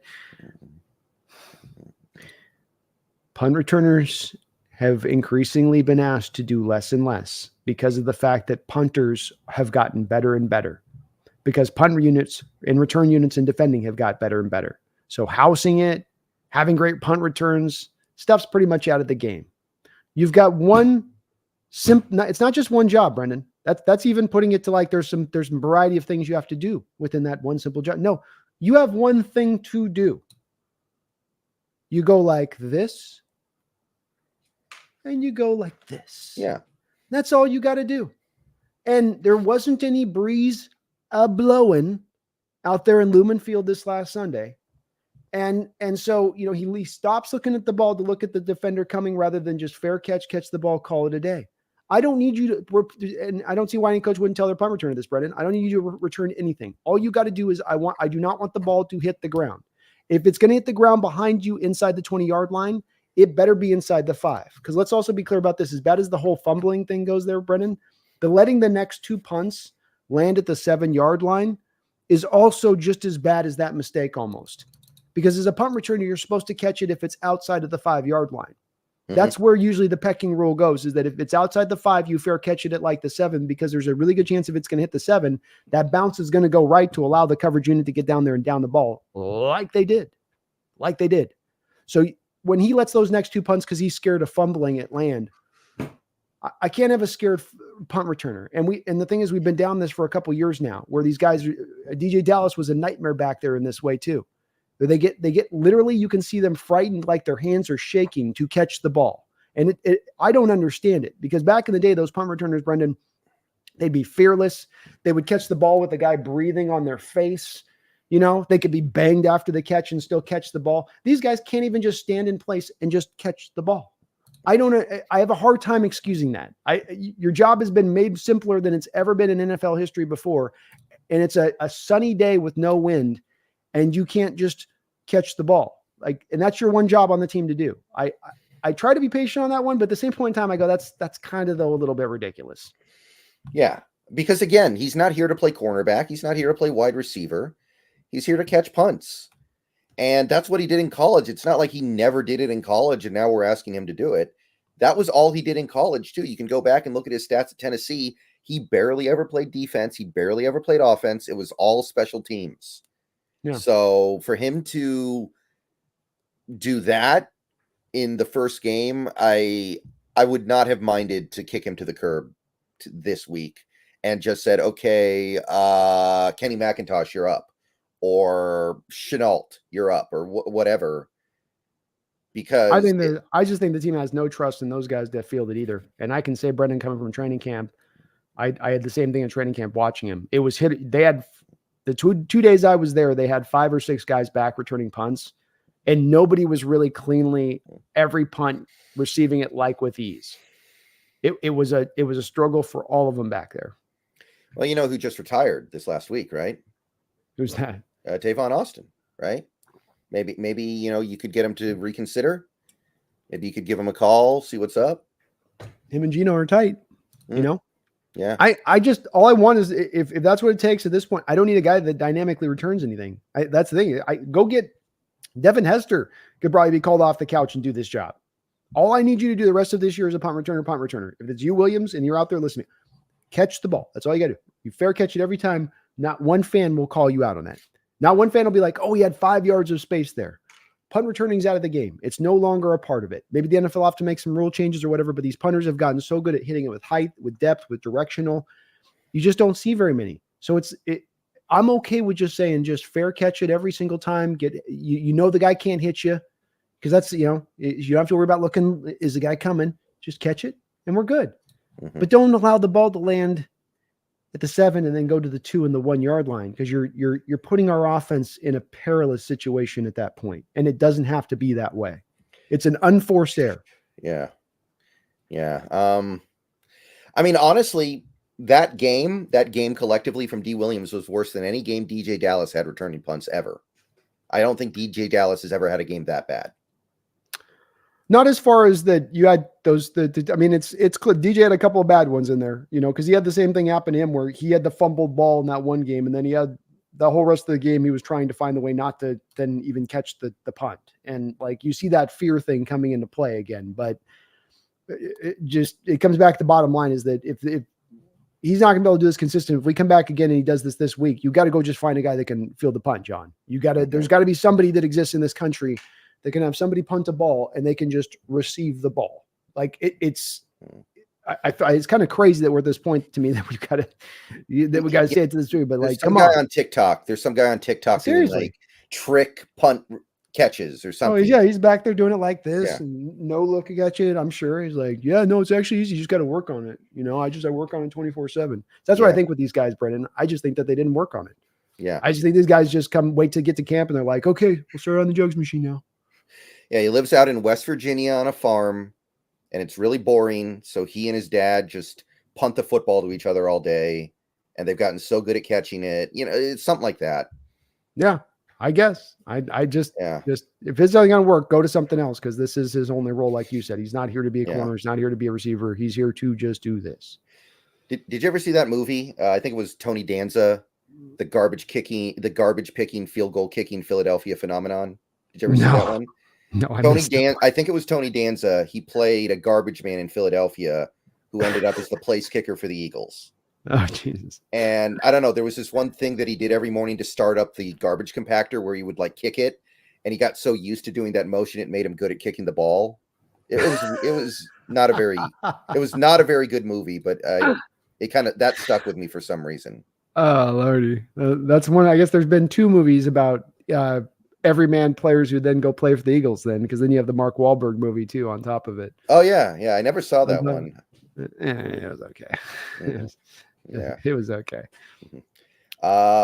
punt returners have increasingly been asked to do less and less because of the fact that punters have gotten better and better. Because punt units and return units and defending have got better and better. So housing it, having great punt returns, stuff's pretty much out of the game. You've got one. It's not just one job, Brendan. That's even putting it to like there's some variety of things you have to do within that one simple job. No, you have one thing to do. You go like this, and you go like this. Yeah, that's all you got to do. And there wasn't any breeze blowing out there in Lumen Field this last Sunday. And so, he stops looking at the ball to look at the defender coming rather than just fair catch the ball, call it a day. I don't need you to, and I don't see why any coach wouldn't tell their punt returner this, Brendan. I don't need you to return anything. All you got to do is I do not want the ball to hit the ground. If it's going to hit the ground behind you inside the 20-yard line, it better be inside the 5. Because let's also be clear about this. As bad as the whole fumbling thing goes there, Brendan, letting the next 2 punts land at the 7-yard line is also just as bad as that mistake almost. Because as a punt returner, you're supposed to catch it if it's outside of the 5-yard line. Mm-hmm. That's where usually the pecking rule goes, is that if it's outside the 5, you fair catch it at like the 7, because there's a really good chance if it's going to hit the 7, that bounce is going to go right to allow the coverage unit to get down there and down the ball like they did. So when he lets those next 2 punts because he's scared of fumbling at land, I can't have a scared punt returner. And the thing is, we've been down this for a couple years now, where these guys, DJ Dallas was a nightmare back there in this way too. They get literally, you can see them frightened, like their hands are shaking to catch the ball. And I don't understand it, because back in the day, those punt returners, Brendan, they'd be fearless. They would catch the ball with the guy breathing on their face. They could be banged after the catch and still catch the ball. These guys can't even just stand in place and just catch the ball. I have a hard time excusing that. Your job has been made simpler than it's ever been in NFL history before. and it's a sunny day with no wind, and you can't just catch the ball. Like, and that's your one job on the team to do. I try to be patient on that one, but at the same point in time, I go, that's kind of, though, a little bit ridiculous. Yeah. Because again, he's not here to play cornerback. He's not here to play wide receiver. He's here to catch punts. And that's what he did in college. It's not like he never did it in college and now we're asking him to do it. That was all he did in college too. You can go back and look at his stats at Tennessee. He barely ever played defense. He barely ever played offense. It was all special teams. Yeah. So for him to do that in the first game, I would not have minded to kick him to the curb this week and just said, okay, Kenny McIntosh, you're up. Or Chenault, you're up, or whatever. Because I just think the team has no trust in those guys that field it either. And I can say, Brendan, coming from training camp, I had the same thing in training camp watching him. It was hit. They had the two days I was there, they had 5 or 6 guys back returning punts, and nobody was really cleanly every punt receiving it like with ease. It was a struggle for all of them back there. Well, you know who just retired this last week, right? Who's that? Tavon Austin, right? Maybe you could get him to reconsider. Maybe you could give him a call, see what's up. Him and Geno are tight, Yeah. I just, all I want is, if that's what it takes at this point, I don't need a guy that dynamically returns anything. That's the thing. I go get Devin Hester, could probably be called off the couch and do this job. All I need you to do the rest of this year is a punt returner. If it's you, Williams, and you're out there listening, catch the ball. That's all you got to do. You fair catch it every time. Not one fan will call you out on that. Not one fan will be like, oh, he had 5 yards of space there. Punt returning's out of the game. It's no longer a part of it. Maybe the NFL will have to make some rule changes or whatever, but these punters have gotten so good at hitting it with height, with depth, with directional. You just don't see very many. So I'm okay with just saying, just fair catch it every single time. The guy can't hit you, because that's, you don't have to worry about looking, is the guy coming? Just catch it and we're good. Mm-hmm. But don't allow the ball to land at the 7 and then go to the 2 and the 1 yard line, because you're putting our offense in a perilous situation at that point. And it doesn't have to be that way. It's an unforced error. Yeah. I mean, honestly, that game collectively from D Williams was worse than any game DJ Dallas had returning punts ever. I don't think DJ Dallas has ever had a game that bad. Not as far as that you had those. I mean, it's clear DJ had a couple of bad ones in there, because he had the same thing happen to him where he had the fumbled ball in that one game, and then he had the whole rest of the game. He was trying to find the way not to then even catch the punt, and like you see that fear thing coming into play again. But it comes back to the bottom line is that if he's not going to be able to do this consistent, if we come back again and he does this week, you got to go just find a guy that can field the punt, John. There's got to be somebody that exists in this country that can have somebody punt a ball and they can just receive the ball. Like it's kind of crazy that we're at this point to me that we got to say it to the street. But like, come on, on TikTok. There's some guy on TikTok doing like trick punt catches or something. Oh, yeah, he's back there doing it like this and no look at you. I'm sure he's like, yeah, no, it's actually easy. You just got to work on it. I work on it 24/7. That's what I think with these guys, Brendan. I just think that they didn't work on it. Yeah, I just think these guys just wait to get to camp and they're like, okay, we'll start on the jugs machine now. Yeah, he lives out in West Virginia on a farm, and it's really boring. So he and his dad just punt the football to each other all day, and they've gotten so good at catching it. It's something like that. Yeah, I guess. I just if it's not going to work, go to something else, because this is his only role. Like you said, he's not here to be a corner. He's not here to be a receiver. He's here to just do this. Did you ever see that movie? I think it was Tony Danza, the garbage picking, field goal kicking Philadelphia phenomenon. Did you ever see that one? No, I think it was Tony Danza. He played a garbage man in Philadelphia who ended up as the place kicker for the Eagles. Oh, Jesus. And I don't know, there was this one thing that he did every morning to start up the garbage compactor where he would like kick it. And he got so used to doing that motion, it made him good at kicking the ball. It was not a very good movie, but that stuck with me for some reason. Oh, Lordy. That's one. I guess there's been 2 movies about everyman players who then go play for the Eagles because then you have the Mark Wahlberg movie too on top of it. Oh yeah. I never saw that one. It was okay. It was okay.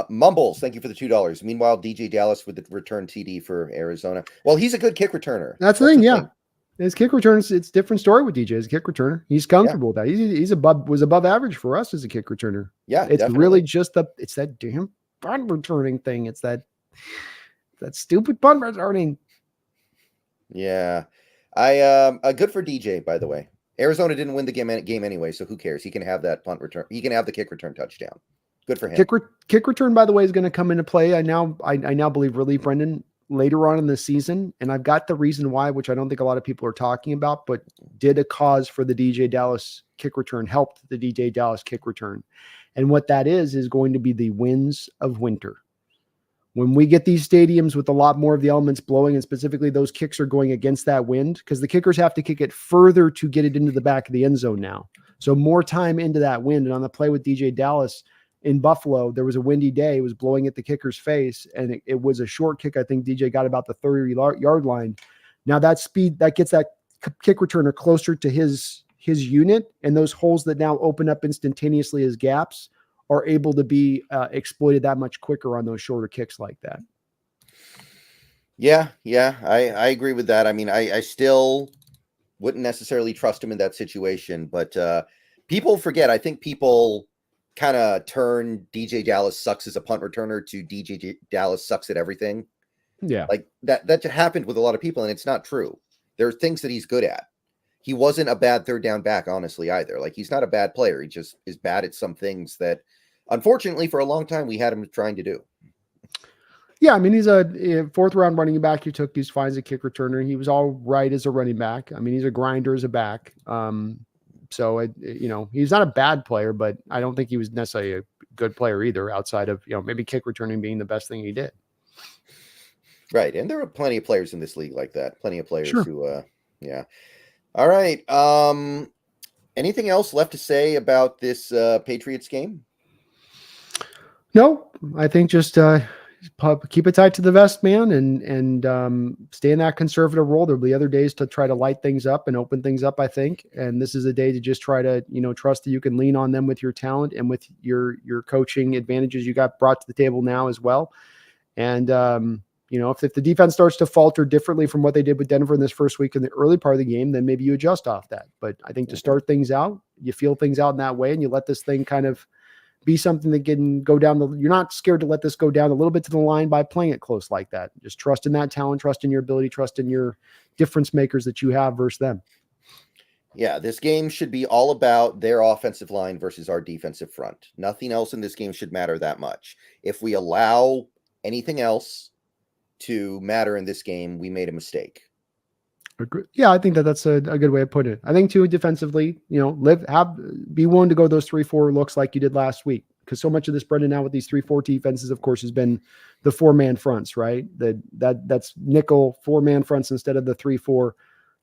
Mumbles, thank you for the $2. Meanwhile, DJ Dallas with the return TD for Arizona. Well, he's a good kick returner. That's the thing. Yeah. His kick returns, it's a different story with DJ as a kick returner. He's comfortable with that. He's was above average for us as a kick returner. Yeah, It's definitely. really just it's that damn punt returning thing. It's that stupid punt returning. Yeah. Good for DJ, by the way. Arizona didn't win the game anyway, so who cares? He can have that punt return. He can have the kick return touchdown. Good for him. Kick return, by the way, is going to come into play. I now believe relief Brendan later on in the season, and I've got the reason why, which I don't think a lot of people are talking about, but did a cause for the DJ Dallas kick return, helped the DJ Dallas kick return. And what that is going to be the winds of winter. When we get these stadiums with a lot more of the elements blowing, and specifically those kicks are going against that wind, because the kickers have to kick it further to get it into the back of the end zone now. So more time into that wind. And on the play with DJ Dallas in Buffalo, there was a windy day. It was blowing at the kicker's face, and it was a short kick. I think DJ got about the 30-yard line. Now that speed, that gets that kick returner closer to his unit, and those holes that now open up instantaneously as gaps are able to be exploited that much quicker on those shorter kicks like that. Yeah, I agree with that. I mean, I still wouldn't necessarily trust him in that situation, but people forget. I think people kind of turn DJ Dallas sucks as a punt returner to DJ Dallas sucks at everything. Yeah. Like that happened with a lot of people, and it's not true. There are things that he's good at. He wasn't a bad third down back, honestly, either. Like, he's not a bad player. He just is bad at some things that, unfortunately, for a long time, we had him trying to do. Yeah, I mean, he's a fourth-round running back. He took these fine as a kick returner. He was all right as a running back. I mean, he's a grinder as a back. So, he's not a bad player, but I don't think he was necessarily a good player either, outside of, maybe kick returning being the best thing he did. Right, and there are plenty of players in this league like that. Plenty of players who, yeah. All right. Anything else left to say about this Patriots game? No, I think just keep it tight to the vest, man, and stay in that conservative role. There'll be other days to try to light things up and open things up, I think. And this is a day to just try to, trust that you can lean on them with your talent and with your coaching advantages you got brought to the table now as well. And, if the defense starts to falter differently from what they did with Denver in this first week in the early part of the game, then maybe you adjust off that. But I think to start things out, you feel things out in that way, and you let this thing kind of be something that can go down you're not scared to let this go down a little bit to the line by playing it close like that. Just trust in that talent, trust in your ability, trust in your difference makers that you have versus them. Yeah, this game should be all about their offensive line versus our defensive front. Nothing else in this game should matter that much. If we allow anything else to matter in this game, we made a mistake. Yeah, I think that's a good way of putting it. I think too, defensively, be willing to go those 3-4 looks like you did last week, because so much of this, Brendan, now with these 3-4 defenses, of course, has been the 4-man fronts, right? That's nickel 4-man fronts instead of the 3-4.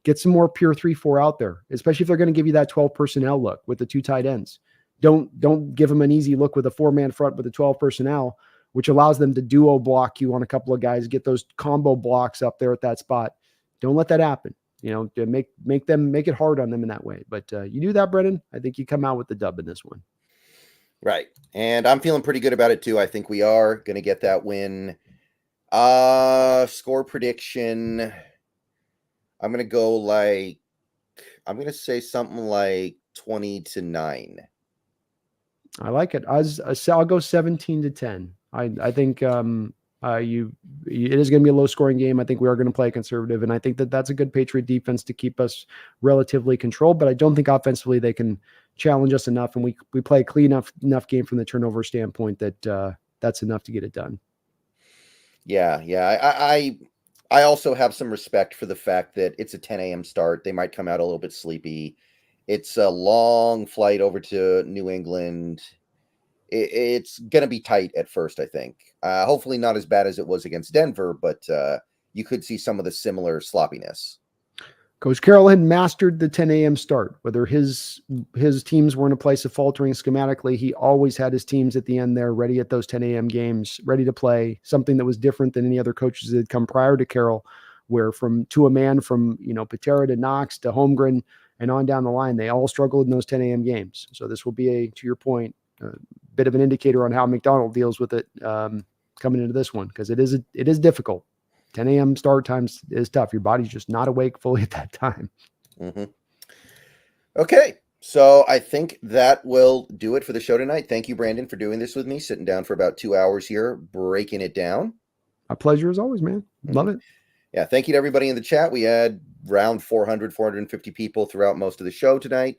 Get some more pure 3-4 out there, especially if they're going to give you that 12 personnel look with the 2 tight ends. Don't give them an easy look with a 4-man front with the 12 personnel, which allows them to duo block you on a couple of guys, get those combo blocks up there at that spot. Don't let that happen, to make it hard on them in that way. But you do that, Brendan, I think you come out with the dub in this one. Right. And I'm feeling pretty good about it too. I think we are going to get that win. Score prediction. I'm going to say something like 20-9. I like it. I'll go 17-10. I think it is going to be a low scoring game. I think we are going to play conservative, and I think that's a good Patriot defense to keep us relatively controlled, but I don't think offensively they can challenge us enough, and we play a clean enough game from the turnover standpoint that that's enough to get it done. Yeah. I also have some respect for the fact that it's a 10 a.m. start. They might come out a little bit sleepy. It's a long flight over to New England. It's going to be tight at first, I think. Hopefully not as bad as it was against Denver, but you could see some of the similar sloppiness. Coach Carroll had mastered the 10 a.m. start. Whether his teams were in a place of faltering schematically, he always had his teams at the end there ready at those 10 a.m. games, ready to play, something that was different than any other coaches that had come prior to Carroll, where from Patera to Knox to Holmgren and on down the line, they all struggled in those 10 a.m. games. So this will be to your point, a bit of an indicator on how McDonald deals with it coming into this one, because it is difficult. 10 a.m. start times is tough. Your body's just not awake fully at that time. Mm-hmm. Okay. So I think that will do it for the show tonight. Thank you, Brandon, for doing this with me, sitting down for about 2 hours here, breaking it down. A pleasure as always, man. Love it. Yeah. Thank you to everybody in the chat. We had around 450 people throughout most of the show tonight.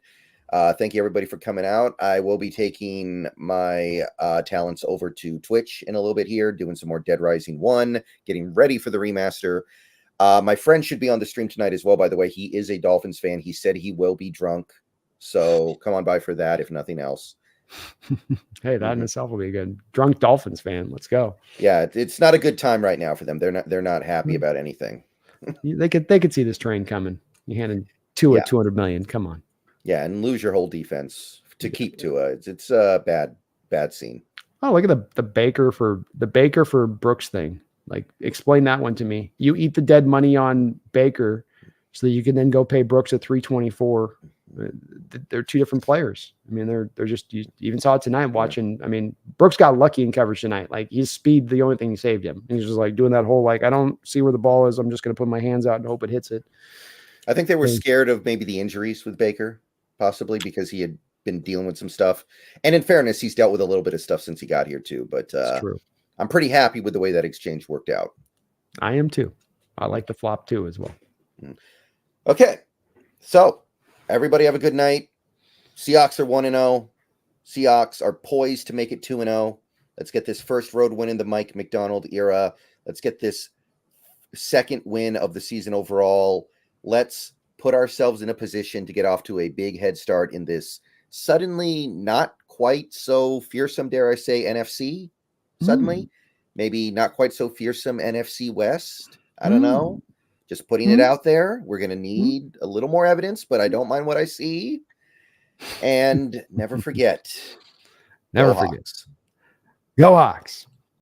Thank you, everybody, for coming out. I will be taking my talents over to Twitch in a little bit here, doing some more Dead Rising 1, getting ready for the remaster. My friend should be on the stream tonight as well, by the way. He is a Dolphins fan. He said he will be drunk. So come on by for that, if nothing else. Hey, that in itself will be a good. Drunk Dolphins fan. Let's go. Yeah, it's not a good time right now for them. They're not happy about anything. They could see this train coming. You handed Tua $200 million. Come on. Yeah, and lose your whole defense to keep Tua. It's a bad scene. Oh, look at the Baker for Brooks thing. Like, explain that one to me. You eat the dead money on Baker so that you can then go pay Brooks at 324. They're two different players. I mean, they're just, you even saw it tonight watching. I mean, Brooks got lucky in coverage tonight. Like, his speed, the only thing saved him. He's just like doing that whole, like, I don't see where the ball is. I'm just going to put my hands out and hope it hits it. I think they were scared of maybe the injuries with Baker, possibly because he had been dealing with some stuff. And in fairness, he's dealt with a little bit of stuff since he got here too. But true. I'm pretty happy with the way that exchange worked out. I am too. I like the flop too as well. Okay. So everybody have a good night. Seahawks are 1-0. Seahawks are poised to make it 2-0. Let's get this first road win in the Mike McDonald era. Let's get this second win of the season overall. Let's put ourselves in a position to get off to a big head start in this suddenly not quite so fearsome, dare I say, NFC. Suddenly, maybe not quite so fearsome NFC West. I don't know. Just putting it out there. We're going to need a little more evidence, but I don't mind what I see. And never forget. Never Go forget. Hawks. Go Hawks.